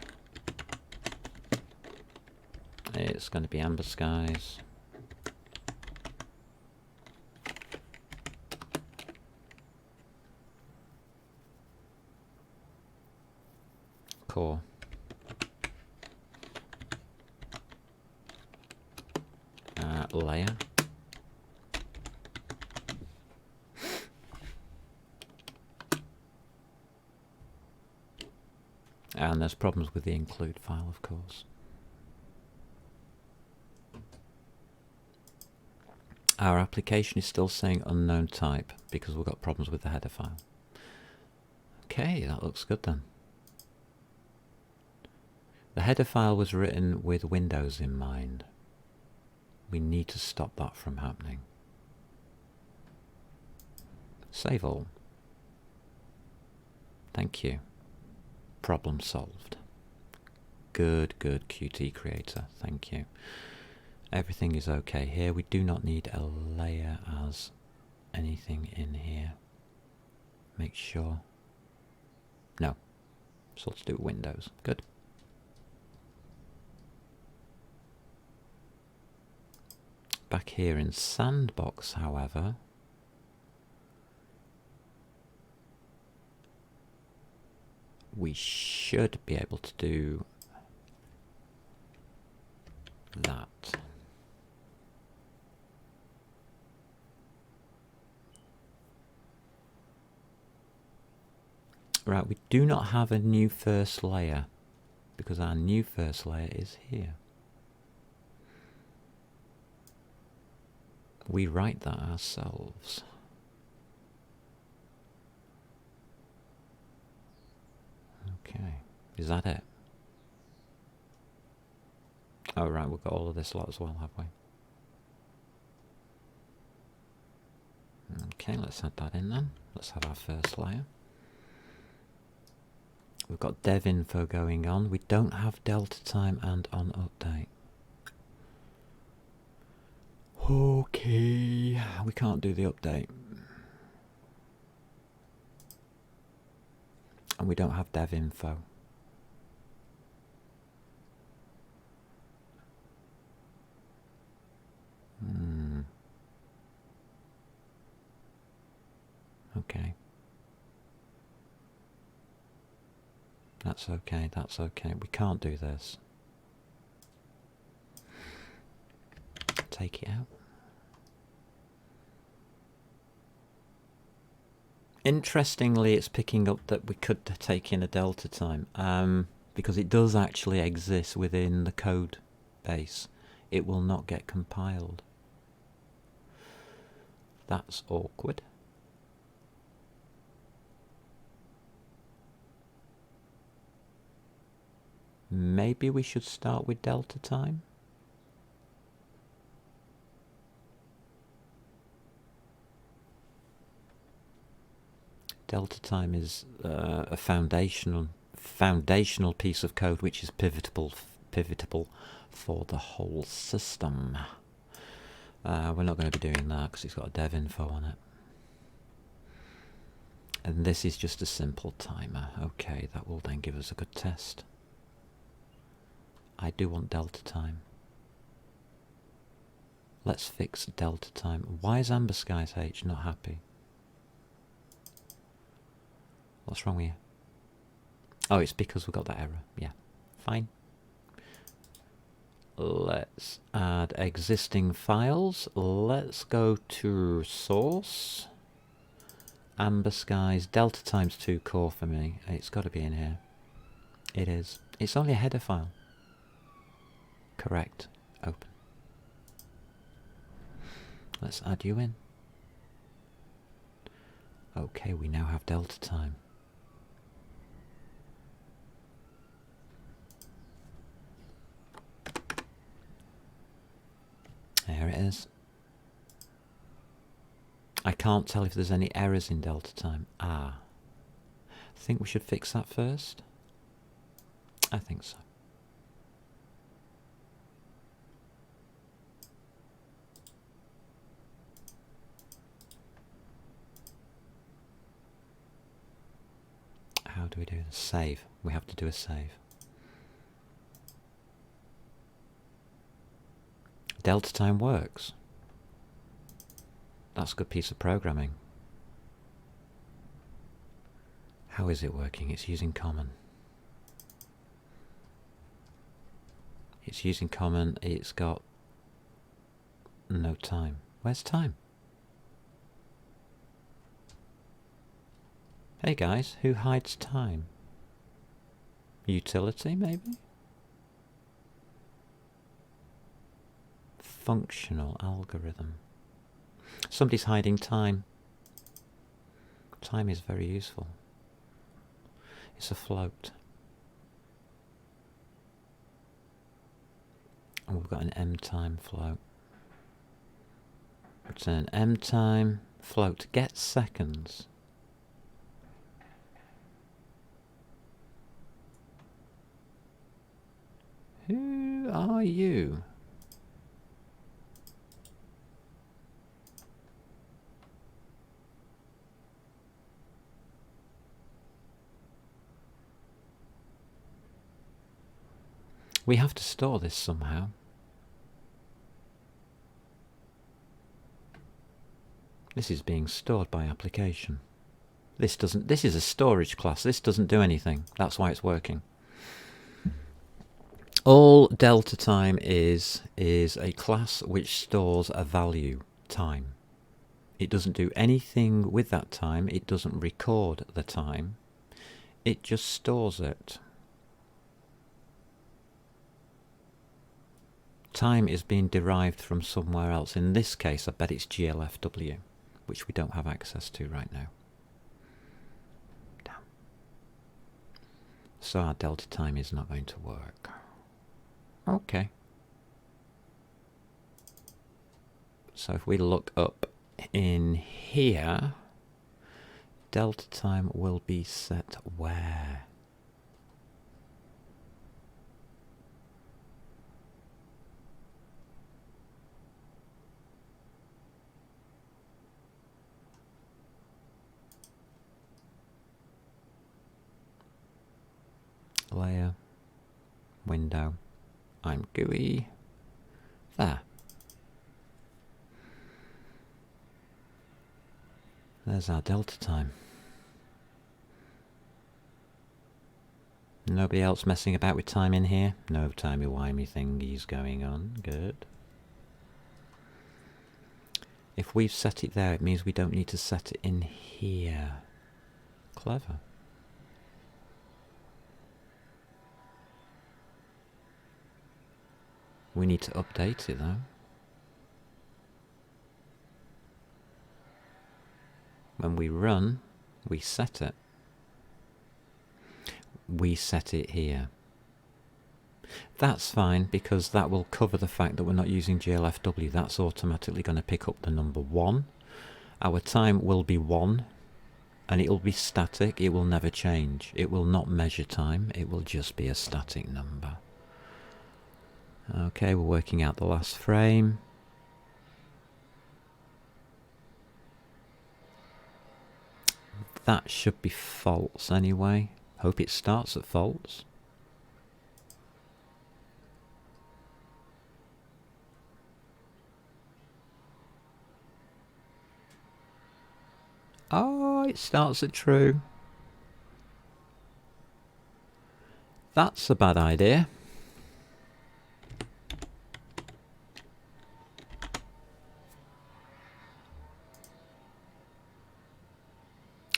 It's going to be Amber Skies. Core. Layer. And there's problems with the include file, of course. Our application is still saying unknown type because we've got problems with the header file. Okay, that looks good then. The header file was written with Windows in mind. We need to stop that from happening. Save all. Thank you. Problem solved. Good, good Qt creator. Thank you. Everything is okay here. We do not need a layer as anything in here. Make sure. No. So let's do Windows. Good. Back here in Sandbox, however, we should be able to do that. Right, we do not have a new first layer because our new first layer is here. We write that ourselves. Okay, is that it? Oh right, we've got all of this lot as well, have we? Okay, let's add that in then. Let's have our first layer. We've got dev info going on. We don't have delta time and on update. Okay, we can't do the update. And we don't have dev info. Okay. That's okay, that's okay. We can't do this. Take it out. Interestingly, it's picking up that we could take in a delta time, because it does actually exist within the code base. It will not get compiled. That's awkward. Maybe we should start with delta time. Delta time is a foundational piece of code which is pivotable for the whole system. We're not going to be doing that because it's got a dev info on it. And this is just a simple timer. Okay, that will then give us a good test. I do want delta time. Let's fix delta time. Why is Amber Skies H not happy? What's wrong with you? Oh, it's because we've got that error. Yeah, fine. Let's add existing files. Let's go to source. Amber Skies. Delta time's too core for me. It's got to be in here. It is. It's only a header file. Correct. Open. Let's add you in. Okay, we now have delta time. There it is. I can't tell if there's any errors in delta time. I think we should fix that first. I think so. How do we do this? Save. We have to do a save. Delta time works. That's a good piece of programming. How is it working? It's using common. It's using common. It's got no time. Where's time? Hey guys, who hides time? Utility, maybe? Functional algorithm. Somebody's hiding time. Time is very useful. It's a float. And we've got an M time float. Return M time float. Get seconds. Who are you? We have to store this somehow. This is being stored by application. This is a storage class. This doesn't do anything. That's why it's working. All delta time is a class which stores a value, time. It doesn't do anything with that time. It doesn't record the time. It just stores it. Time is being derived from somewhere else. In this case, I bet it's GLFW, which we don't have access to right now. Damn. So our delta time is not going to work. Okay. So if we look up in here, delta time will be set where? Layer, window, I'm GUI, there. There's our delta time. Nobody else messing about with time in here? No timey-wimey thingies going on. Good. If we've set it there, it means we don't need to set it in here. Clever. We need to update it though. When we run, we set it. We set it here. That's fine because that will cover the fact that we're not using GLFW. That's automatically going to pick up the number 1. Our time will be 1. And it'll be static, it will never change. It will not measure time, it will just be a static number. Okay, we're working out the last frame. That should be false anyway. Hope it starts at false. Oh, it starts at true. That's a bad idea.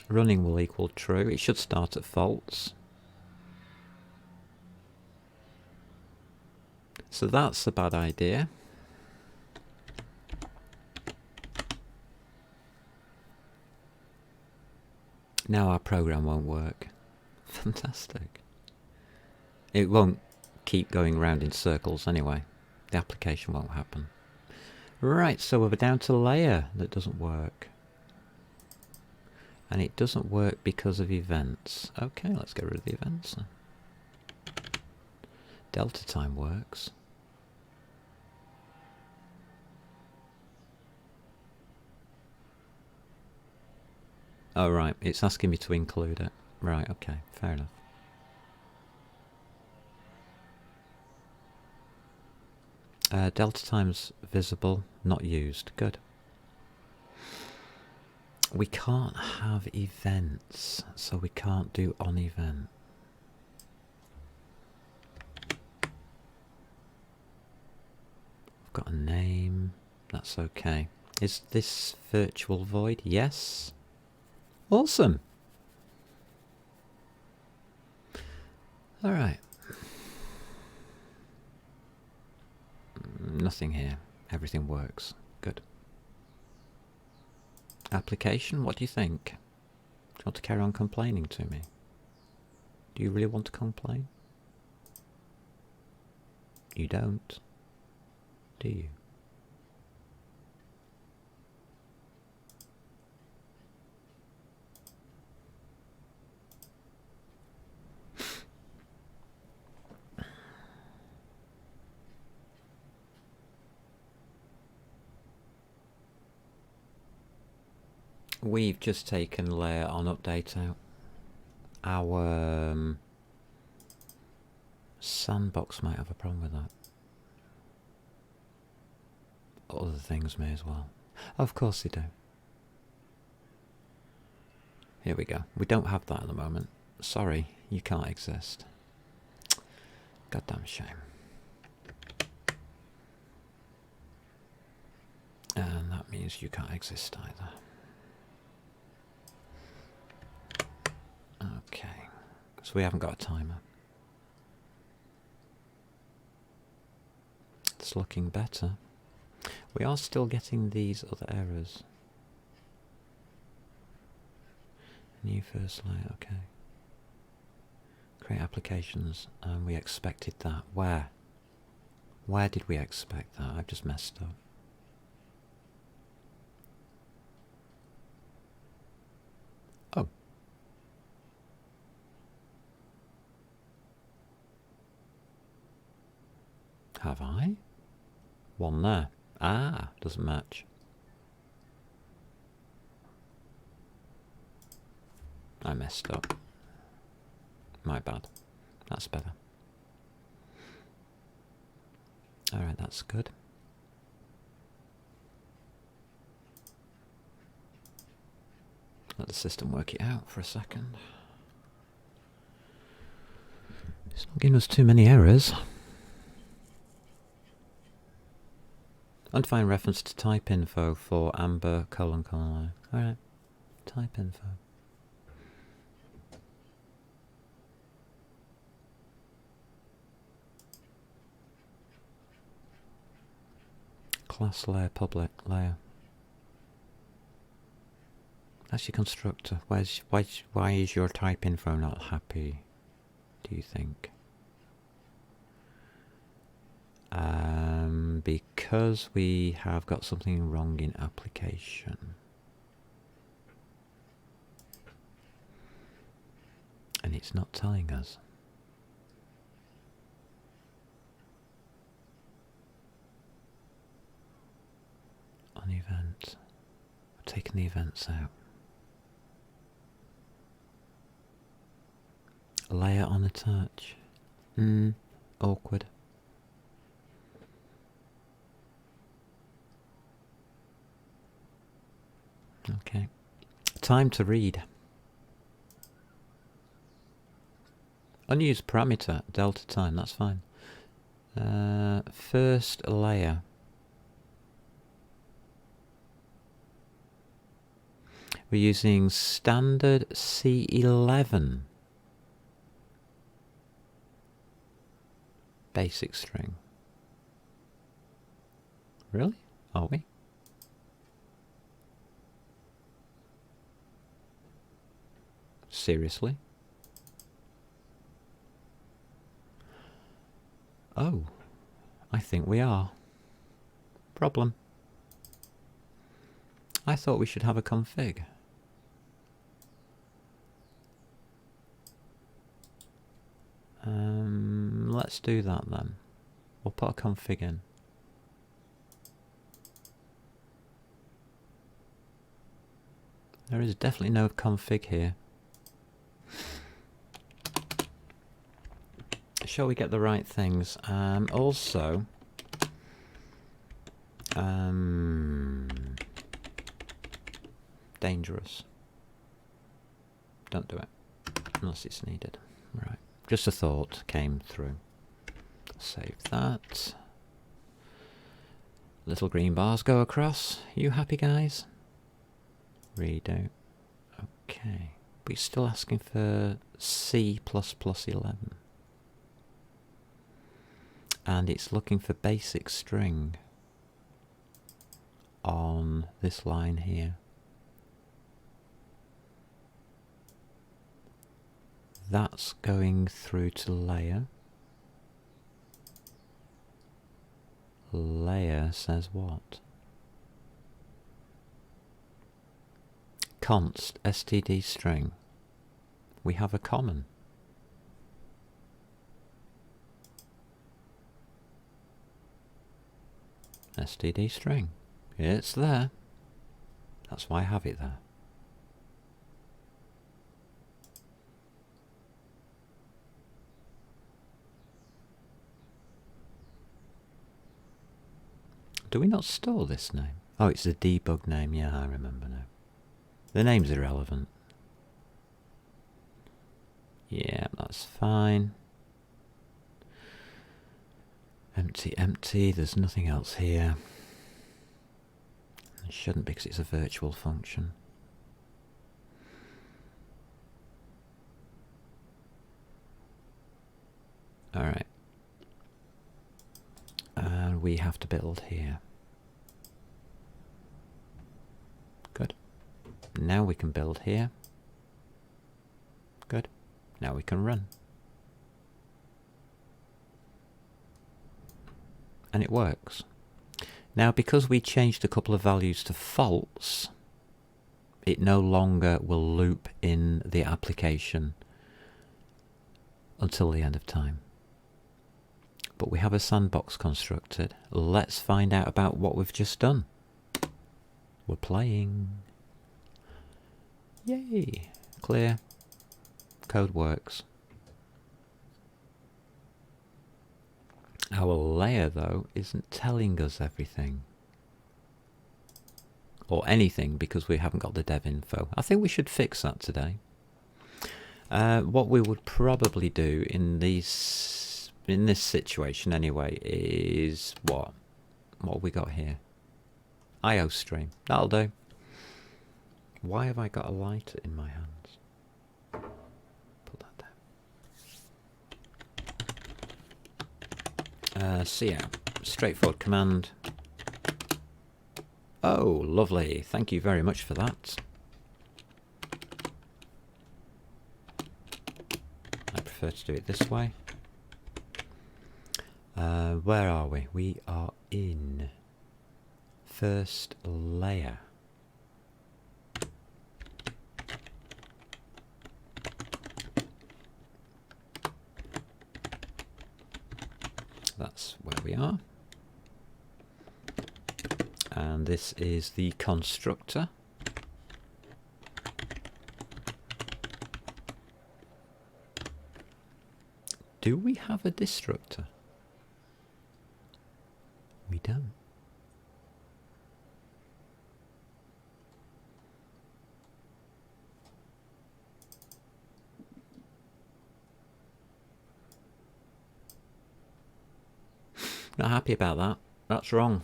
Running will equal true. It should start at false. So that's a bad idea. Now our program won't work. Fantastic. It won't keep going round in circles anyway. The application won't happen. Right, so we're down to layer that doesn't work. And it doesn't work because of events. Okay, let's get rid of the events then. Delta time works. Oh right, it's asking me to include it. Right, okay, fair enough. Delta time's visible, not used. Good. We can't have events, so we can't do on event. I've got a name, that's okay. Is this virtual void? Yes. Awesome. Alright. Nothing here. Everything works. Good. Application, what do you think? Do you want to carry on complaining to me? Do you really want to complain? You don't, do you? We've just taken layer on update out. Our Sandbox might have a problem with that. Other things may as well. Of course they do. Here we go. We don't have that at the moment. Sorry, you can't exist. Goddamn shame. And that means you can't exist either. Okay, so we haven't got a timer. It's looking better. We are still getting these other errors. New first layer, okay. Create applications, and we expected that. Where? Where did we expect that? I've just messed up. Oh. Have I? One there. Ah, doesn't match. I messed up. My bad. That's better. Alright, that's good. Let the system work it out for a second. It's not giving us too many errors. Undefined reference to type info for amber : : Alright, type info. Class layer, public layer. That's your constructor. Why is your type info not happy, do you think? Because we have got something wrong in application. It's not telling us. On event. I've taken the events out. A layer on attach. Awkward. Okay. Time to read. Unused parameter, delta time, that's fine. First layer. We're using standard C11. Basic string. Really? Are we? Seriously? Oh, I think we are. Problem. I thought we should have a config. Let's do that then. We'll put a config in. There is definitely no config here. Shall we get the right things? Also, dangerous. Don't do it unless it's needed. Right. Just a thought came through. Save that. Little green bars go across. You happy, guys? Redo. Okay. But he's still asking for C++11. And it's looking for basic string on this line here. That's going through to layer. Layer says what? Const std string. We have a common. Std string. It's there. That's why I have it there. Do we not store this name? Oh, it's the debug name. Yeah, I remember now. The name's irrelevant. Yeah, that's fine. Empty, empty. There's nothing else here. It shouldn't because it's a virtual function. Alright. And we have to build here. Good. Now we can build here. Good. Now we can run. And it works. Now, because we changed a couple of values to false, it no longer will loop in the application until the end of time. But we have a sandbox constructed. Let's find out about what we've just done. We're playing. Yay! Clear. Code works. Our layer, though, isn't telling us everything. Or anything, because we haven't got the dev info. I think we should fix that today. What we would probably do in this situation anyway is what? What have we got here? IO stream. That'll do. Why have I got a lighter in my hands? Put that down. Cout. Straightforward command. Oh, lovely. Thank you very much for that. I prefer to do it this way. Where are we? We are in first layer. that's where we are. And this is the constructor. Do we have a destructor? We don't. Not happy about that. That's wrong.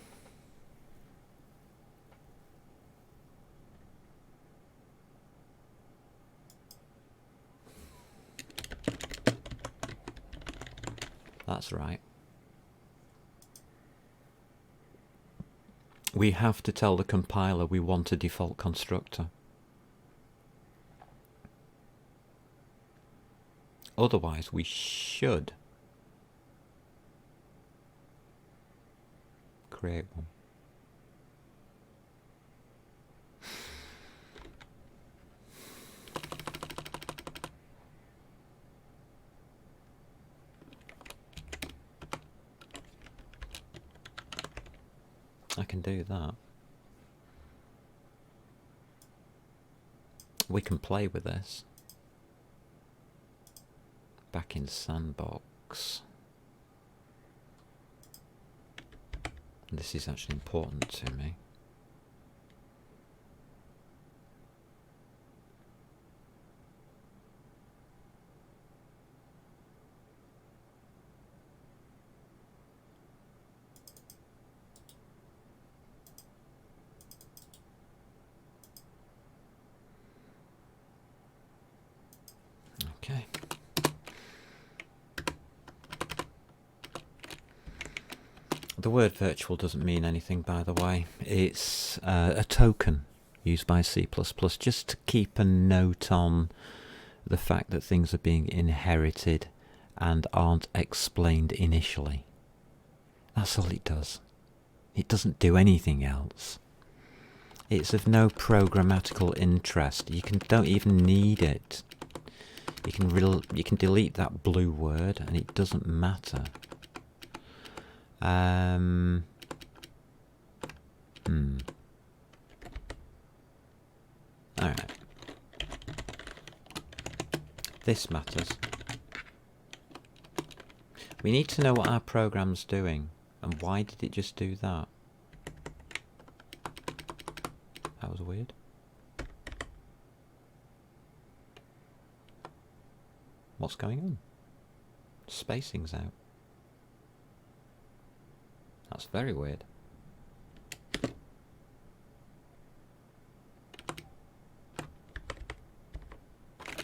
That's right. We have to tell the compiler we want a default constructor. Otherwise, we should create one. I can do that. We can play with this. Back in Sandbox. This is actually important to me. Okay. The word virtual doesn't mean anything, by the way. It's a token used by C++, just to keep a note on the fact that things are being inherited and aren't explained initially. That's all it does. It doesn't do anything else. It's of no programmatical interest. You don't even need it. You can delete that blue word and it doesn't matter. Alright. This matters. We need to know what our program's doing. And why did it just do that? That was weird. What's going on? Spacing's out. That's very weird.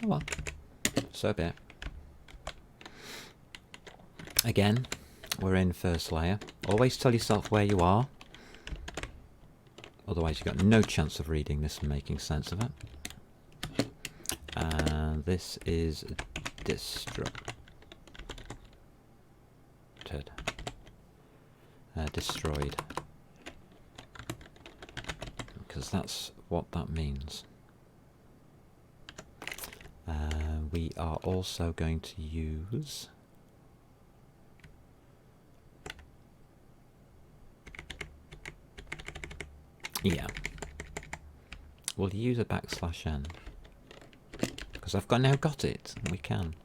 Oh well, so be it. Again, we're in first layer. Always tell yourself where you are. Otherwise you've got no chance of reading this and making sense of it. And this is destructed. Destroyed. Because that's what that means. We are also going to use we'll use a \n because I've now got it. We can.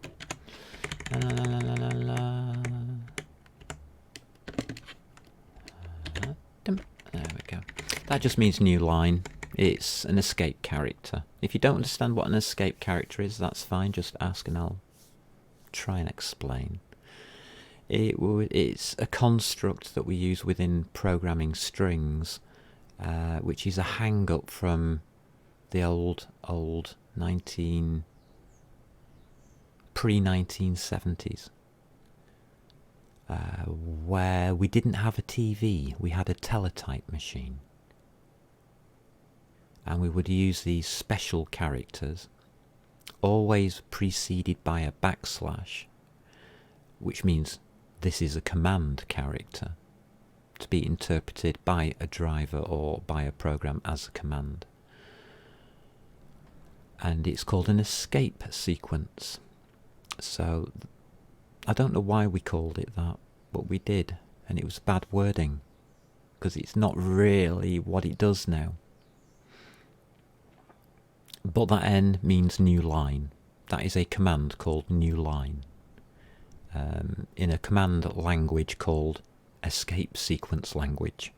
There we go. That just means new line. It's an escape character. If you don't understand what an escape character is, that's fine. Just ask and I'll try and explain. It's a construct that we use within programming strings, which is a hang-up from the old pre-1970s, where we didn't have a TV, we had a teletype machine. And we would use these special characters, always preceded by a \, which means this is a command character, to be interpreted by a driver or by a program as a command. And it's called an escape sequence. So I don't know why we called it that. but we did, and it was bad wording, because it's not really what it does now. But that N means new line. That is a command called new line, in a command language called escape sequence language.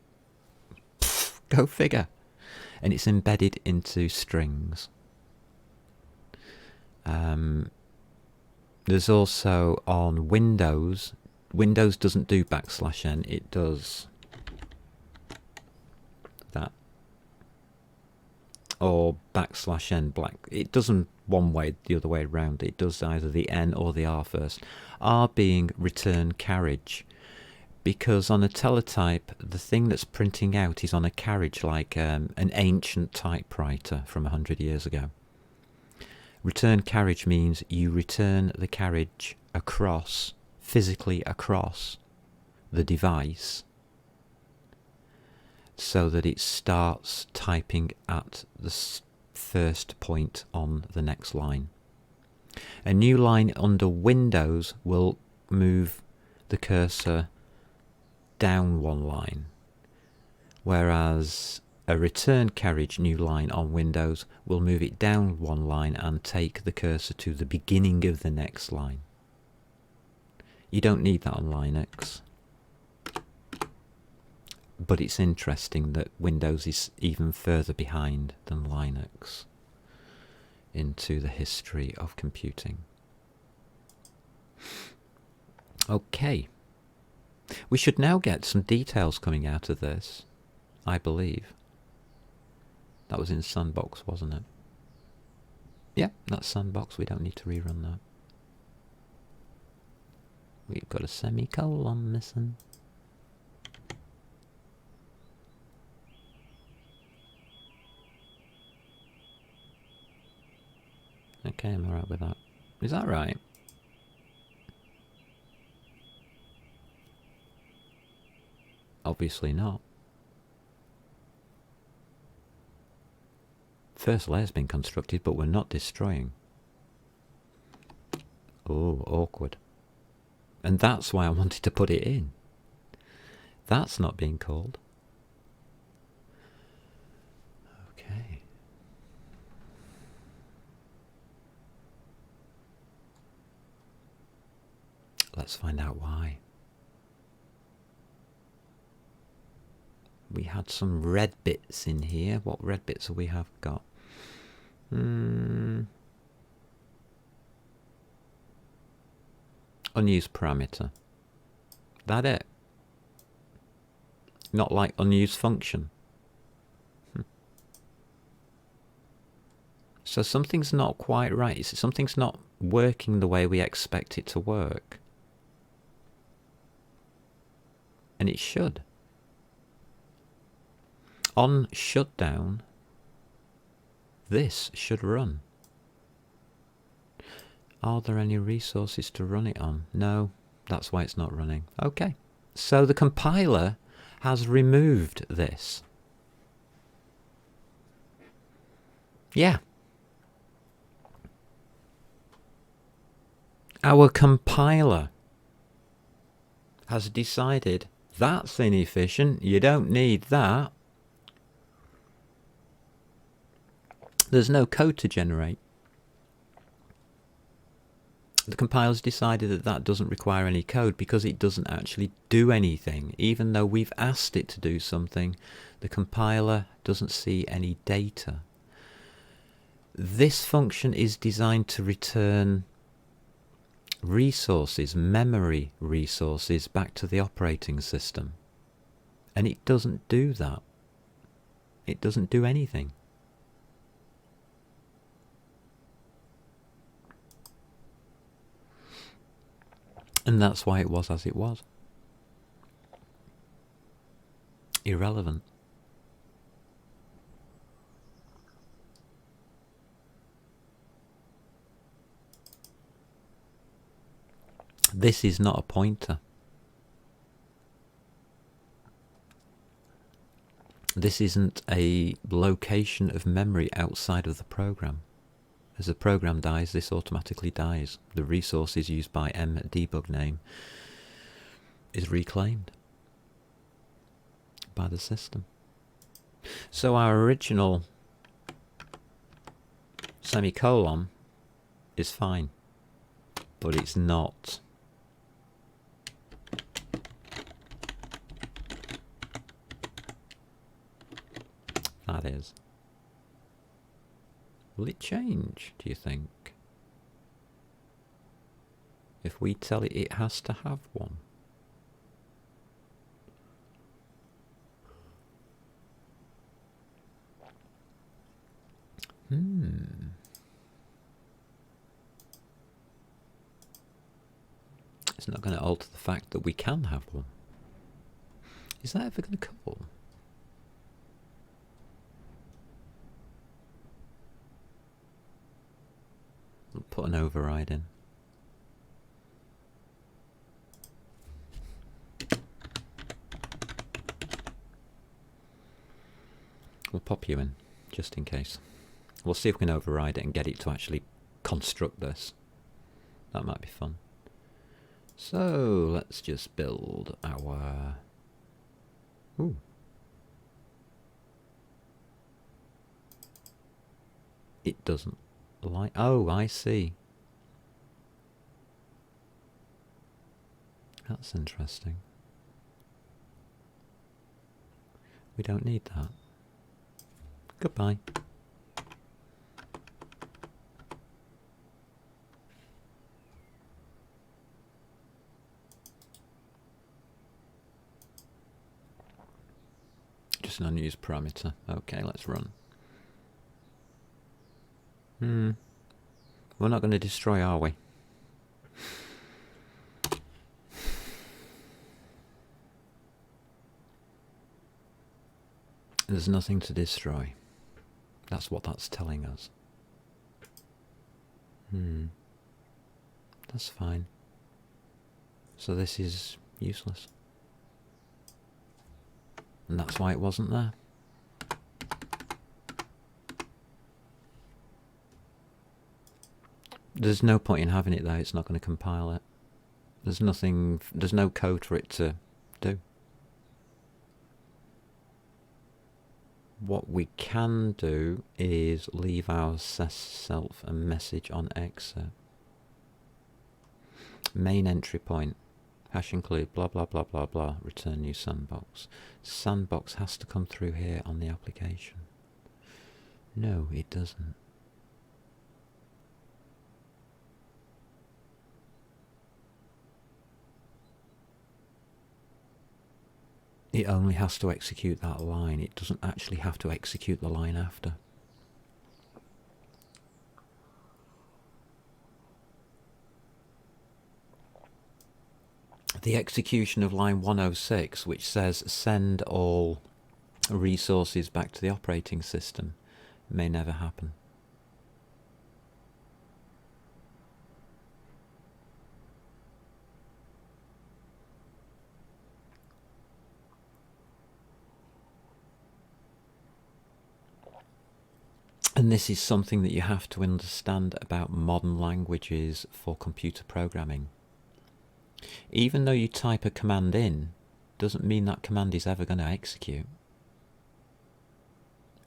Pfft, go figure. And it's embedded into strings. There's also on Windows. Windows doesn't do \n, it does that. Or \n black. It doesn't one way, the other way around. It does either the N or the R first. R being return carriage. Because on a teletype, the thing that's printing out is on a carriage, like an ancient typewriter from 100 years ago. Return carriage means you return the carriage across, physically across the device, so that it starts typing at the first point on the next line. A new line under Windows will move the cursor down one line, whereas a return carriage new line on Windows will move it down one line and take the cursor to the beginning of the next line. You don't need that on Linux. But it's interesting that Windows is even further behind than Linux into the history of computing. Okay. We should now get some details coming out of this, I believe. That was in Sandbox, wasn't it? Yeah, that's Sandbox. We don't need to rerun that. We've got a semicolon missing. Okay, I'm alright with that. Is that right? Obviously not. First layer's been constructed, but we're not destroying. Oh, awkward. And that's why I wanted to put it in. That's not being called. Okay. Let's find out why. We had some red bits in here. What red bits have we got? Unused parameter. That it? Not like unused function. So something's not quite right. Something's not working the way we expect it to work. And it should. On shutdown, this should run. Are there any resources to run it on? No, that's why it's not running. Okay, so the compiler has removed this. Yeah. Our compiler has decided that's inefficient, you don't need that. There's no code to generate. The compiler's decided that that doesn't require any code because it doesn't actually do anything. Even though we've asked it to do something, the compiler doesn't see any data. This function is designed to return resources, memory resources, back to the operating system. And it doesn't do that. It doesn't do anything. And that's why it was as it was. Irrelevant. This is not a pointer. This isn't a location of memory outside of the program. As the program dies, this automatically dies. The resource is used by mdebug name is reclaimed by the system. So our original semicolon is fine, but it's not. That is. Will it change, do you think? If we tell it it has to have one? It's not going to alter the fact that we can have one. Is that ever going to call? We'll put an override in. We'll pop you in, just in case. We'll see if we can override it and get it to actually construct this. That might be fun. So let's just build our... Ooh. It doesn't like... Oh, I see. That's interesting. We don't need that. Goodbye. Just an unused parameter. Okay, let's run. We're not going to destroy, are we? There's nothing to destroy. That's what that's telling us. That's fine. So this is useless. And that's why it wasn't there. There's no point in having it though, it's not going to compile it. There's nothing, there's no code for it to do. What we can do is leave ourself a message on exit. Main entry point. Hash include blah blah blah blah blah. Return new sandbox. Sandbox has to come through here on the application. No, it doesn't. It only has to execute that line. It doesn't actually have to execute the line after. The execution of line 106, which says send all resources back to the operating system, may never happen. And this is something that you have to understand about modern languages for computer programming. Even though you type a command in, doesn't mean that command is ever going to execute.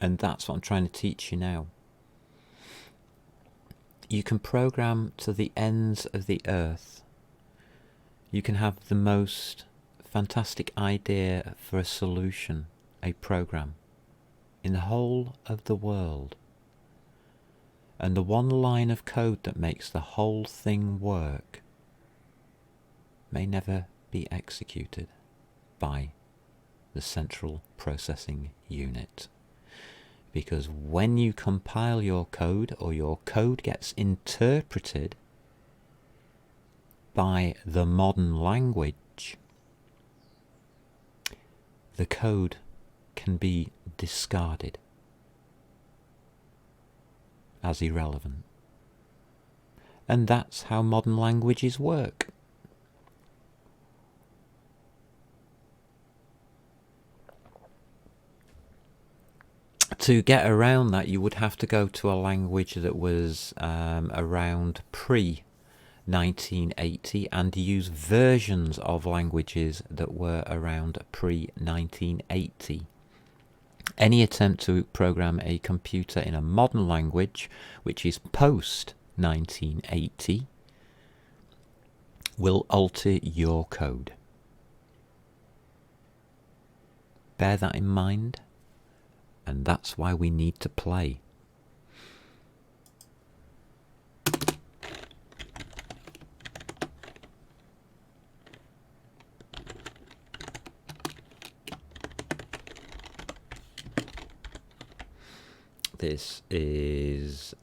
And that's what I'm trying to teach you now. You can program to the ends of the earth. You can have the most fantastic idea for a solution, a program, in the whole of the world. And the one line of code that makes the whole thing work may never be executed by the central processing unit. Because when you compile your code, or your code gets interpreted by the modern language, the code can be discarded as irrelevant. And that's how modern languages work. To get around that, you would have to go to a language that was around pre 1980 and use versions of languages that were around pre-1980. Any attempt to program a computer in a modern language, which is post-1980, will alter your code. Bear that in mind, and that's why we need to play. This is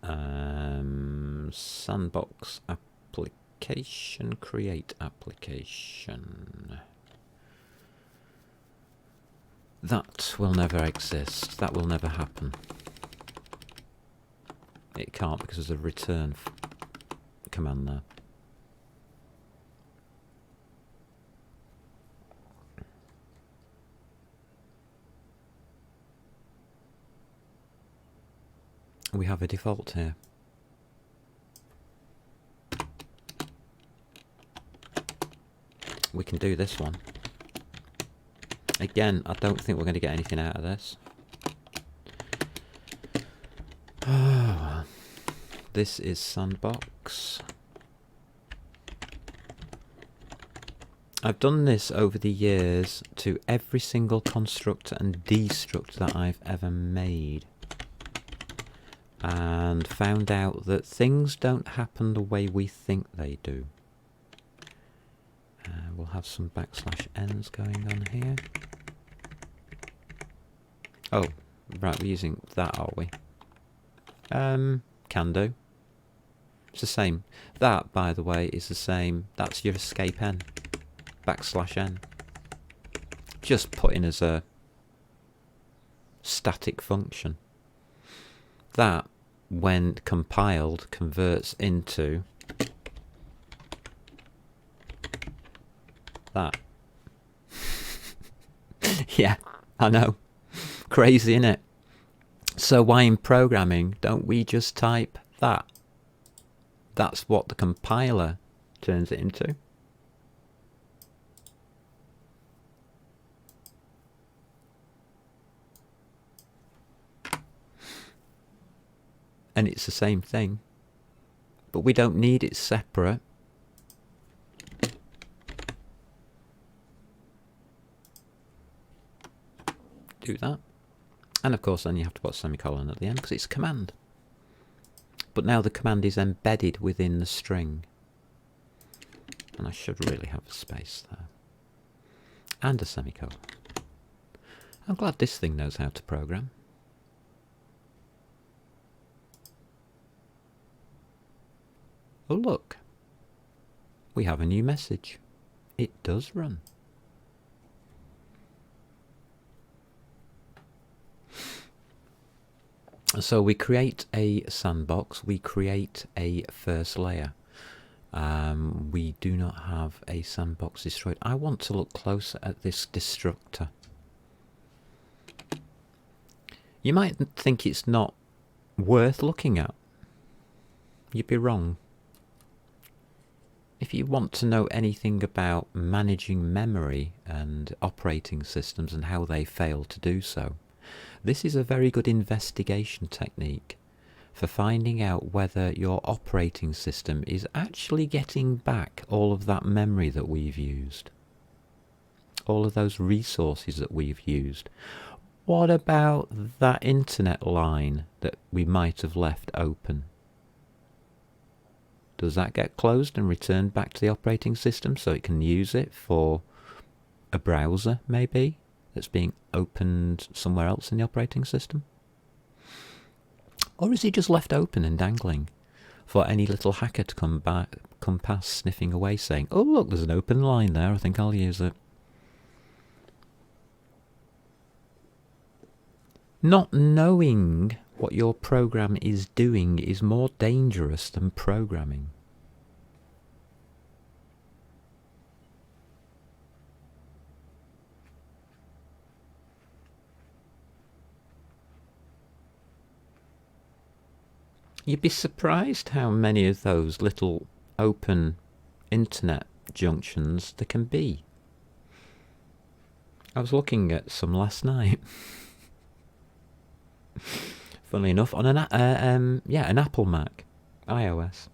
Sandbox application, create application. That will never exist. That will never happen. It can't because there's a return command there. We have a default here. We can do this one. Again, I don't think we're going to get anything out of this. Oh, this is Sandbox. I've done this over the years to every single constructor and destruct that I've ever made, and found out that things don't happen the way we think they do. We'll have some \n's going on here. Oh, right, we're using that, are we? Can do. It's the same. That, by the way, is the same. That's your escape n. \n. Just put in as a static function. That, when compiled, converts into that. Yeah, I know. Crazy, innit? So why in programming don't we just type that? That's what the compiler turns it into. And it's the same thing, but we don't need it separate. Do that. And of course then you have to put a semicolon at the end because it's a command. But now the command is embedded within the string. And I should really have a space there. And a semicolon. I'm glad this thing knows how to program. Oh look, we have a new message. It does run. So we create a sandbox, we create a first layer. We do not have a sandbox destroyed. I want to look closer at this destructor. You might think it's not worth looking at. You'd be wrong. If you want to know anything about managing memory and operating systems and how they fail to do so, this is a very good investigation technique for finding out whether your operating system is actually getting back all of that memory that we've used, all of those resources that we've used. What about that internet line that we might have left open? Does that get closed and returned back to the operating system so it can use it for a browser, maybe, that's being opened somewhere else in the operating system? Or is it just left open and dangling for any little hacker to come past sniffing away saying, oh look, there's an open line there, I think I'll use it. Not knowing what your program is doing is more dangerous than programming. You'd be surprised how many of those little open internet junctions there can be. I was looking at some last night. Funnily enough, on an Apple Mac, iOS,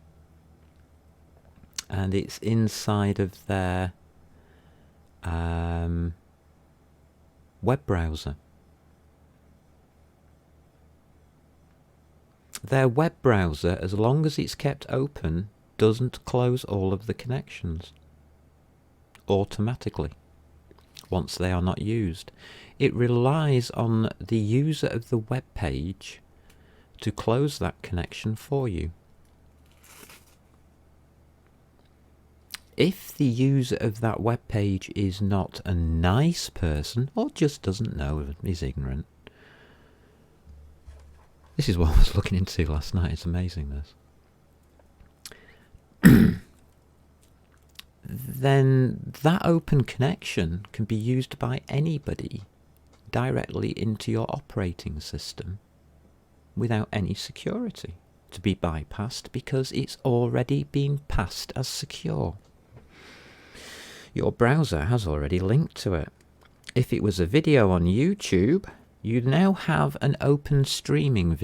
and it's inside of their web browser. Their web browser, as long as it's kept open, doesn't close all of the connections automatically once they are not used. It relies on the user of the web page to close that connection for you. If the user of that web page is not a nice person or just doesn't know, is ignorant. This is what I was looking into last night. It's amazing, this. Then that open connection can be used by anybody directly into your operating system without any security to be bypassed, because it's already been passed as secure. Your browser has already linked to it. If it was a video on YouTube, you now have an open streaming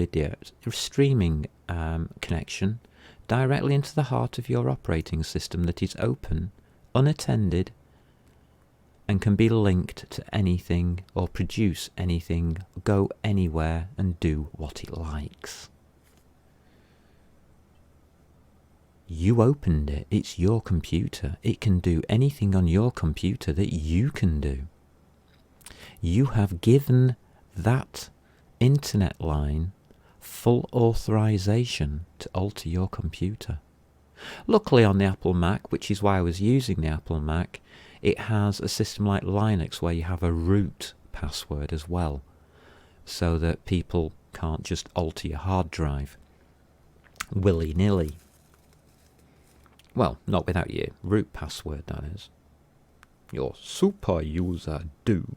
connection directly into the heart of your operating system that is open, unattended, and can be linked to anything or produce anything, go anywhere and do what it likes. You opened it. It's your computer. It can do anything on your computer that you can do. You have given that internet line full authorization to alter your computer. Luckily on the Apple Mac, which is why I was using the Apple Mac, it has a system like Linux where you have a root password as well, so that people can't just alter your hard drive willy-nilly. Well, not without your root password, that is. Your super user do.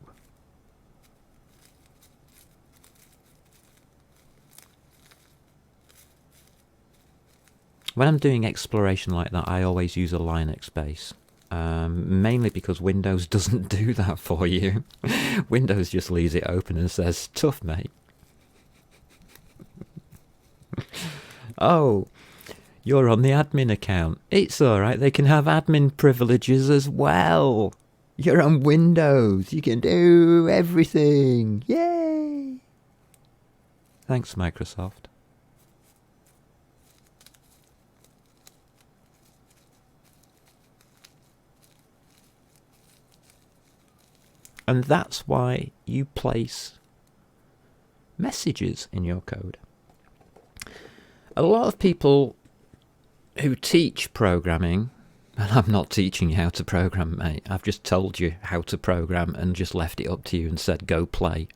When I'm doing exploration like that, I always use a Linux base. Mainly because Windows doesn't do that for you. Windows just leaves it open and says, tough, mate. Oh, you're on the admin account. It's alright, they can have admin privileges as well. You're on Windows, you can do everything. Yay! Thanks, Microsoft. And that's why you place messages in your code. A lot of people who teach programming, and I'm not teaching you how to program, mate. I've just told you how to program and just left it up to you and said, go play.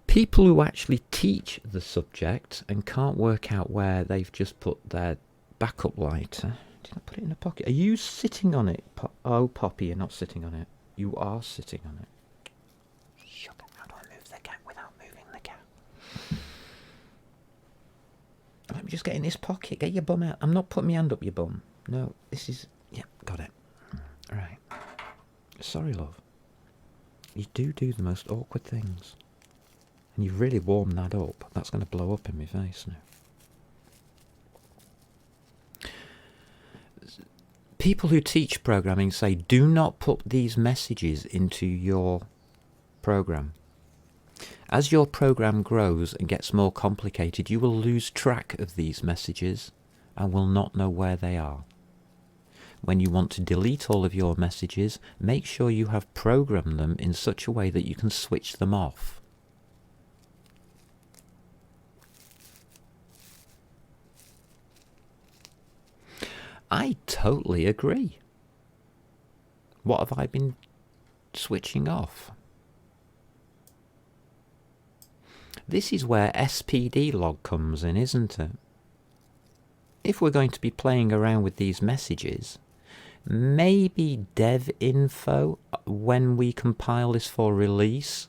People who actually teach the subject and can't work out where they've just put their backup lighter. Did I put it in a pocket? Are you sitting on it? Oh, Poppy, you're not sitting on it. You are sitting on it. Sugar, how do I move the cat without moving the cat? Let me just get in this pocket. Get your bum out. I'm not putting my hand up your bum. No, this is... Yeah, got it. All right. Sorry, love. You do the most awkward things. And you've really warmed that up. That's going to blow up in my face now. People who teach programming say, do not put these messages into your program. As your program grows and gets more complicated, you will lose track of these messages and will not know where they are. When you want to delete all of your messages, make sure you have programmed them in such a way that you can switch them off. I totally agree. What have I been switching off? This is where SPD log comes in, isn't it? If we're going to be playing around with these messages, maybe dev info, when we compile this for release,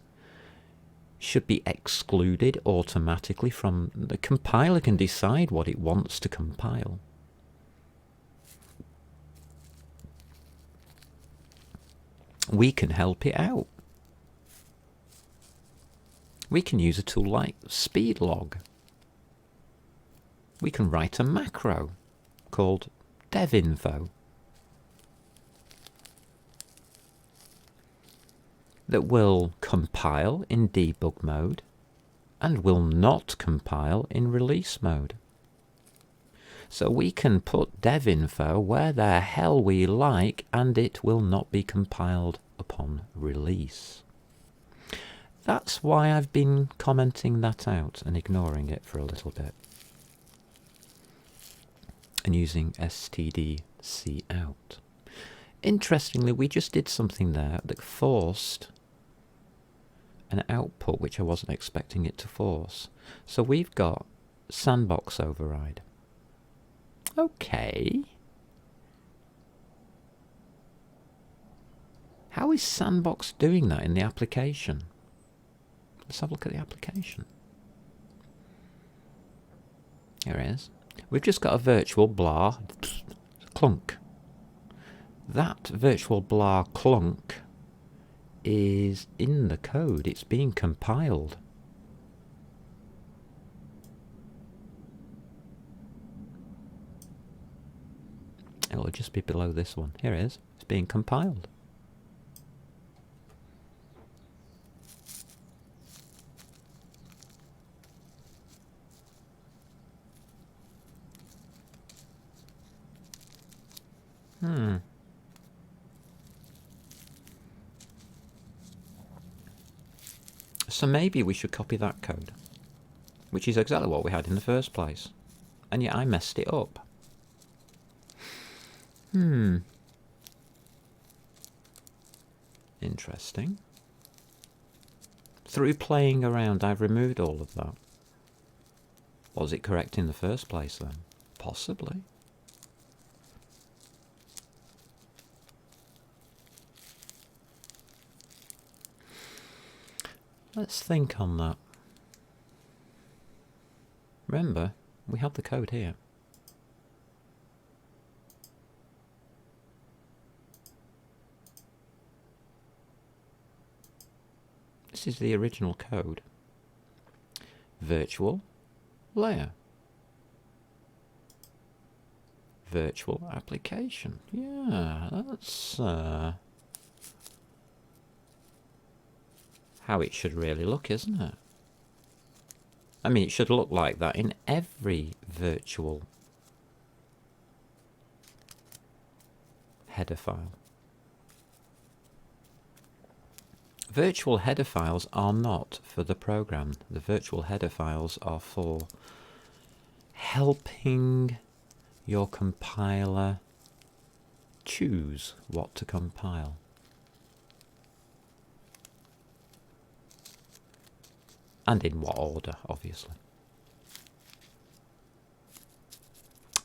should be excluded automatically from the compiler can decide what it wants to compile. We can help it out. We can use a tool like speedlog. We can write a macro called devinfo that will compile in debug mode and will not compile in release mode. So we can put devinfo where the hell we like and it will not be compiled upon release. That's why I've been commenting that out and ignoring it for a little bit. And using stdcout. Interestingly, we just did something there that forced an output which I wasn't expecting it to force. So we've got Sandbox Override. Okay. How is Sandbox doing that in the application? Let's have a look at the application. Here it is. We've just got a virtual blah clunk. That virtual blah clunk is in the code. It's being compiled. It'll just be below this one. Here it is. It's being compiled. So maybe we should copy that code, which is exactly what we had in the first place. And yet I messed it up. Interesting. Through playing around, I've removed all of that. Was it correct in the first place then? Possibly. Let's think on that. Remember, we have the code here. This is the original code. Virtual layer. Virtual application. Yeah, that's how it should really look, isn't it? I mean, it should look like that in every virtual header file. Virtual header files are not for the program. The virtual header files are for helping your compiler choose what to compile. And in what order, obviously.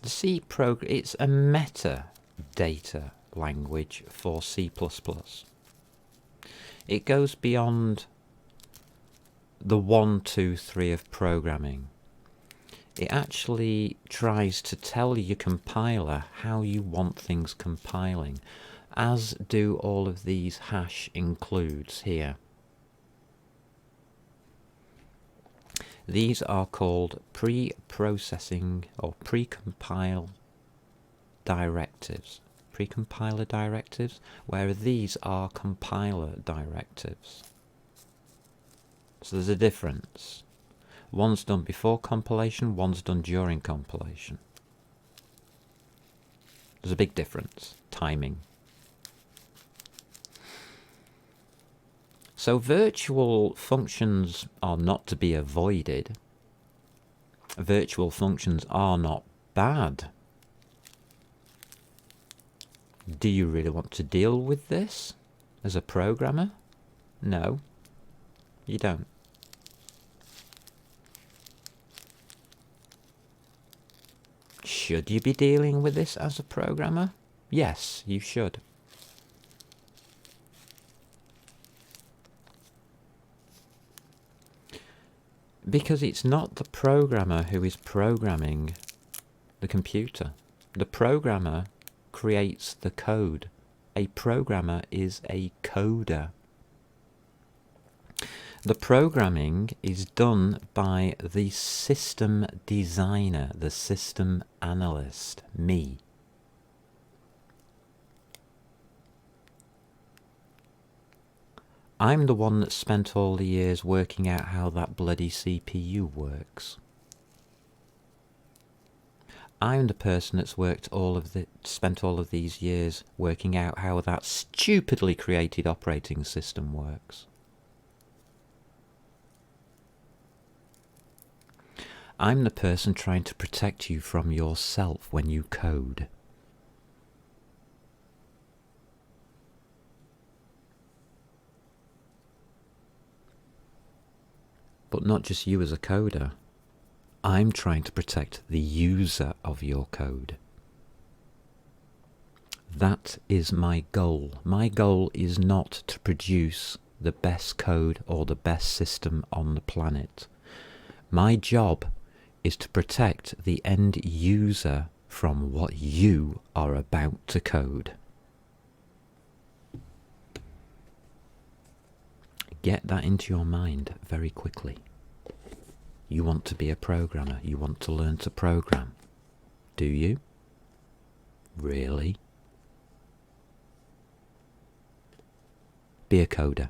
The C program, it's a metadata language for C++. It goes beyond the 1, 2, 3 of programming. It actually tries to tell your compiler how you want things compiling, as do all of these hash includes here. These are called pre-processing or pre-compile directives. Pre-compiler directives, where these are compiler directives. So there's a difference. One's done before compilation, one's done during compilation. There's a big difference. Timing. So virtual functions are not to be avoided. Virtual functions are not bad. Do you really want to deal with this as a programmer? No, you don't. Should you be dealing with this as a programmer? Yes, you should. Because it's not the programmer who is programming the computer. The programmer creates the code. A programmer is a coder. The programming is done by the system designer, the system analyst, me. I'm the one that spent all the years working out how that bloody CPU works. I'm the person that's spent all of these years working out how that stupidly created operating system works. I'm the person trying to protect you from yourself when you code. But not just you as a coder. I'm trying to protect the user of your code. That is my goal. My goal is not to produce the best code or the best system on the planet. My job is to protect the end user from what you are about to code. Get that into your mind very quickly. You want to be a programmer. You want to learn to program. Do you? Really? Be a coder.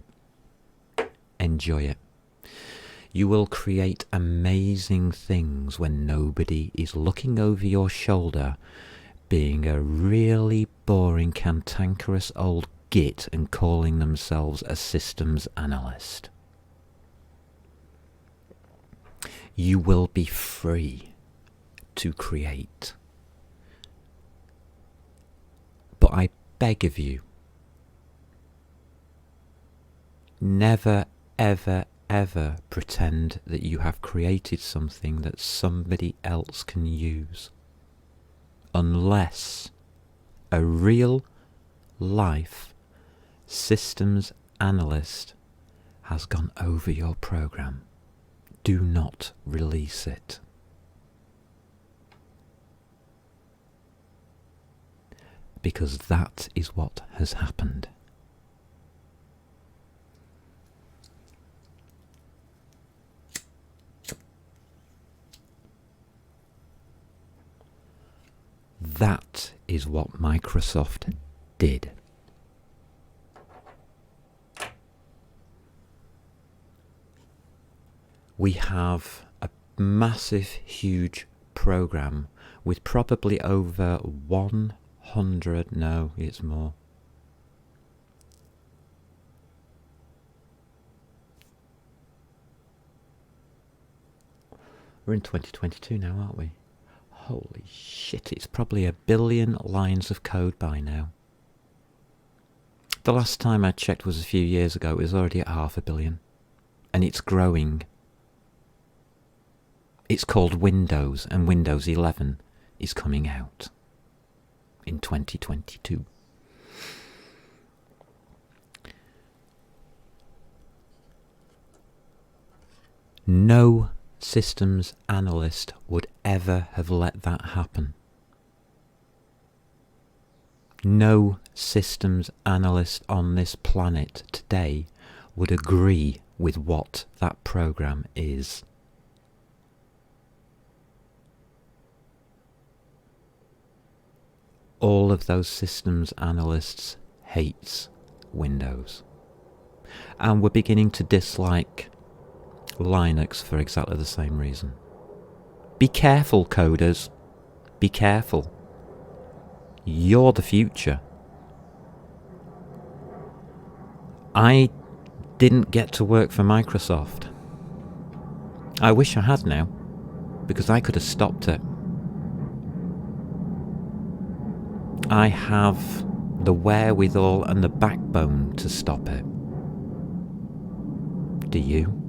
Enjoy it. You will create amazing things when nobody is looking over your shoulder, being a really boring, cantankerous old git and calling themselves a systems analyst. You will be free to create. But I beg of you, never, ever, ever pretend that you have created something that somebody else can use, unless a real life systems analyst has gone over your program. Do not release it. Because that is what has happened. That is what Microsoft did. We have a massive, huge program with probably over 100, no, it's more. We're in 2022 now, aren't we? Holy shit, it's probably 1 billion lines of code by now. The last time I checked was a few years ago. It was already at 500 million. And it's growing. It's called Windows, and Windows 11 is coming out in 2022. No systems analyst would ever have let that happen. No systems analyst on this planet today would agree with what that program is. All of those systems analysts hates Windows. And we're beginning to dislike Linux for exactly the same reason. Be careful, coders. Be careful. You're the future. I didn't get to work for Microsoft. I wish I had now, because I could have stopped it. I have the wherewithal and the backbone to stop it. Do you?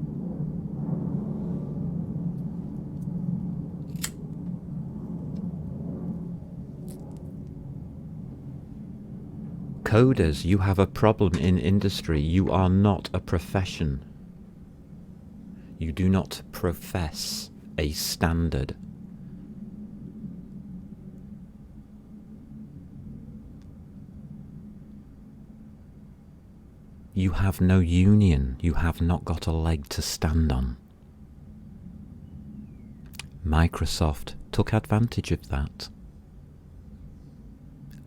Coders, you have a problem in industry. You are not a profession. You do not profess a standard. You have no union. You have not got a leg to stand on. Microsoft took advantage of that.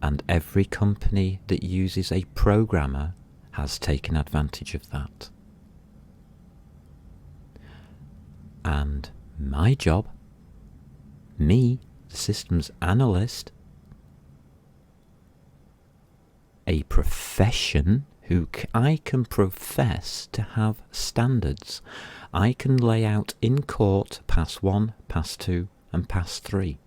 And every company that uses a programmer has taken advantage of that. And my job, me, the systems analyst, a profession who I can profess to have standards. I can lay out in court pass 1, pass 2 and pass 3.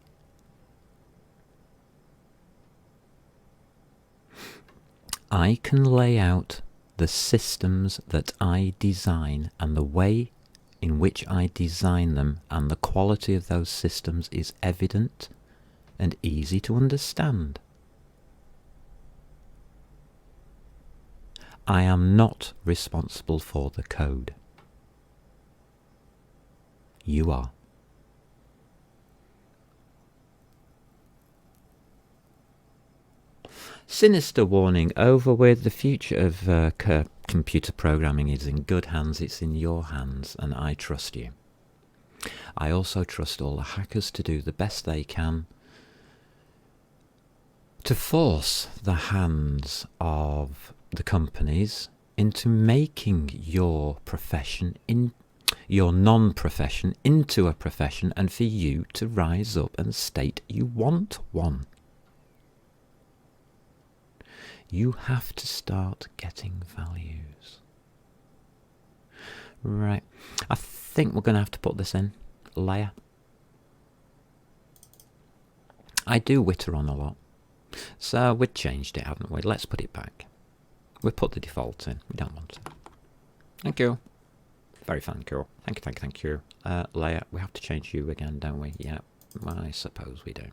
I can lay out the systems that I design, and the way in which I design them, and the quality of those systems is evident and easy to understand. I am not responsible for the code. You are. Sinister warning, over with. The future of computer programming is in good hands. It's in your hands, and I trust you. I also trust all the hackers to do the best they can to force the hands of the companies into making your profession, your non-profession, into a profession, and for you to rise up and state you want one. You have to start getting values. Right, I think we're going to have to put this in. Layer. I do witter on a lot. So we've changed it, haven't we? Let's put it back. We'll put the default in. We don't want it. Thank you. Very thank you. Thank you. Layer. We have to change you again, don't we? Yeah, well, I suppose we do.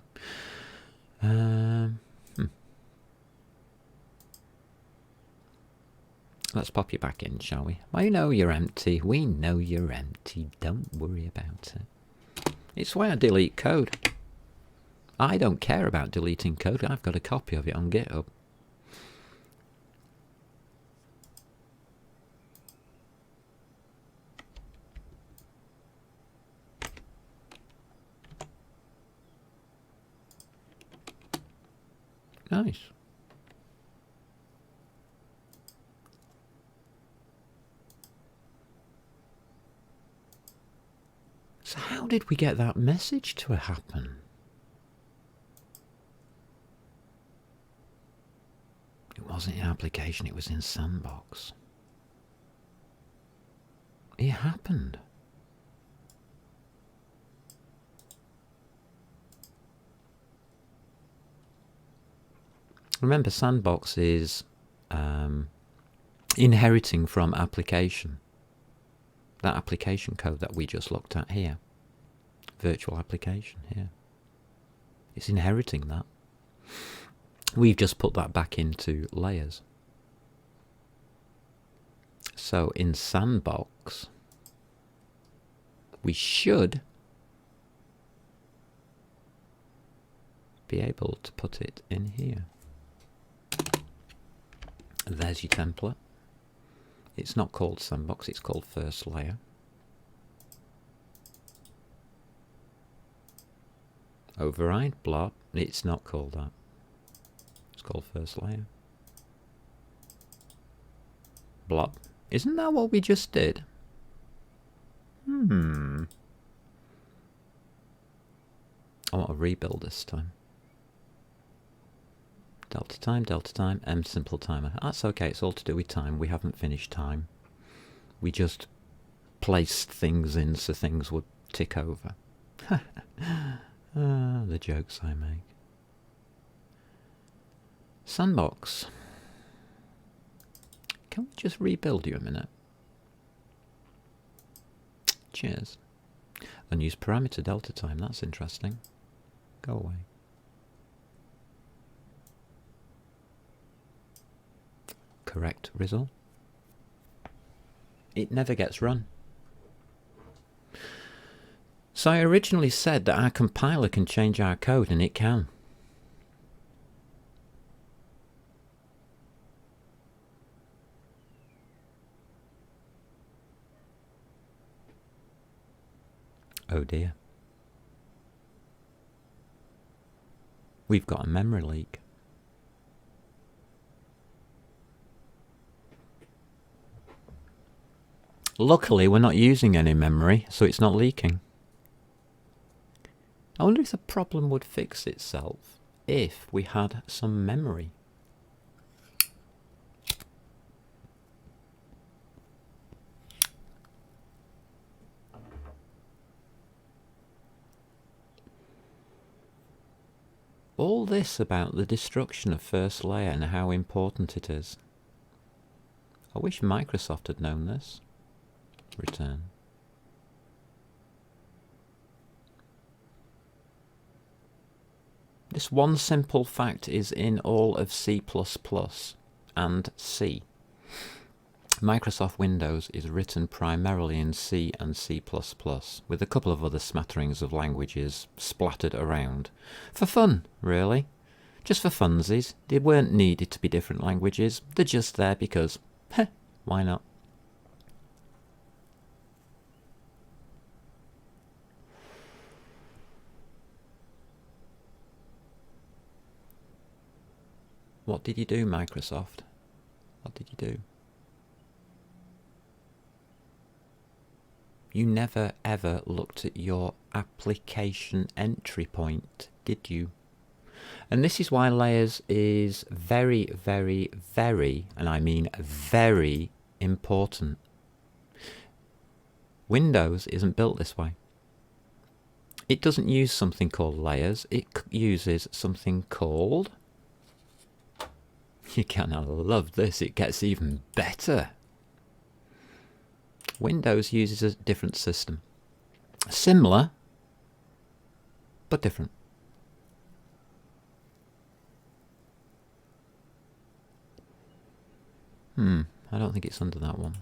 Let's pop you back in, shall we? We know you're empty. We know you're empty. Don't worry about it. It's why I delete code. I don't care about deleting code. I've got a copy of it on GitHub. Nice. So how did we get that message to happen? It wasn't in application, it was in Sandbox. It happened. Remember, Sandbox is inheriting from application. That application code that we just looked at here. Virtual application here. It's inheriting that. We've just put that back into layers. So in Sandbox, we should be able to put it in here. There's your template. It's not called Sandbox, it's called First Layer. Override, blob. It's not called that. It's called First Layer. Blob. Isn't that what we just did? I want to rebuild this time. Delta time, M simple timer. That's okay, it's all to do with time. We haven't finished time. We just placed things in so things would tick over. The jokes I make. Sandbox. Can we just rebuild you a minute? Cheers. Unused parameter delta time, that's interesting. Go away. Correct result. It never gets run. So I originally said that our compiler can change our code, and it can. Oh dear. We've got a memory leak. Luckily, we're not using any memory, so it's not leaking. I wonder if the problem would fix itself if we had some memory. All this about the destruction of first layer and how important it is. I wish Microsoft had known this. Return. This one simple fact is in all of C++ and C. Microsoft Windows is written primarily in C and C++, with a couple of other smatterings of languages splattered around. For fun, really. Just for funsies. They weren't needed to be different languages. They're just there because, heh, why not? What did you do, Microsoft? What did you do? You never ever looked at your application entry point, did you? And this is why layers is very, very, very, and I mean very important. Windows isn't built this way. It doesn't use something called layers. It uses something called... You cannot love this. It gets even better. Windows uses a different system. Similar, but different. I don't think it's under that one.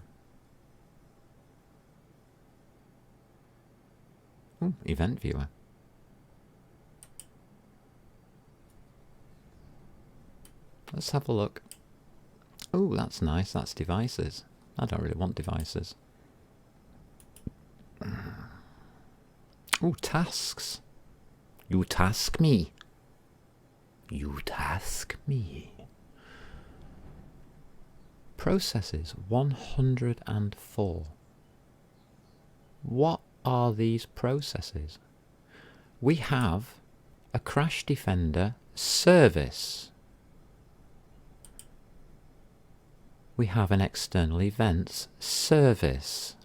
Ooh, event viewer. Let's have a look. Oh, that's nice. That's devices. I don't really want devices. Oh, tasks. You task me. You task me. Processes 104. What are these processes? We have a Crash Defender service. We have an external events service.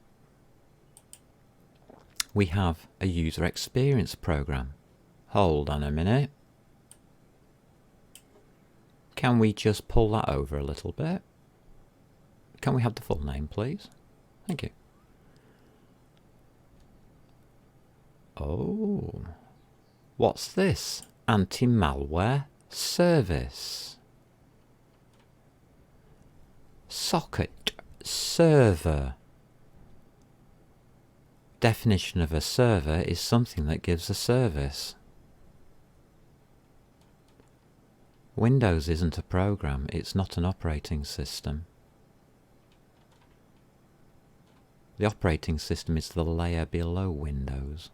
We have a user experience program. Hold on a minute. Can we just pull that over a little bit? Can we have the full name, please? Thank you. Oh, what's this? Anti-malware service. Socket server. Definition of a server is something that gives a service. Windows isn't a program, it's not an operating system. The operating system is the layer below Windows.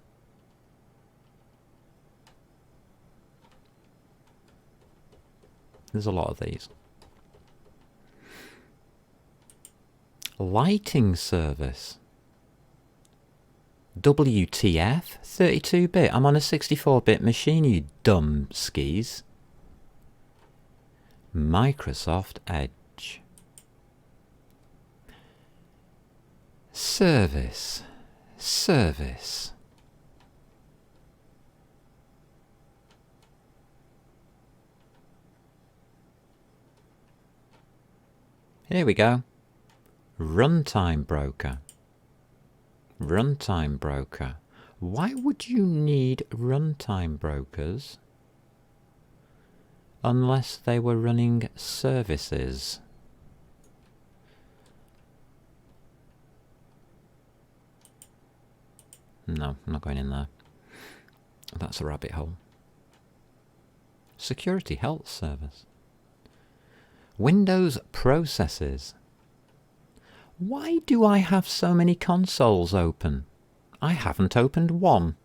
There's a lot of these. Lighting service. WTF? 32-bit. I'm on a 64-bit machine, you dumb skis. Microsoft Edge. Service. Service. Here we go. Runtime broker. Runtime broker. Why would you need runtime brokers unless they were running services? No, I'm not going in there. That's a rabbit hole. Security Health Service. Windows processes. Why do I have so many consoles open? I haven't opened one.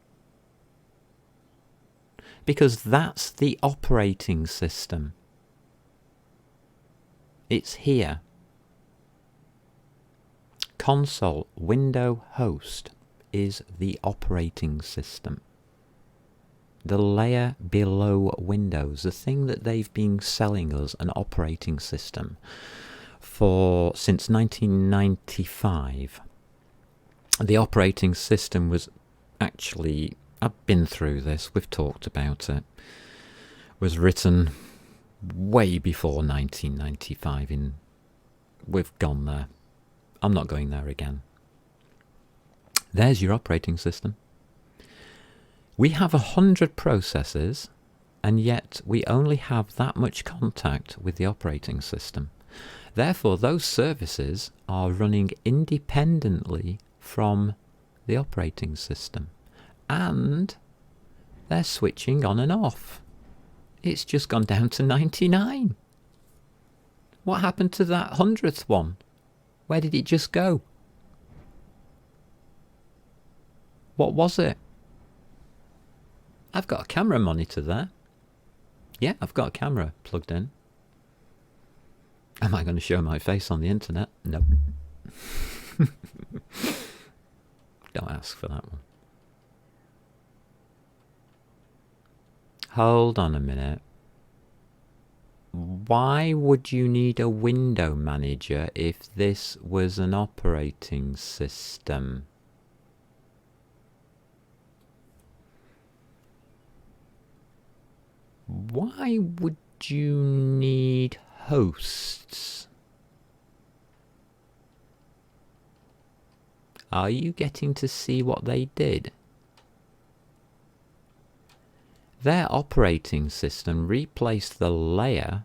Because that's the operating system. It's here. Console window host is the operating system. The layer below Windows, the thing that they've been selling us an operating system for since 1995. The operating system was actually, I've been through this, we've talked about it, was written way before 1995. We've gone there. I'm not going there again. There's your operating system. We have 100 processes, and yet we only have that much contact with the operating system. Therefore, those services are running independently from the operating system, and they're switching on and off. It's just gone down to 99. What happened to that 100th one? Where did it just go? What was it? I've got a camera monitor there. Yeah, I've got a camera plugged in. Am I going to show my face on the internet? No. Don't ask for that one. Hold on a minute. Why would you need a window manager if this was an operating system? Why would you need hosts? Are you getting to see what they did? Their operating system replaced the layer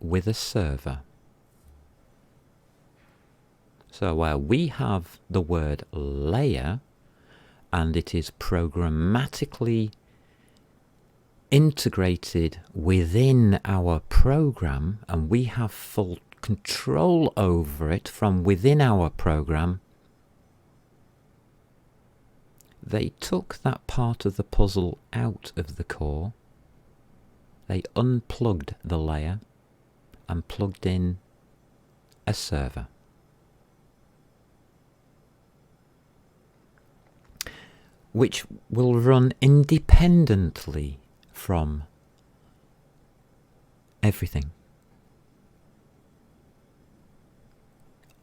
with a server. So where we have the word layer, and it is programmatically integrated within our program, and we have full control over it from within our program, they took that part of the puzzle out of the core. They unplugged the layer and plugged in a server. Which will run independently from everything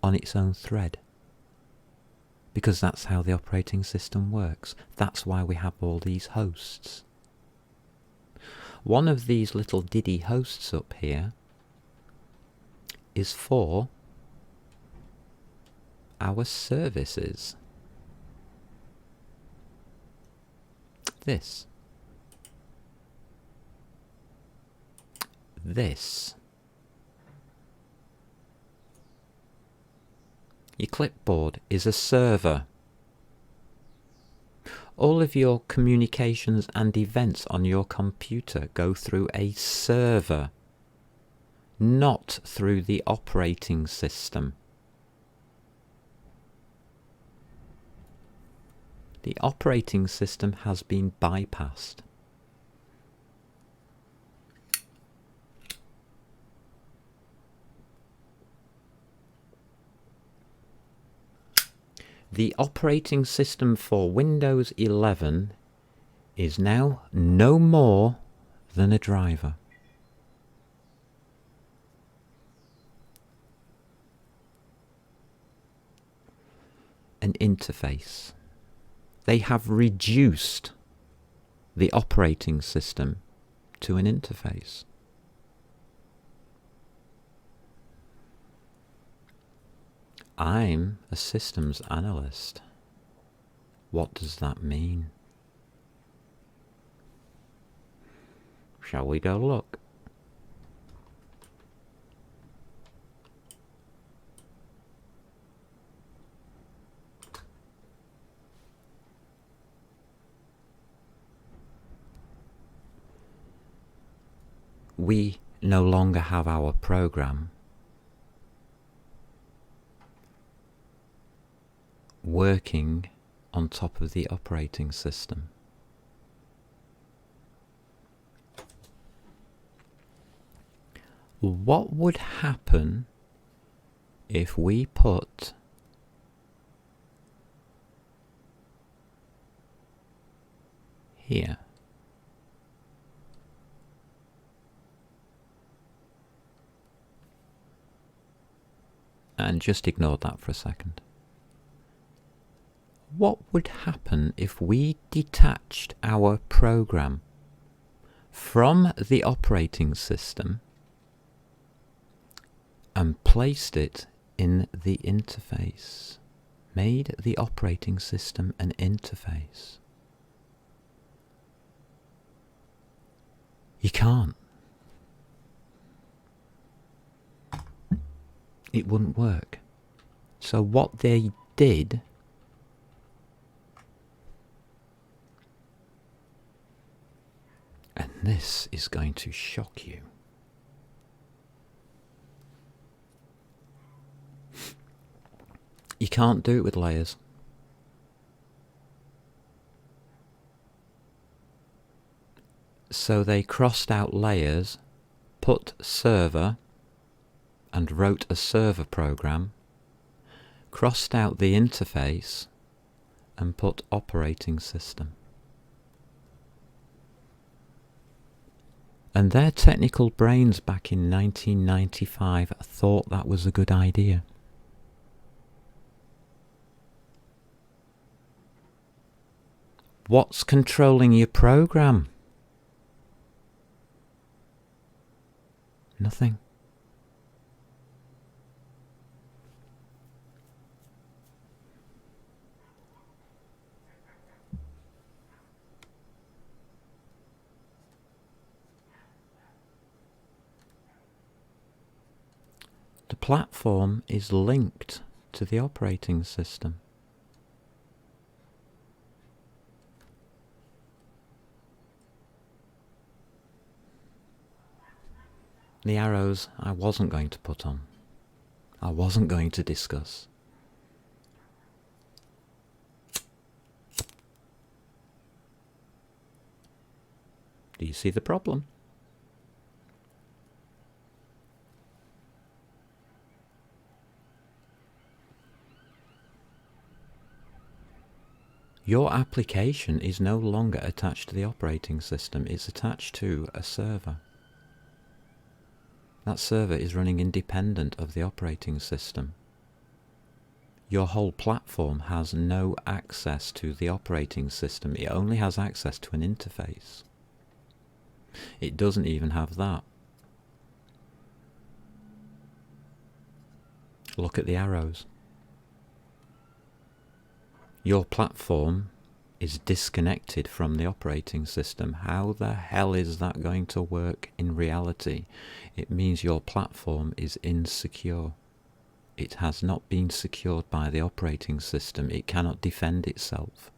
on its own thread. Because that's how the operating system works. That's why we have all these hosts. One of these little diddy hosts up here is for our services. This. Your clipboard is a server. All of your communications and events on your computer go through a server, not through the operating system. The operating system has been bypassed. The operating system for Windows 11 is now no more than a driver. An interface. They have reduced the operating system to an interface. I'm a systems analyst. What does that mean? Shall we go look? we no longer have our program working on top of the operating system. What would happen if we put here and just ignore that for a second? What would happen if we detached our program from the operating system and placed it in the interface? Made the operating system an interface. You can't. It wouldn't work. So what they did and this is going to shock you. You can't do it with layers. So they crossed out layers, put server, and wrote a server program, crossed out the interface, and put operating system. And their technical brains back in 1995 thought that was a good idea. What's controlling your program? Nothing. The platform is linked to the operating system. The arrows I wasn't going to put on. I wasn't going to discuss. Do you see the problem? Your application is no longer attached to the operating system, it's attached to a server. That server is running independent of the operating system. Your whole platform has no access to the operating system, it only has access to an interface. It doesn't even have that. Look at the arrows. Your platform is disconnected from the operating system. How the hell is that going to work in reality? It means your platform is insecure. It has not been secured by the operating system. It cannot defend itself.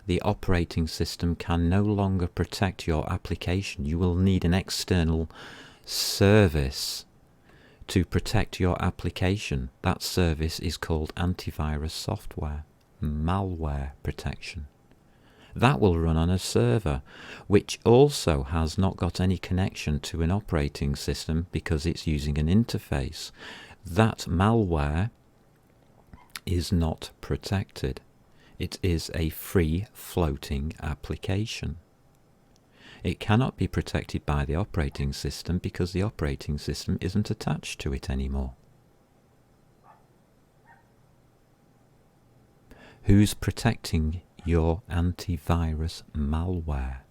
The operating system can no longer protect your application. You will need an external service to protect your application. That service is called antivirus software, malware protection. That will run on a server, which also has not got any connection to an operating system because it's using an interface. That malware is not protected. It is a free floating application. It cannot be protected by the operating system because the operating system isn't attached to it anymore. Who's protecting your antivirus malware?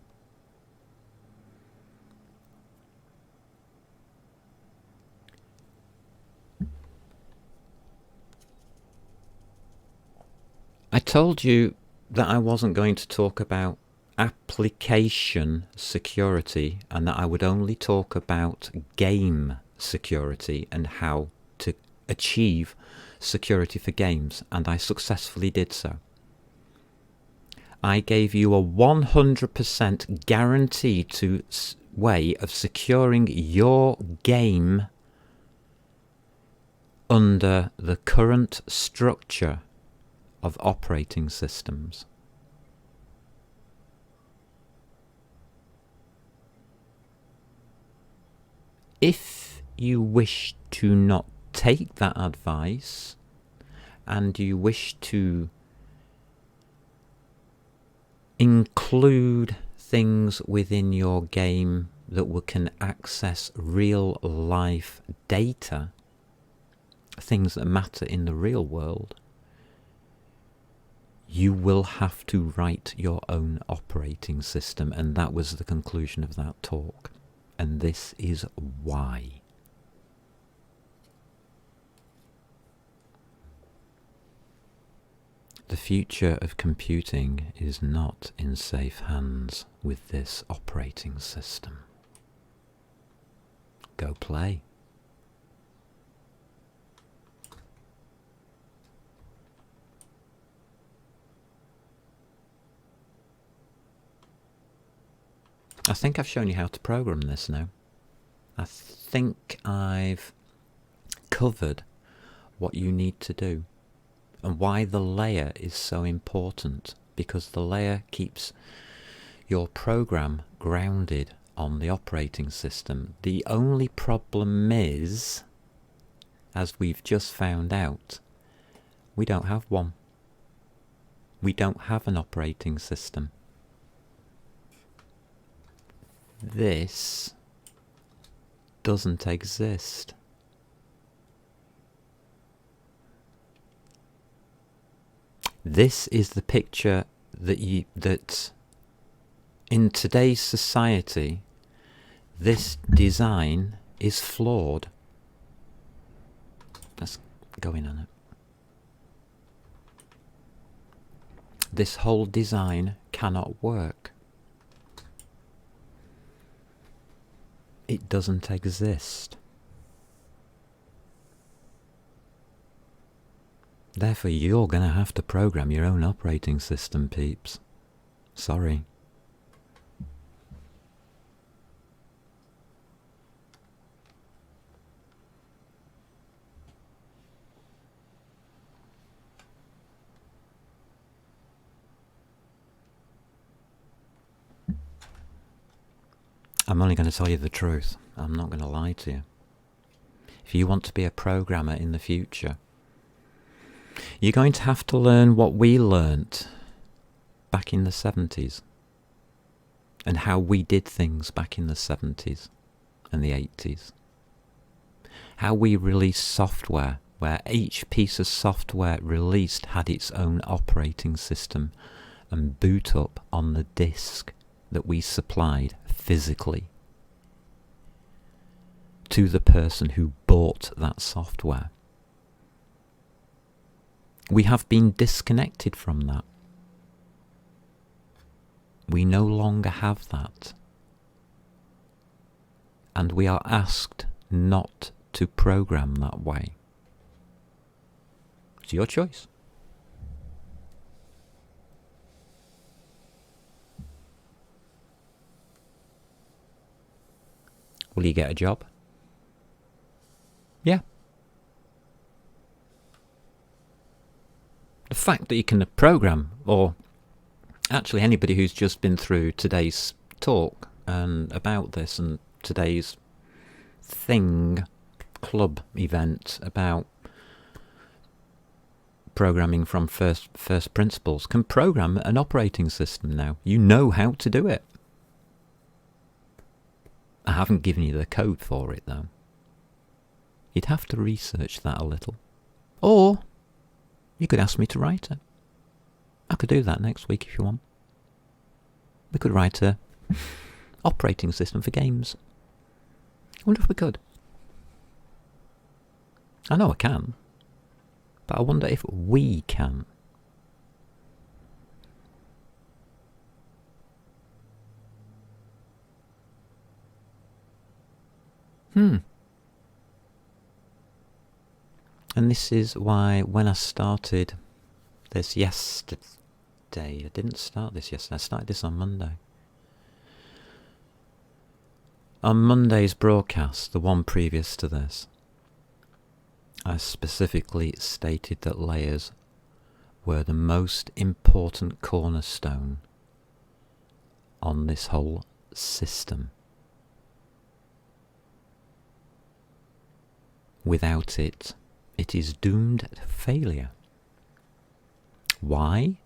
I told you that I wasn't going to talk about application security and that I would only talk about game security and how to achieve security for games, and I successfully did so. I gave you a 100% guarantee to way of securing your game under the current structure of operating systems. If you wish to not take that advice and you wish to include things within your game that can access real life data, things that matter in the real world, you will have to write your own operating system, and that was the conclusion of that talk. And this is why. The future of computing is not in safe hands with this operating system. Go play. I think I've shown you how to program this now. I think I've covered what you need to do and why the layer is so important, because the layer keeps your program grounded on the operating system. The only problem is, as we've just found out, we don't have one. We don't have an operating system. This doesn't exist. This is the picture that in today's society, this design is flawed. Let's go in on it. This whole design cannot work. It doesn't exist. Therefore, you're going to have to program your own operating system, peeps. Sorry. I'm only going to tell you the truth. I'm not going to lie to you. If you want to be a programmer in the future, you're going to have to learn what we learnt back in the 70s and how we did things back in the 70s and the 80s. How we released software, where each piece of software released had its own operating system and boot up on the disk that we supplied physically to the person who bought that software. We have been disconnected from that. We no longer have that. And we are asked not to program that way. It's your choice. Will you get a job? Yeah. The fact that you can program, or actually anybody who's just been through today's talk and about this and today's club event about programming from first principles can program an operating system now. You know how to do it. I haven't given you the code for it though. You'd have to research that a little. Or you could ask me to write it. I could do that next week if you want. We could write a operating system for games. I wonder if we could. I know I can. But I wonder if we can. And this is why when I started this yesterday, I didn't start this yesterday, I started this on Monday. On Monday's broadcast, the one previous to this, I specifically stated that layers were the most important cornerstone on this whole system. Without it, it is doomed to failure. Why?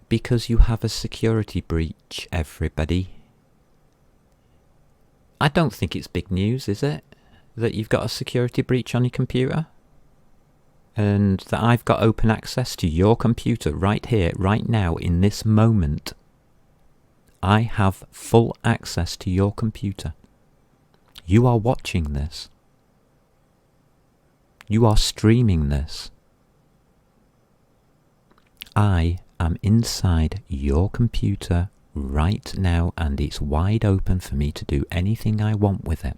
Because you have a security breach, everybody. I don't think it's big news, is it? That you've got a security breach on your computer? And that I've got open access to your computer right here, right now, in this moment. I have full access to your computer. You are watching this. You are streaming this. I am inside your computer right now, and it's wide open for me to do anything I want with it.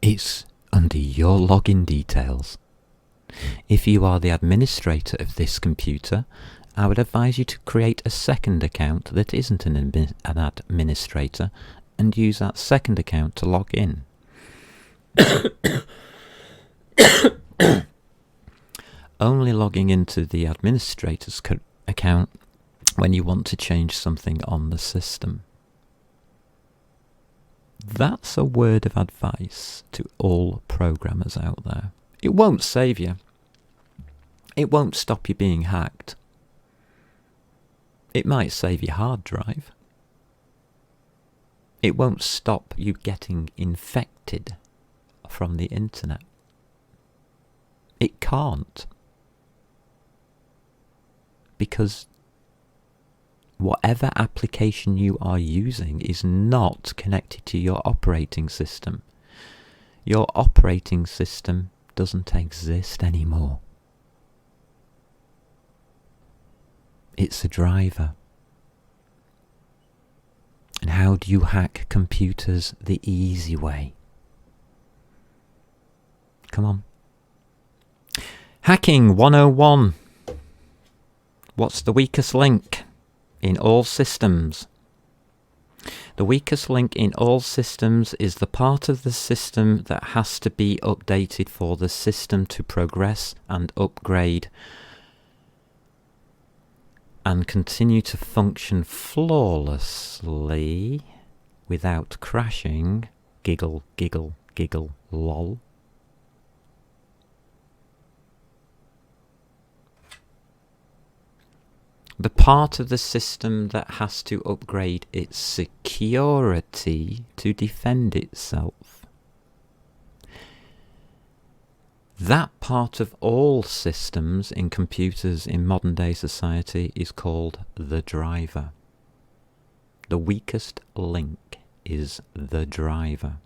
It's under your login details. If you are the administrator of this computer, I would advise you to create a second account that isn't an administrator and use that second account to log in. Only logging into the administrator's account when you want to change something on the system. That's a word of advice to all programmers out there. It won't save you. It won't stop you being hacked. It might save your hard drive. It won't stop you getting infected from the internet. It can't. Because whatever application you are using is not connected to your operating system. Your operating system doesn't exist anymore. It's a driver. And how do you hack computers the easy way? Come on. Hacking 101. What's the weakest link in all systems? The weakest link in all systems is the part of the system that has to be updated for the system to progress and upgrade and continue to function flawlessly without crashing. Giggle, giggle, giggle, lol. The part of the system that has to upgrade its security to defend itself. That part of all systems in computers in modern day society is called the driver. The weakest link is the driver.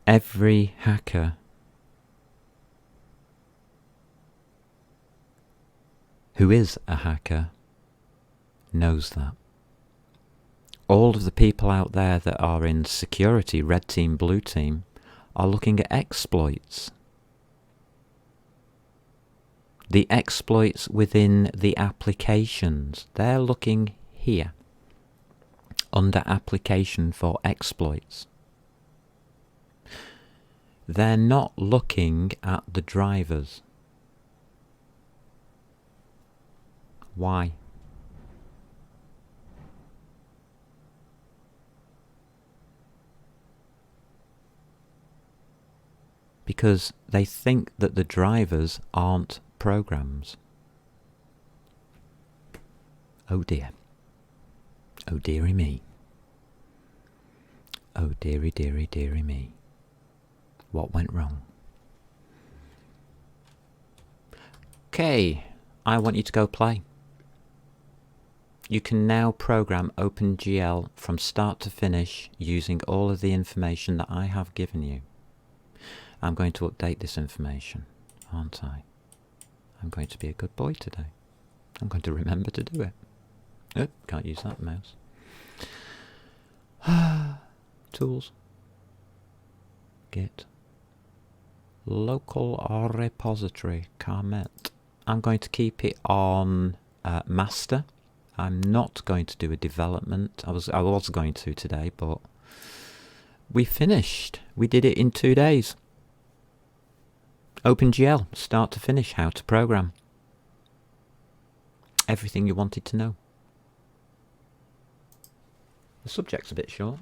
Every hacker who is a hacker knows that. All of the people out there that are in security, red team, blue team, are looking at exploits. The exploits within the applications, they're looking here, under application for exploits. They're not looking at the drivers. Why? Because they think that the drivers aren't programs. Oh dear. Oh dearie me. Oh dearie, dearie, dearie me. What went wrong? Okay, I want you to go play. You can now program OpenGL from start to finish using all of the information that I have given you. I'm going to update this information, aren't I? I'm going to be a good boy today. I'm going to remember to do it. Oh, can't use that mouse. Tools. Git. Local repository, Carmet. I'm going to keep it on master. I'm not going to do a development. I was going to today, but we finished. We did it in 2 days. Opengl, start to finish, how to program. Everything you wanted to know. The subject's a bit short.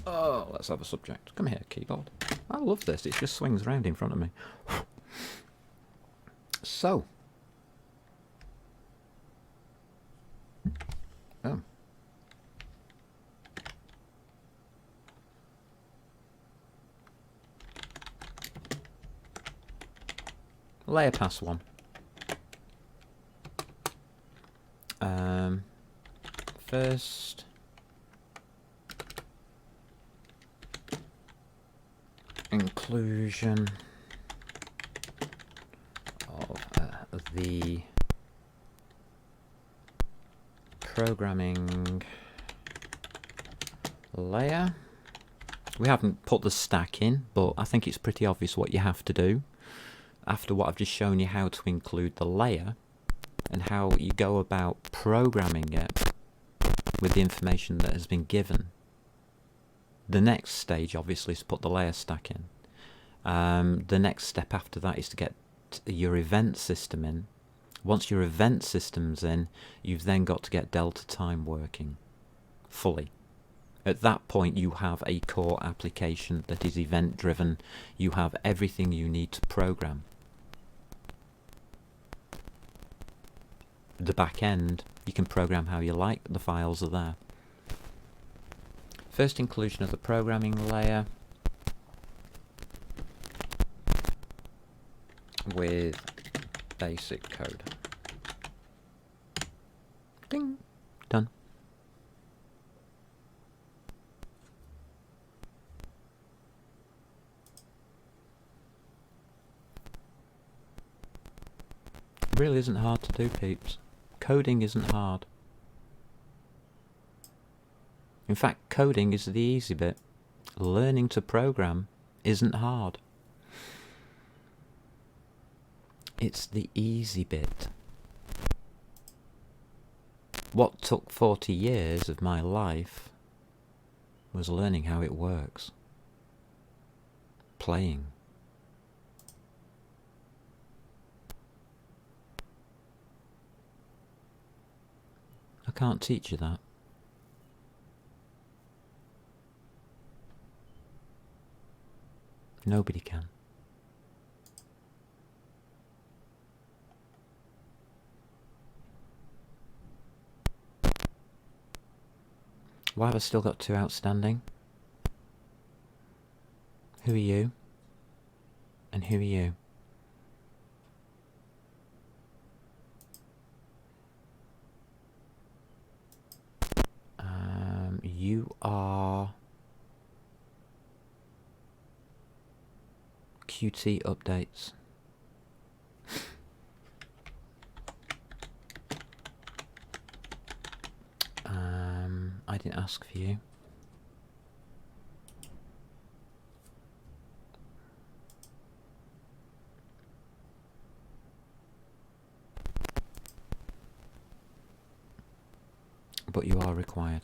Oh, let's have a subject. Come here, keyboard. I love this. It just swings around in front of me. So. Oh. Layer pass 1. First. Inclusion of the programming layer. We haven't put the stack in, but I think it's pretty obvious what you have to do. After what I've just shown you how to include the layer and how you go about programming it with the information that has been given. The next stage obviously is to put the layer stack in. The next step after that is to get your event system in. Once your event system's in, you've then got to get delta time working fully. At that point you have a core application that is event driven. You have everything you need to program. The back end, you can program how you like, the files are there. First inclusion of the programming layer with basic code. Ding! Done. It really isn't hard to do, peeps. Coding isn't hard. In fact, coding is the easy bit. Learning to program isn't hard. It's the easy bit. What took 40 years of my life was learning how it works. Playing. I can't teach you that. Nobody can. Why have I still got 2 outstanding? Who are you? And who are you? You are Qt updates. I didn't ask for you. But you are required.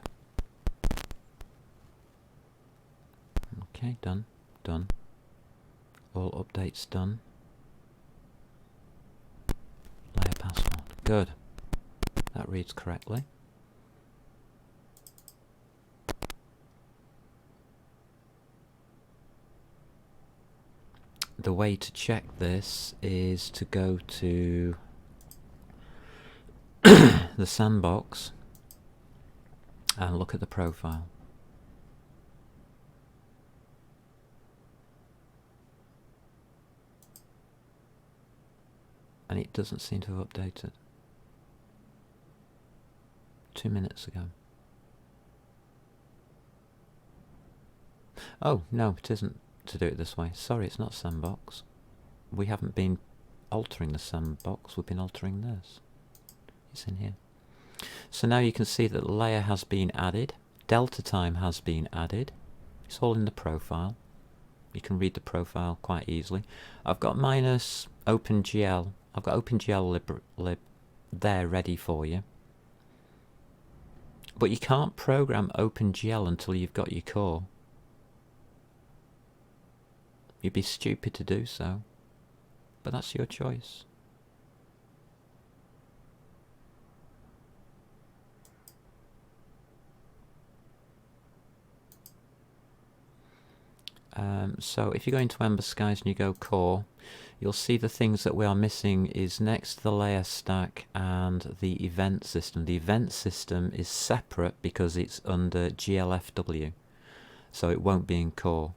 Okay, done, done. All updates done. Layer password. Good. That reads correctly. The way to check this is to go to the Sandbox and look at the profile. And it doesn't seem to have updated. 2 minutes ago. Oh, no, it isn't to do it this way. Sorry, it's not Sandbox. We haven't been altering the Sandbox, we've been altering this. It's in here. So now you can see that the layer has been added. Delta time has been added. It's all in the profile. You can read the profile quite easily. I've got minus OpenGL. I've got OpenGL lib there ready for you. But you can't program OpenGL until you've got your core. You'd be stupid to do so, but that's your choice. So if you go into Ember Skies and you go core, you'll see the things that we are missing is next to the layer stack and the event system. The event system is separate because it's under GLFW, so it won't be in core.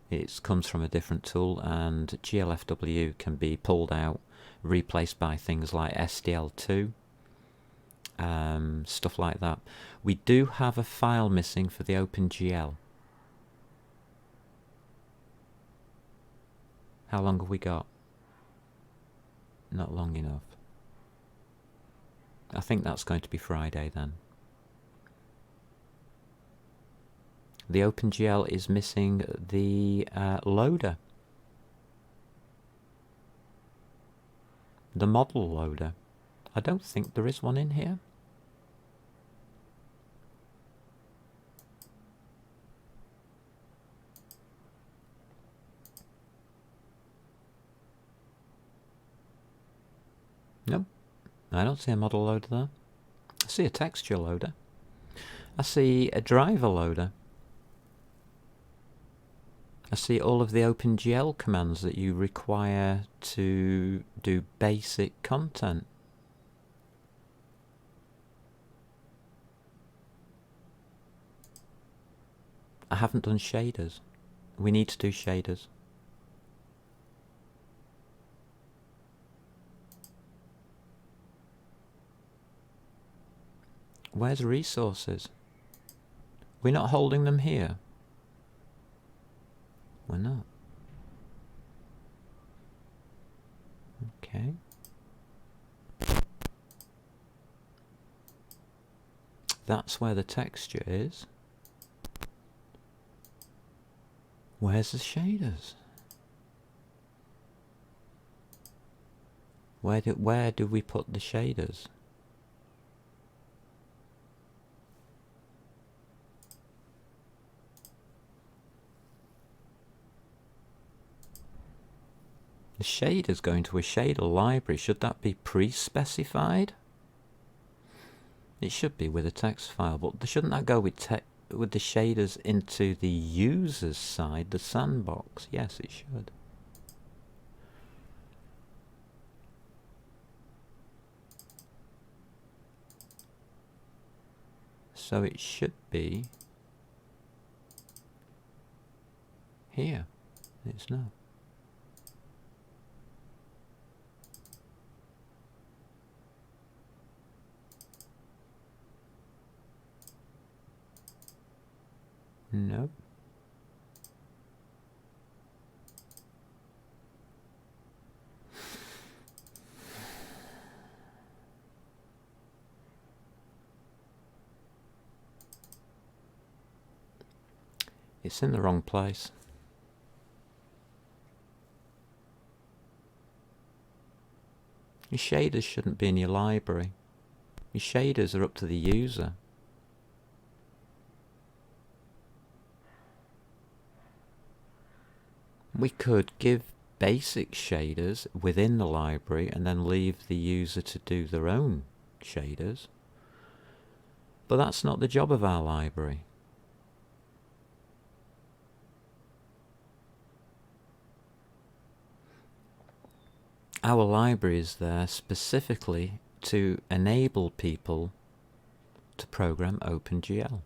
It comes from a different tool, and GLFW can be pulled out, replaced by things like SDL2, stuff like that. We do have a file missing for the OpenGL. How long have we got? Not long enough. I think that's going to be Friday then. The OpenGL is missing the loader. The model loader. I don't think there is one in here. Nope, I don't see a model loader there. I see a texture loader. I see a driver loader. I see all of the OpenGL commands that you require to do basic content. I haven't done shaders. We need to do shaders. Where's resources? We're not holding them here. We're not. Okay. That's where the texture is. Where's the shaders? Where do we put the shaders? The shader's going to a shader library. Should that be pre-specified? It should be with a text file, but shouldn't that go with the shaders into the user's side, the sandbox? Yes, it should. So it should be here. It's not. Nope. It's in the wrong place. Your shaders shouldn't be in your library. Your shaders are up to the user. We could give basic shaders within the library and then leave the user to do their own shaders. But that's not the job of our library. Our library is there specifically to enable people to program OpenGL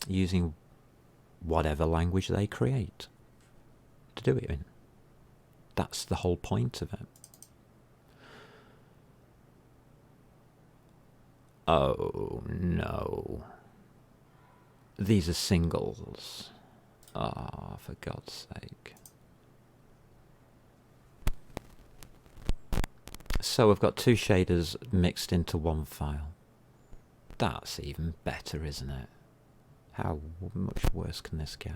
using whatever language they create to do it in. That's the whole point of it. Oh no. These are singles. Ah, for God's sake. So we've got two shaders mixed into one file. That's even better, isn't it? How much worse can this get?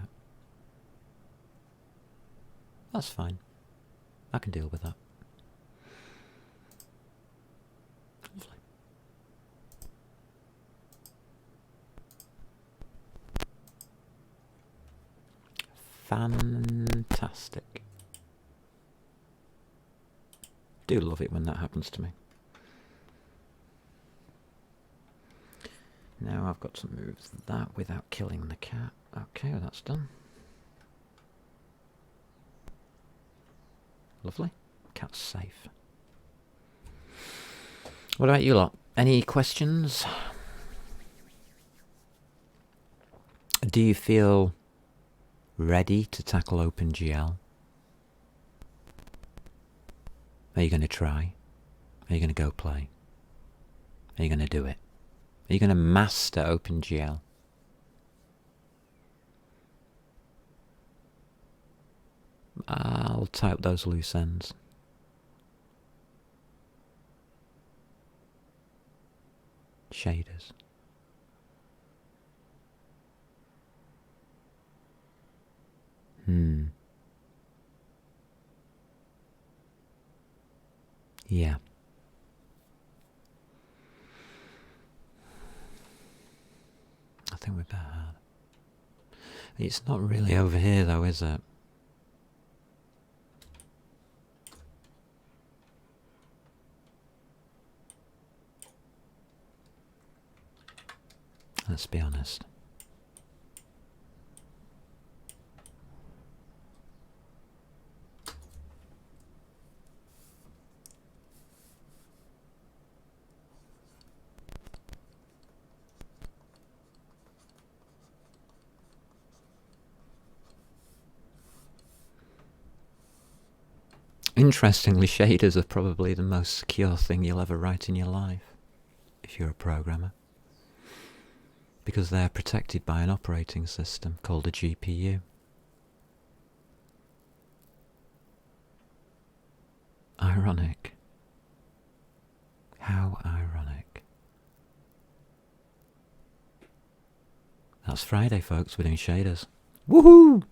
That's fine. I can deal with that. Lovely. Fantastic. Do love it when that happens to me. Now I've got to move that without killing the cat. Okay, well that's done. Lovely. Cat's safe. What about you lot? Any questions? Do you feel ready to tackle OpenGL? Are you going to try? Are you going to go play? Are you going to do it? Are you going to master OpenGL? I'll tie up those loose ends. Shaders. Yeah. I think we better have. It's not really over here though, is it? Let's be honest. Interestingly, shaders are probably the most secure thing you'll ever write in your life, if you're a programmer. Because they're protected by an operating system called a GPU. Ironic. How ironic. That's Friday, folks. We're doing shaders. Woohoo!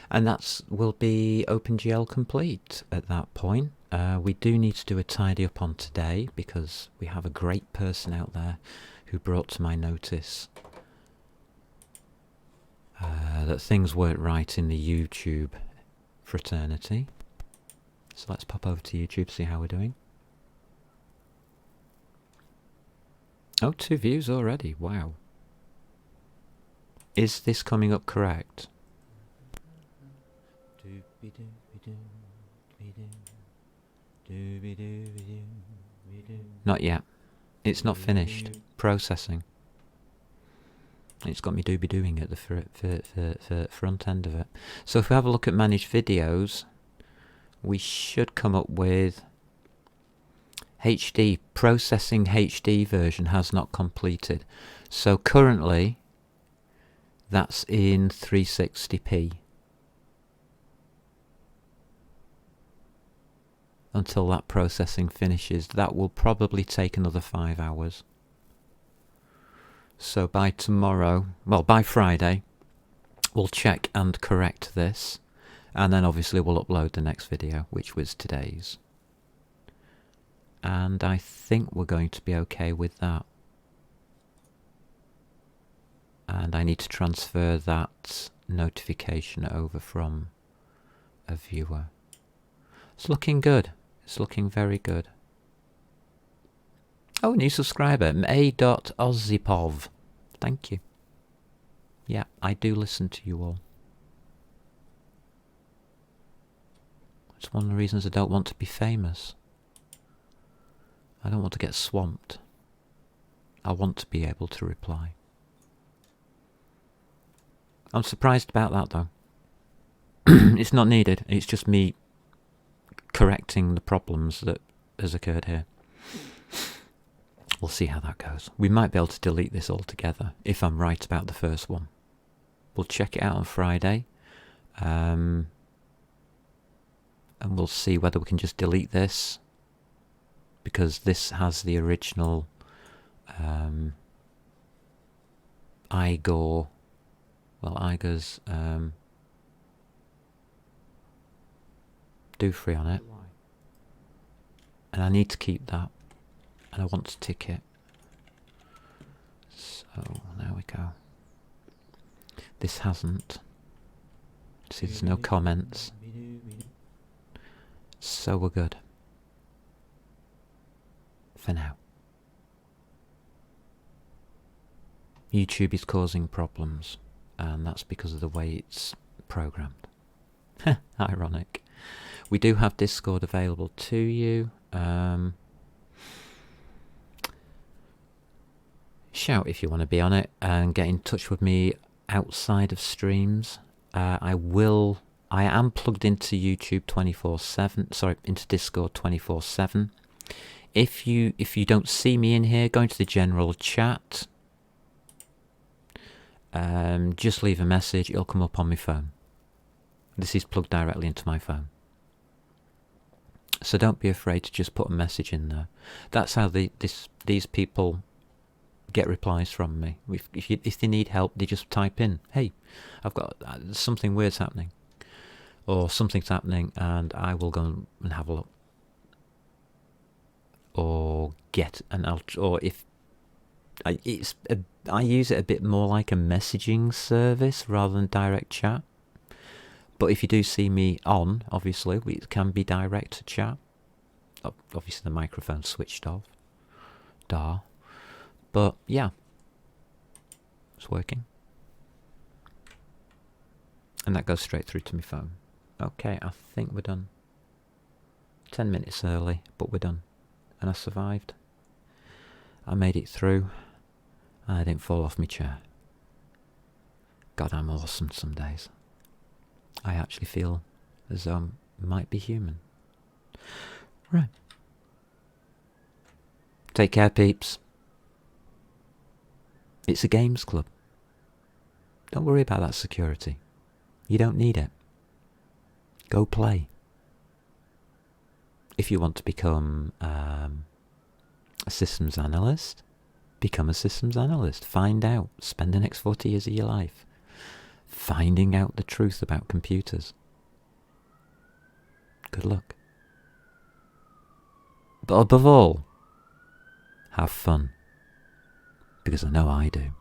And that will be OpenGL complete at that point. We do need to do a tidy up on today because we have a great person out there who brought to my notice that things weren't right in the YouTube fraternity. So let's pop over to YouTube, see how we're doing. Oh, 2 views already. Wow. Is this coming up correct? Not yet. It's not finished. Processing. It's got me doing at the front end of it. So if we have a look at managed videos, we should come up with HD. Processing HD version has not completed. So currently, that's in 360p. Until that processing finishes. That will probably take another 5 hours. So by tomorrow, well by Friday, we'll check and correct this. And then obviously we'll upload the next video, which was today's. And I think we're going to be okay with that. And I need to transfer that notification over from a viewer. It's looking good. It's looking very good. Oh, new subscriber, A.Ozipov. Thank you. Yeah, I do listen to you all. It's one of the reasons I don't want to be famous. I don't want to get swamped. I want to be able to reply. I'm surprised about that though. It's not needed. It's just me correcting the problems that has occurred here. We'll see how that goes. We might be able to delete this altogether if I'm right about the first one. We'll check it out on Friday. And we'll see whether we can just delete this. Because this has the original Igor's do free on it. And I need to keep that. And I want to tick it. So, there we go. This hasn't. See, there's no comments. So we're good. For now. YouTube is causing problems, and that's because of the way it's programmed. Ironic. We do have Discord available to you. Shout if you want to be on it, and get in touch with me outside of streams. I am plugged into YouTube 24/7. Sorry, into Discord 24/7. If you don't see me in here, go into the general chat. Just leave a message. It'll come up on my phone. This is plugged directly into my phone. So don't be afraid to just put a message in there. That's how these people get replies from me. If they need help, they just type in, "Hey, I've got something weird's happening," or "Something's happening," and I will go and have a look. Or I use it a bit more like a messaging service rather than direct chat. But if you do see me on, obviously, it can be direct chat. Obviously, the microphone's switched off. But, yeah. It's working. And that goes straight through to my phone. Okay, I think we're done. 10 minutes early, but we're done. And I survived. I made it through. I didn't fall off my chair. God, I'm awesome some days. I actually feel as though I might be human. Right. Take care, peeps. It's a games club. Don't worry about that security. You don't need it. Go play. If you want to become a systems analyst, become a systems analyst. Find out. Spend the next 40 years of your life finding out the truth about computers. Good luck. But above all, have fun. Because I know I do.